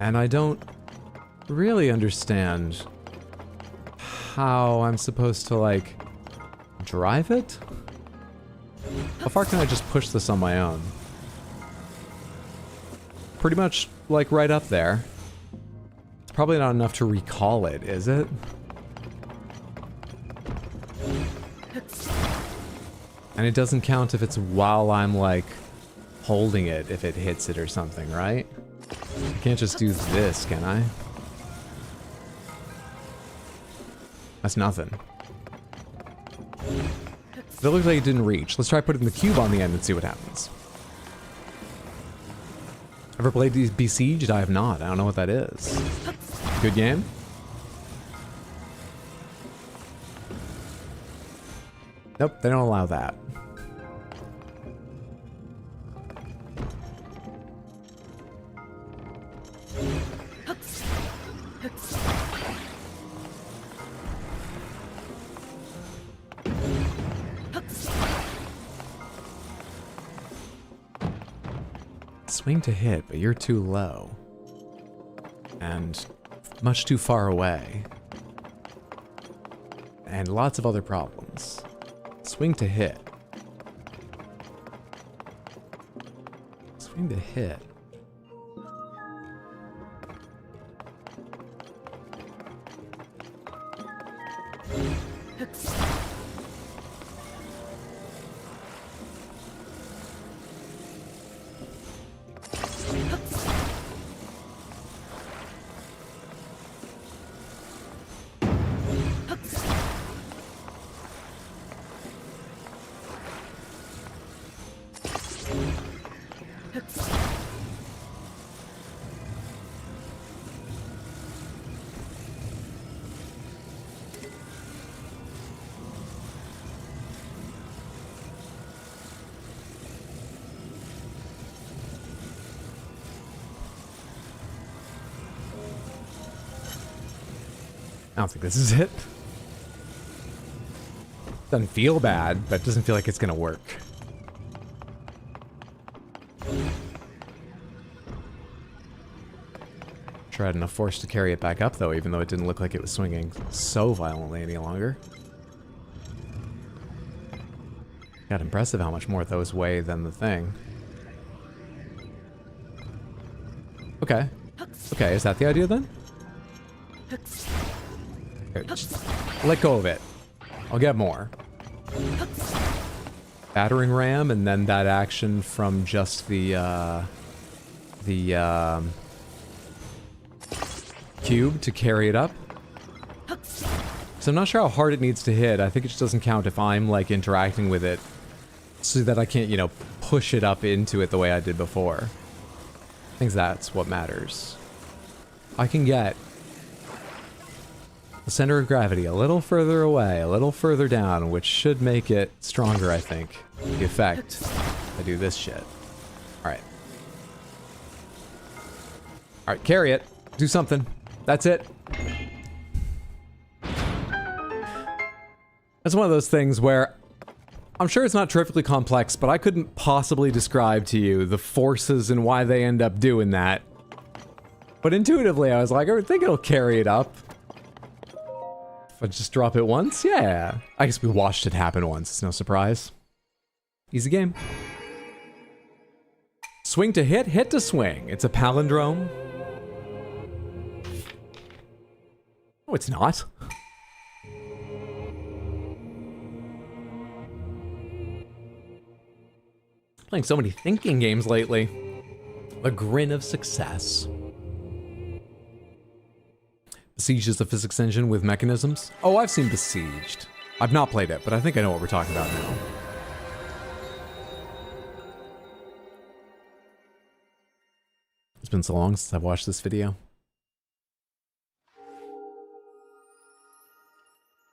And I don't really understand how I'm supposed to, like, drive it? How far can I just push this on my own? Pretty much, like, right up there. It's probably not enough to recall it, is it? And it doesn't count if it's while I'm, like, holding it, if it hits it or something, right? I can't just do this, can I? That's nothing. That looks like it didn't reach. Let's try putting the cube on the end and see what happens. Ever played these Besieged? I have not. I don't know what that is. Good game? Nope, they don't allow that. Swing to hit, but you're too low. And much too far away. And lots of other problems. Swing to hit. Swing to hit. I don't think this is it. Doesn't feel bad, but it doesn't feel like it's gonna work. Sure, I had enough force to carry it back up, though, even though it didn't look like it was swinging so violently any longer. God, impressive how much more those weigh than the thing. Okay. Okay, is that the idea then? Here, just let go of it. I'll get more. Battering ram, and then that action from just the cube to carry it up. So I'm not sure how hard it needs to hit. I think it just doesn't count if I'm, like, interacting with it. So that I can't, you know, push it up into it the way I did before. I think that's what matters. I can get the center of gravity a little further away, a little further down, which should make it stronger, I think. The effect. I do this shit. Alright. Alright, carry it. Do something. That's it. That's one of those things where I'm sure it's not terrifically complex, but I couldn't possibly describe to you the forces and why they end up doing that. But intuitively, I was like, I think it'll carry it up. If I just drop it once? Yeah. I guess we watched it happen once. It's no surprise. Easy game. Swing to hit, hit to swing. It's a palindrome. No, it's not. Playing so many thinking games lately. A grin of success. Besieged is a physics engine with mechanisms. Oh, I've seen Besieged. I've not played it, but I think I know what we're talking about now. It's been so long since I've watched this video.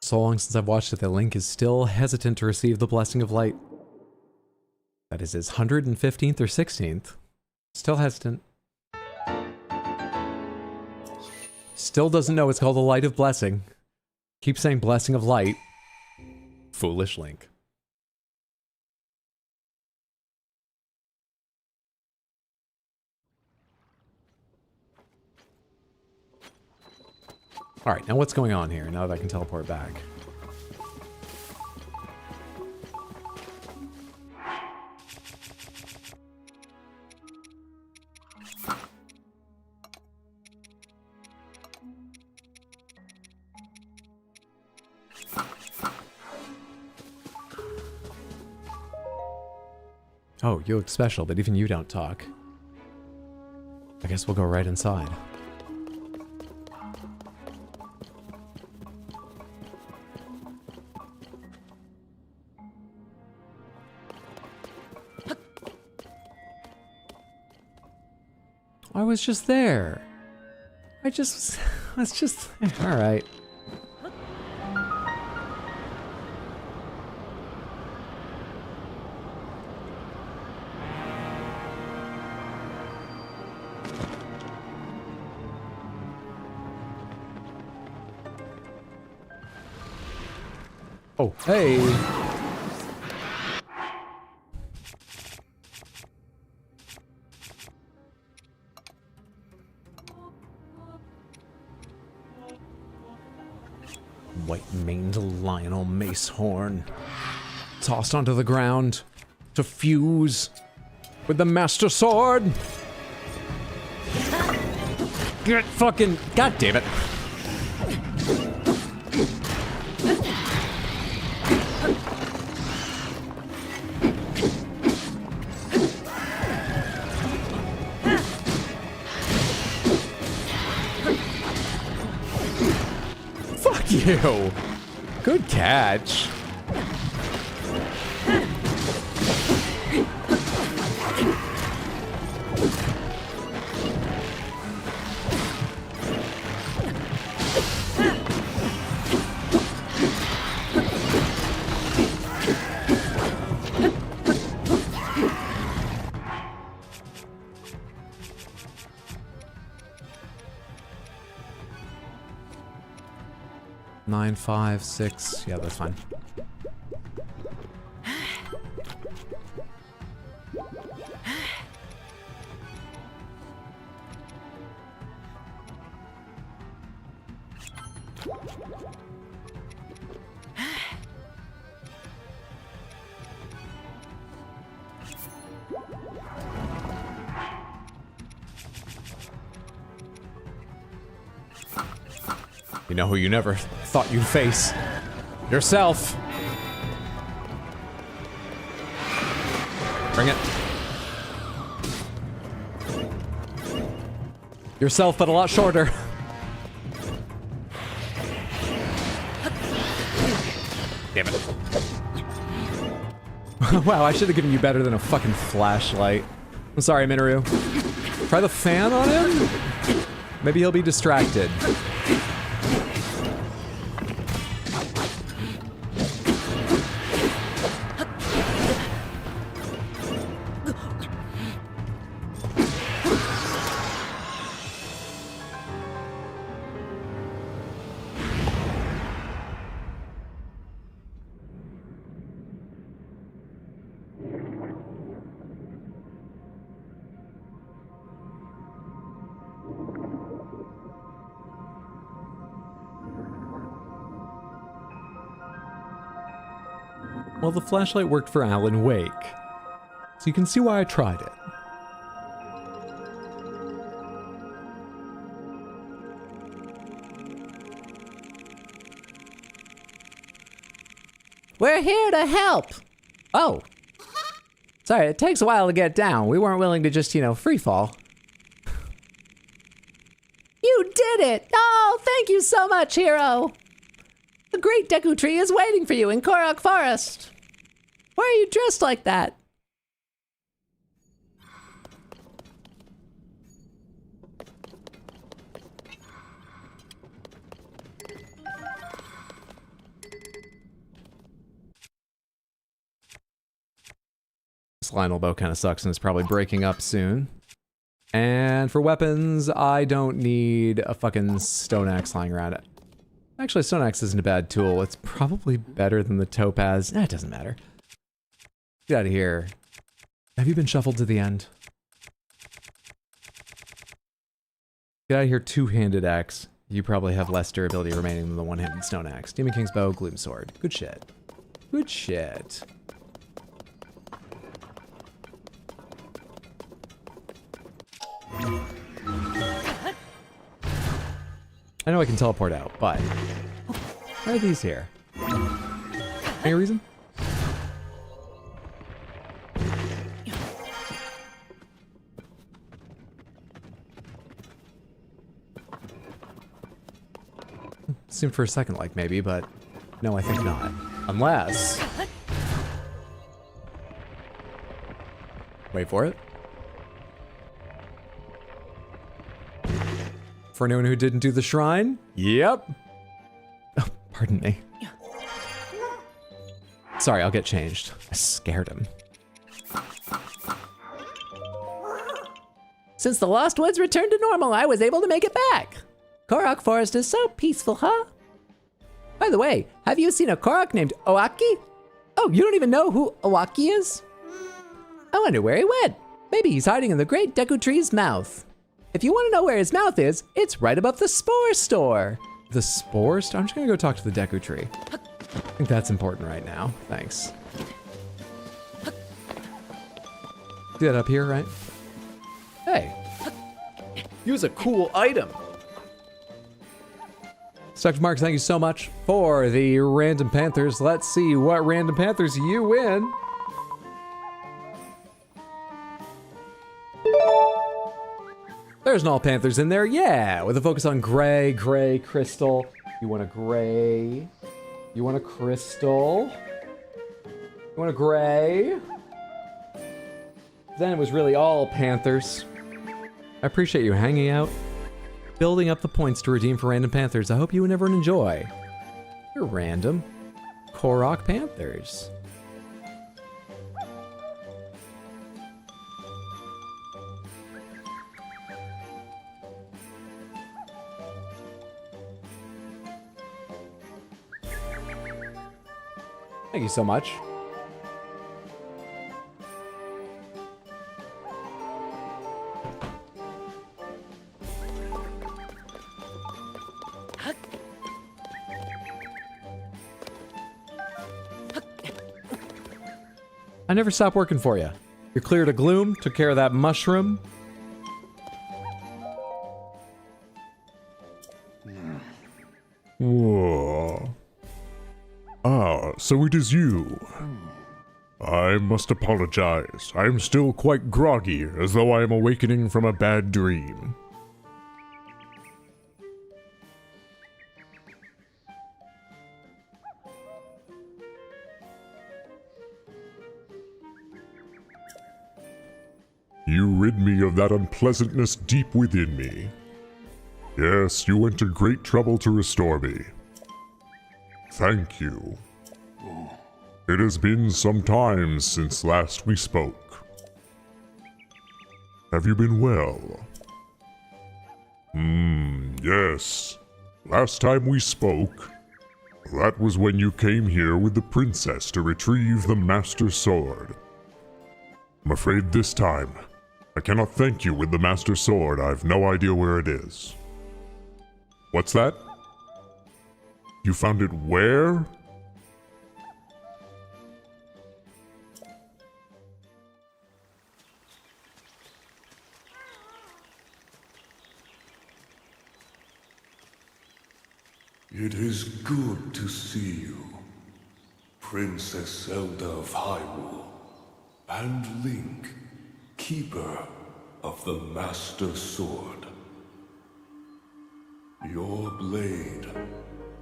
So long since I've watched it that Link is still hesitant to receive the blessing of light. That is his 115th or 16th. Still hesitant. Still doesn't know it's called the Light of Blessing. Keeps saying blessing of light. Foolish Link. Alright, now what's going on here now that I can teleport back? Oh, you look special, but even you don't talk. I guess we'll go right inside. I was just there. I was just, all right. Oh, hey. White-maned Lionel Macehorn. Tossed onto the ground to fuse with the Master Sword. Get fucking... God damn it. Fuck you. Good catch. Nine, 5, 6. Yeah, that's fine. You know who you never thought you'd face? Yourself! Bring it. Yourself, but a lot shorter. Wow, I should have given you better than a fucking flashlight. I'm sorry, Minoru. Try the fan on him? Maybe he'll be distracted. Well, the flashlight worked for Alan Wake, so you can see why I tried it. We're here to help! Oh. Sorry, it takes a while to get down. We weren't willing to just, free fall. You did it! Oh, thank you so much, hero! The great Deku Tree is waiting for you in Korok Forest! Why are you dressed like that? This Lionel bow kind of sucks and is probably breaking up soon. And for weapons, I don't need a fucking stone axe lying around it. Actually, a stone axe isn't a bad tool. It's probably better than the topaz. It doesn't matter. Get out of here. Have you been shuffled to the end? Get out of here, two-handed axe. You probably have less durability remaining than the one-handed stone axe. Demon King's bow, gloom sword. Good shit. Good shit. I know I can teleport out, but why are these here? Any reason? Seemed for a second like maybe, but no, I think not. Unless... Wait for it. For anyone who didn't do the shrine? Yep. Oh, pardon me. Sorry, I'll get changed. I scared him. Since the Lost Woods returned to normal, I was able to make it back. Korok Forest is so peaceful, huh? By the way, have you seen a Korok named Owaki? Oh, you don't even know who Owaki is? I wonder where he went. Maybe he's hiding in the great Deku Tree's mouth. If you want to know where his mouth is, it's right above the Spore Store. The Spore Store? I'm just gonna go talk to the Deku Tree. I think that's important right now. Thanks. See that up here, right? Hey. Use a cool item. Dr. Marks, thank you so much for the Random Panthers. Let's see what Random Panthers you win. There's an all Panthers in there, yeah, with a focus on gray, crystal. You want a gray. You want a crystal. You want a gray. Then it was really all Panthers. I appreciate you hanging out, building up the points to redeem for Random Panthers. I hope you and everyone enjoy. You're random. Korok Panthers. Thank you so much. I never stop working for you. You're cleared of gloom, took care of that mushroom. Whoa. Ah, so it is you. I must apologize. I am still quite groggy, as though I am awakening from a bad dream. You rid me of that unpleasantness deep within me. Yes, you went to great trouble to restore me. Thank you. It has been some time since last we spoke. Have you been well? Yes. Last time we spoke, that was when you came here with the princess to retrieve the Master Sword. I'm afraid this time, I cannot thank you with the Master Sword. I've no idea where it is. What's that? You found it where? It is good to see you, Princess Zelda of Hyrule, and Link, Keeper of the Master Sword. Your blade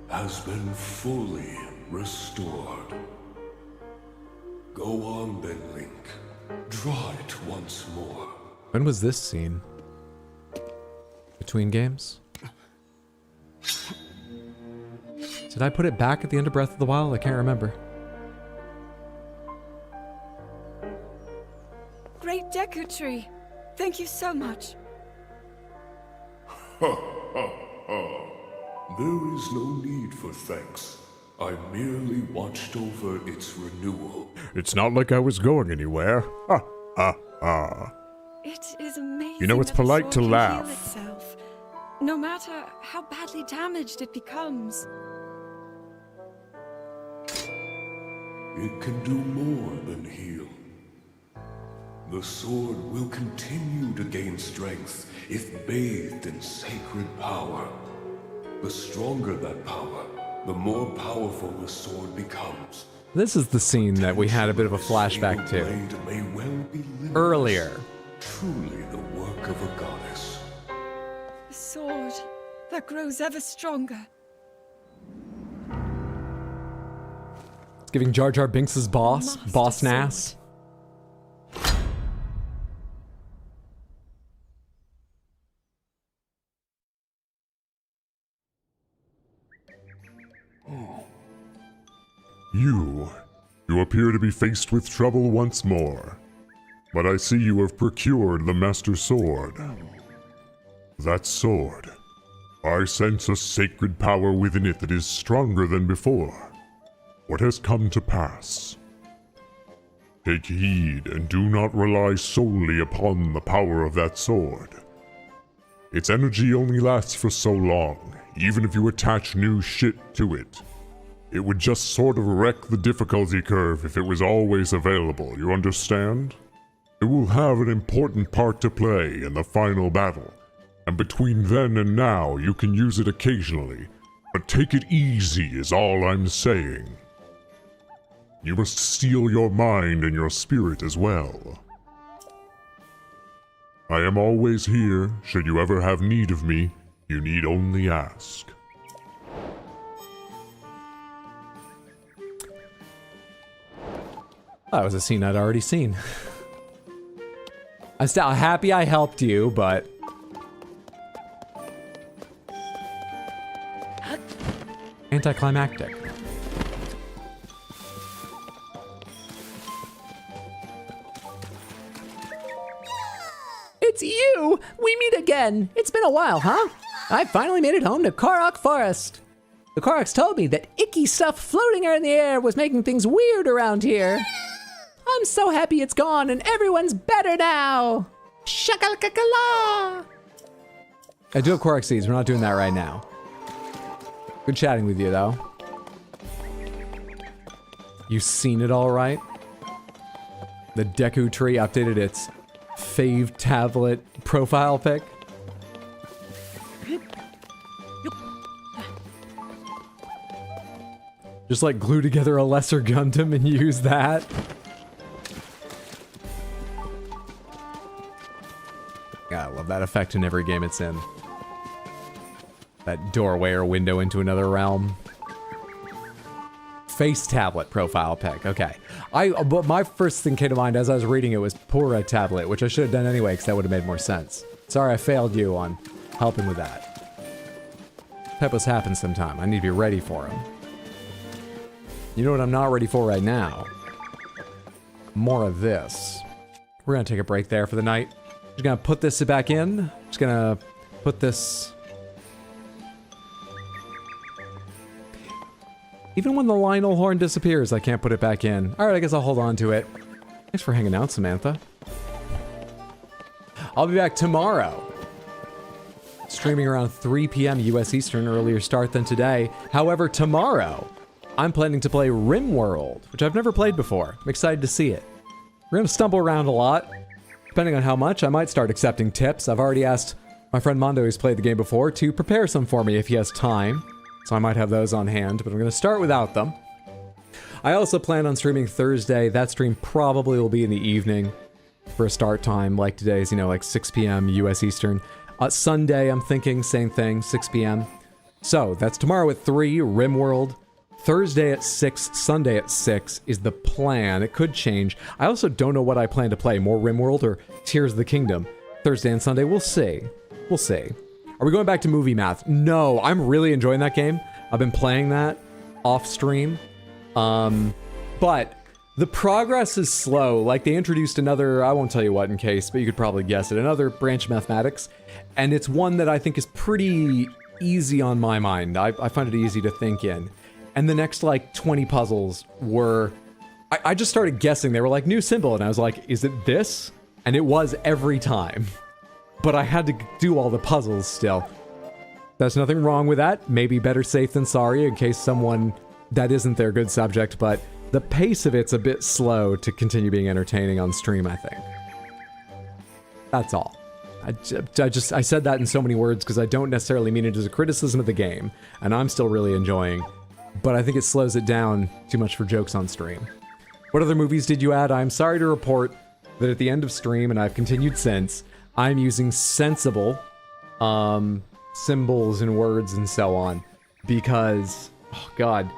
has been fully restored. Go on then, Link. Draw it once more. When was this scene? Between games? Did I put it back at the end of Breath of the Wild? I can't remember. Great Deku Tree. Thank you so much. Ha ha ha. There is no need for thanks. I merely watched over its renewal. It's not like I was going anywhere. Ha ha ha. It is amazing. You know, it's that the polite sword to can laugh. heal itself, no matter how badly damaged it becomes. It can do more than heal. The sword will continue to gain strength if bathed in sacred power. The stronger that power, the more powerful the sword becomes. This is the scene that we had a bit of a flashback to. May well be Earlier. Truly the work of a goddess. A sword that grows ever stronger. It's giving Jar Jar Binks' boss nass. You appear to be faced with trouble once more. But I see you have procured the Master Sword. That sword, I sense a sacred power within it that is stronger than before. What has come to pass? Take heed and do not rely solely upon the power of that sword. Its energy only lasts for so long, even if you attach new shit to it. It would just sort of wreck the difficulty curve if it was always available, you understand? It will have an important part to play in the final battle, and between then and now you can use it occasionally, but take it easy is all I'm saying. You must steel your mind and your spirit as well. I am always here, should you ever have need of me, you need only ask. That was a scene I'd already seen. I'm still happy I helped you, but... anticlimactic. It's you! We meet again! It's been a while, huh? I finally made it home to Korok Forest. The Koroks told me that icky stuff floating in the air was making things weird around here. I'm so happy it's gone and everyone's better now! Shakalakala! I do have Korok seeds, we're not doing that right now. Good chatting with you, though. You've seen it all right? The Deku Tree updated its fave tablet profile pic. Just like glue together a lesser Gundam and use that. Yeah, I love that effect in every game it's in. That doorway or window into another realm. Face tablet profile pic. Okay. But my first thing came to mind as I was reading it was poor red tablet, which I should have done anyway because that would have made more sense. Sorry I failed you on helping with that. Typos happen sometime. I need to be ready for them. You know what I'm not ready for right now? More of this. We're gonna take a break there for the night. Just gonna put this back in. Just gonna put this... Even when the Lionel horn disappears, I can't put it back in. Alright, I guess I'll hold on to it. Thanks for hanging out, Samantha. I'll be back tomorrow. Streaming around 3 p.m. US Eastern, earlier start than today. However, tomorrow, I'm planning to play RimWorld, which I've never played before. I'm excited to see it. We're gonna stumble around a lot. Depending on how much, I might start accepting tips. I've already asked my friend Mondo, who's played the game before, to prepare some for me if he has time. So I might have those on hand, but I'm gonna start without them. I also plan on streaming Thursday. That stream probably will be in the evening for a start time like today's, you know, like 6 p.m. US Eastern. Sunday, I'm thinking, same thing, 6 p.m. So that's tomorrow at 3, RimWorld. Thursday at 6, Sunday at 6 is the plan. It could change. I also don't know what I plan to play, more RimWorld or Tears of the Kingdom. Thursday and Sunday, we'll see. We'll see. Are we going back to movie math? No, I'm really enjoying that game. I've been playing that off stream. But the progress is slow. Like, they introduced another, I won't tell you what in case, but you could probably guess it, another branch of mathematics. And it's one that I think is pretty easy on my mind. I find it easy to think in. And the next, like, 20 puzzles were... I just started guessing. They were like, new symbol. And I was like, is it this? And it was every time. But I had to do all the puzzles still. There's nothing wrong with that. Maybe better safe than sorry in case someone... that isn't their good subject. But the pace of it's a bit slow to continue being entertaining on stream, I think. That's all. I said that in so many words because I don't necessarily mean it as a criticism of the game. And I'm still really enjoying... but I think it slows it down too much for jokes on stream. What other movies did you add? I'm sorry to report that at the end of stream, and I've continued since, I'm using sensible symbols and words and so on. Because, oh god,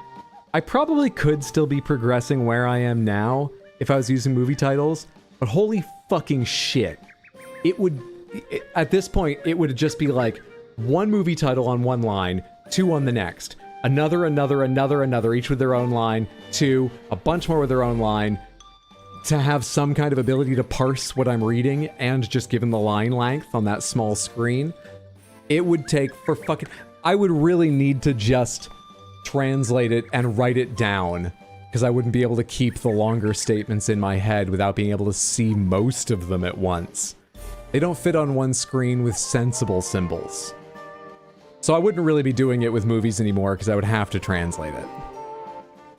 I probably could still be progressing where I am now if I was using movie titles, but holy fucking shit. At this point, it would just be like one movie title on one line, 2 on the next. Another, each with their own line, 2, a bunch more with their own line, to have some kind of ability to parse what I'm reading, and just given the line length on that small screen, it would take for fucking... I would really need to just translate it and write it down, because I wouldn't be able to keep the longer statements in my head without being able to see most of them at once. They don't fit on one screen with sensible symbols. So I wouldn't really be doing it with movies anymore because I would have to translate it.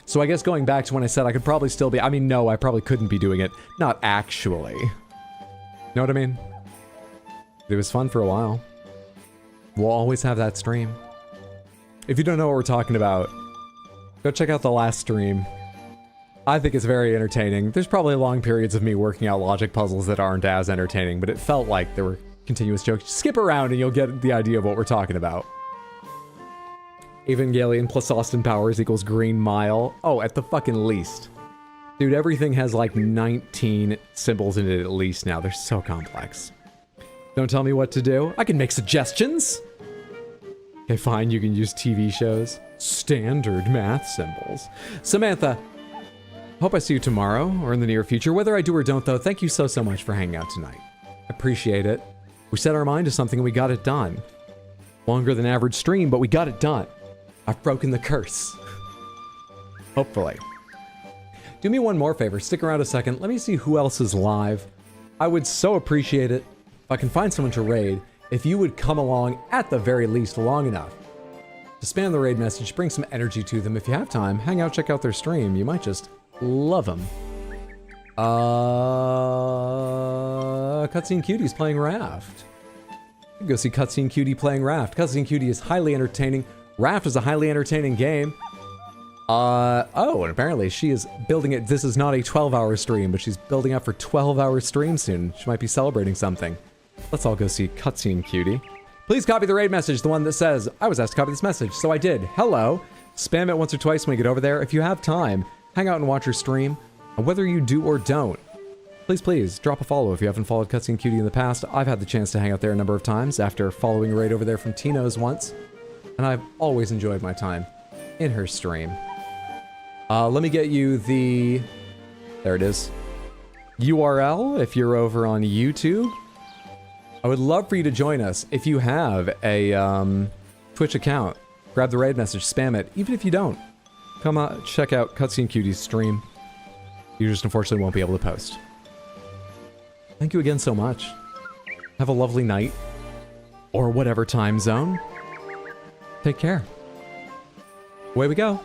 So I guess going back to when I said I could probably still be... I mean, no, I probably couldn't be doing it. Not actually. Know what I mean? It was fun for a while. We'll always have that stream. If you don't know what we're talking about, go check out the last stream. I think it's very entertaining. There's probably long periods of me working out logic puzzles that aren't as entertaining, but it felt like there were continuous jokes. Skip around and you'll get the idea of what we're talking about. Evangelion plus Austin Powers equals Green Mile. Oh, at the fucking least. Dude, everything has like 19 symbols in it at least now. They're so complex. Don't tell me what to do. I can make suggestions. Okay, fine, you can use TV shows. Standard math symbols. Samantha, hope I see you tomorrow or in the near future. Whether I do or don't, though, thank you so much for hanging out tonight. I appreciate it. We set our mind to something and we got it done. Longer than average stream, but we got it done. I've broken the curse. Hopefully. Do me one more favor. Stick around a second. Let me see who else is live. I would so appreciate it if I can find someone to raid. If you would come along, at the very least, long enough to spam the raid message, bring some energy to them. If you have time, hang out, check out their stream. You might just love them. Cutscene Cutie's playing Raft. You can go see Cutscene Cutie playing Raft. Cutscene Cutie is highly entertaining. Raft is a highly entertaining game. Oh, and apparently she is building it. This is not a 12-hour stream, but she's building up for 12-hour stream soon. She might be celebrating something. Let's all go see Cutscene Cutie. Please copy the raid message, the one that says, I was asked to copy this message, so I did. Hello. Spam it once or twice when we get over there. If you have time, hang out and watch her stream. And whether you do or don't, please drop a follow if you haven't followed Cutscene Cutie in the past. I've had the chance to hang out there a number of times after following right over there from Tino's once, and I've always enjoyed my time in her stream. Let me get you the... There it is. URL if you're over on YouTube. I would love for you to join us if you have a Twitch account. Grab the raid message, spam it, even if you don't. Come on, check out Cutscene Cutie's stream. You just unfortunately won't be able to post. Thank you again so much. Have a lovely night. Or whatever time zone. Take care. Away we go.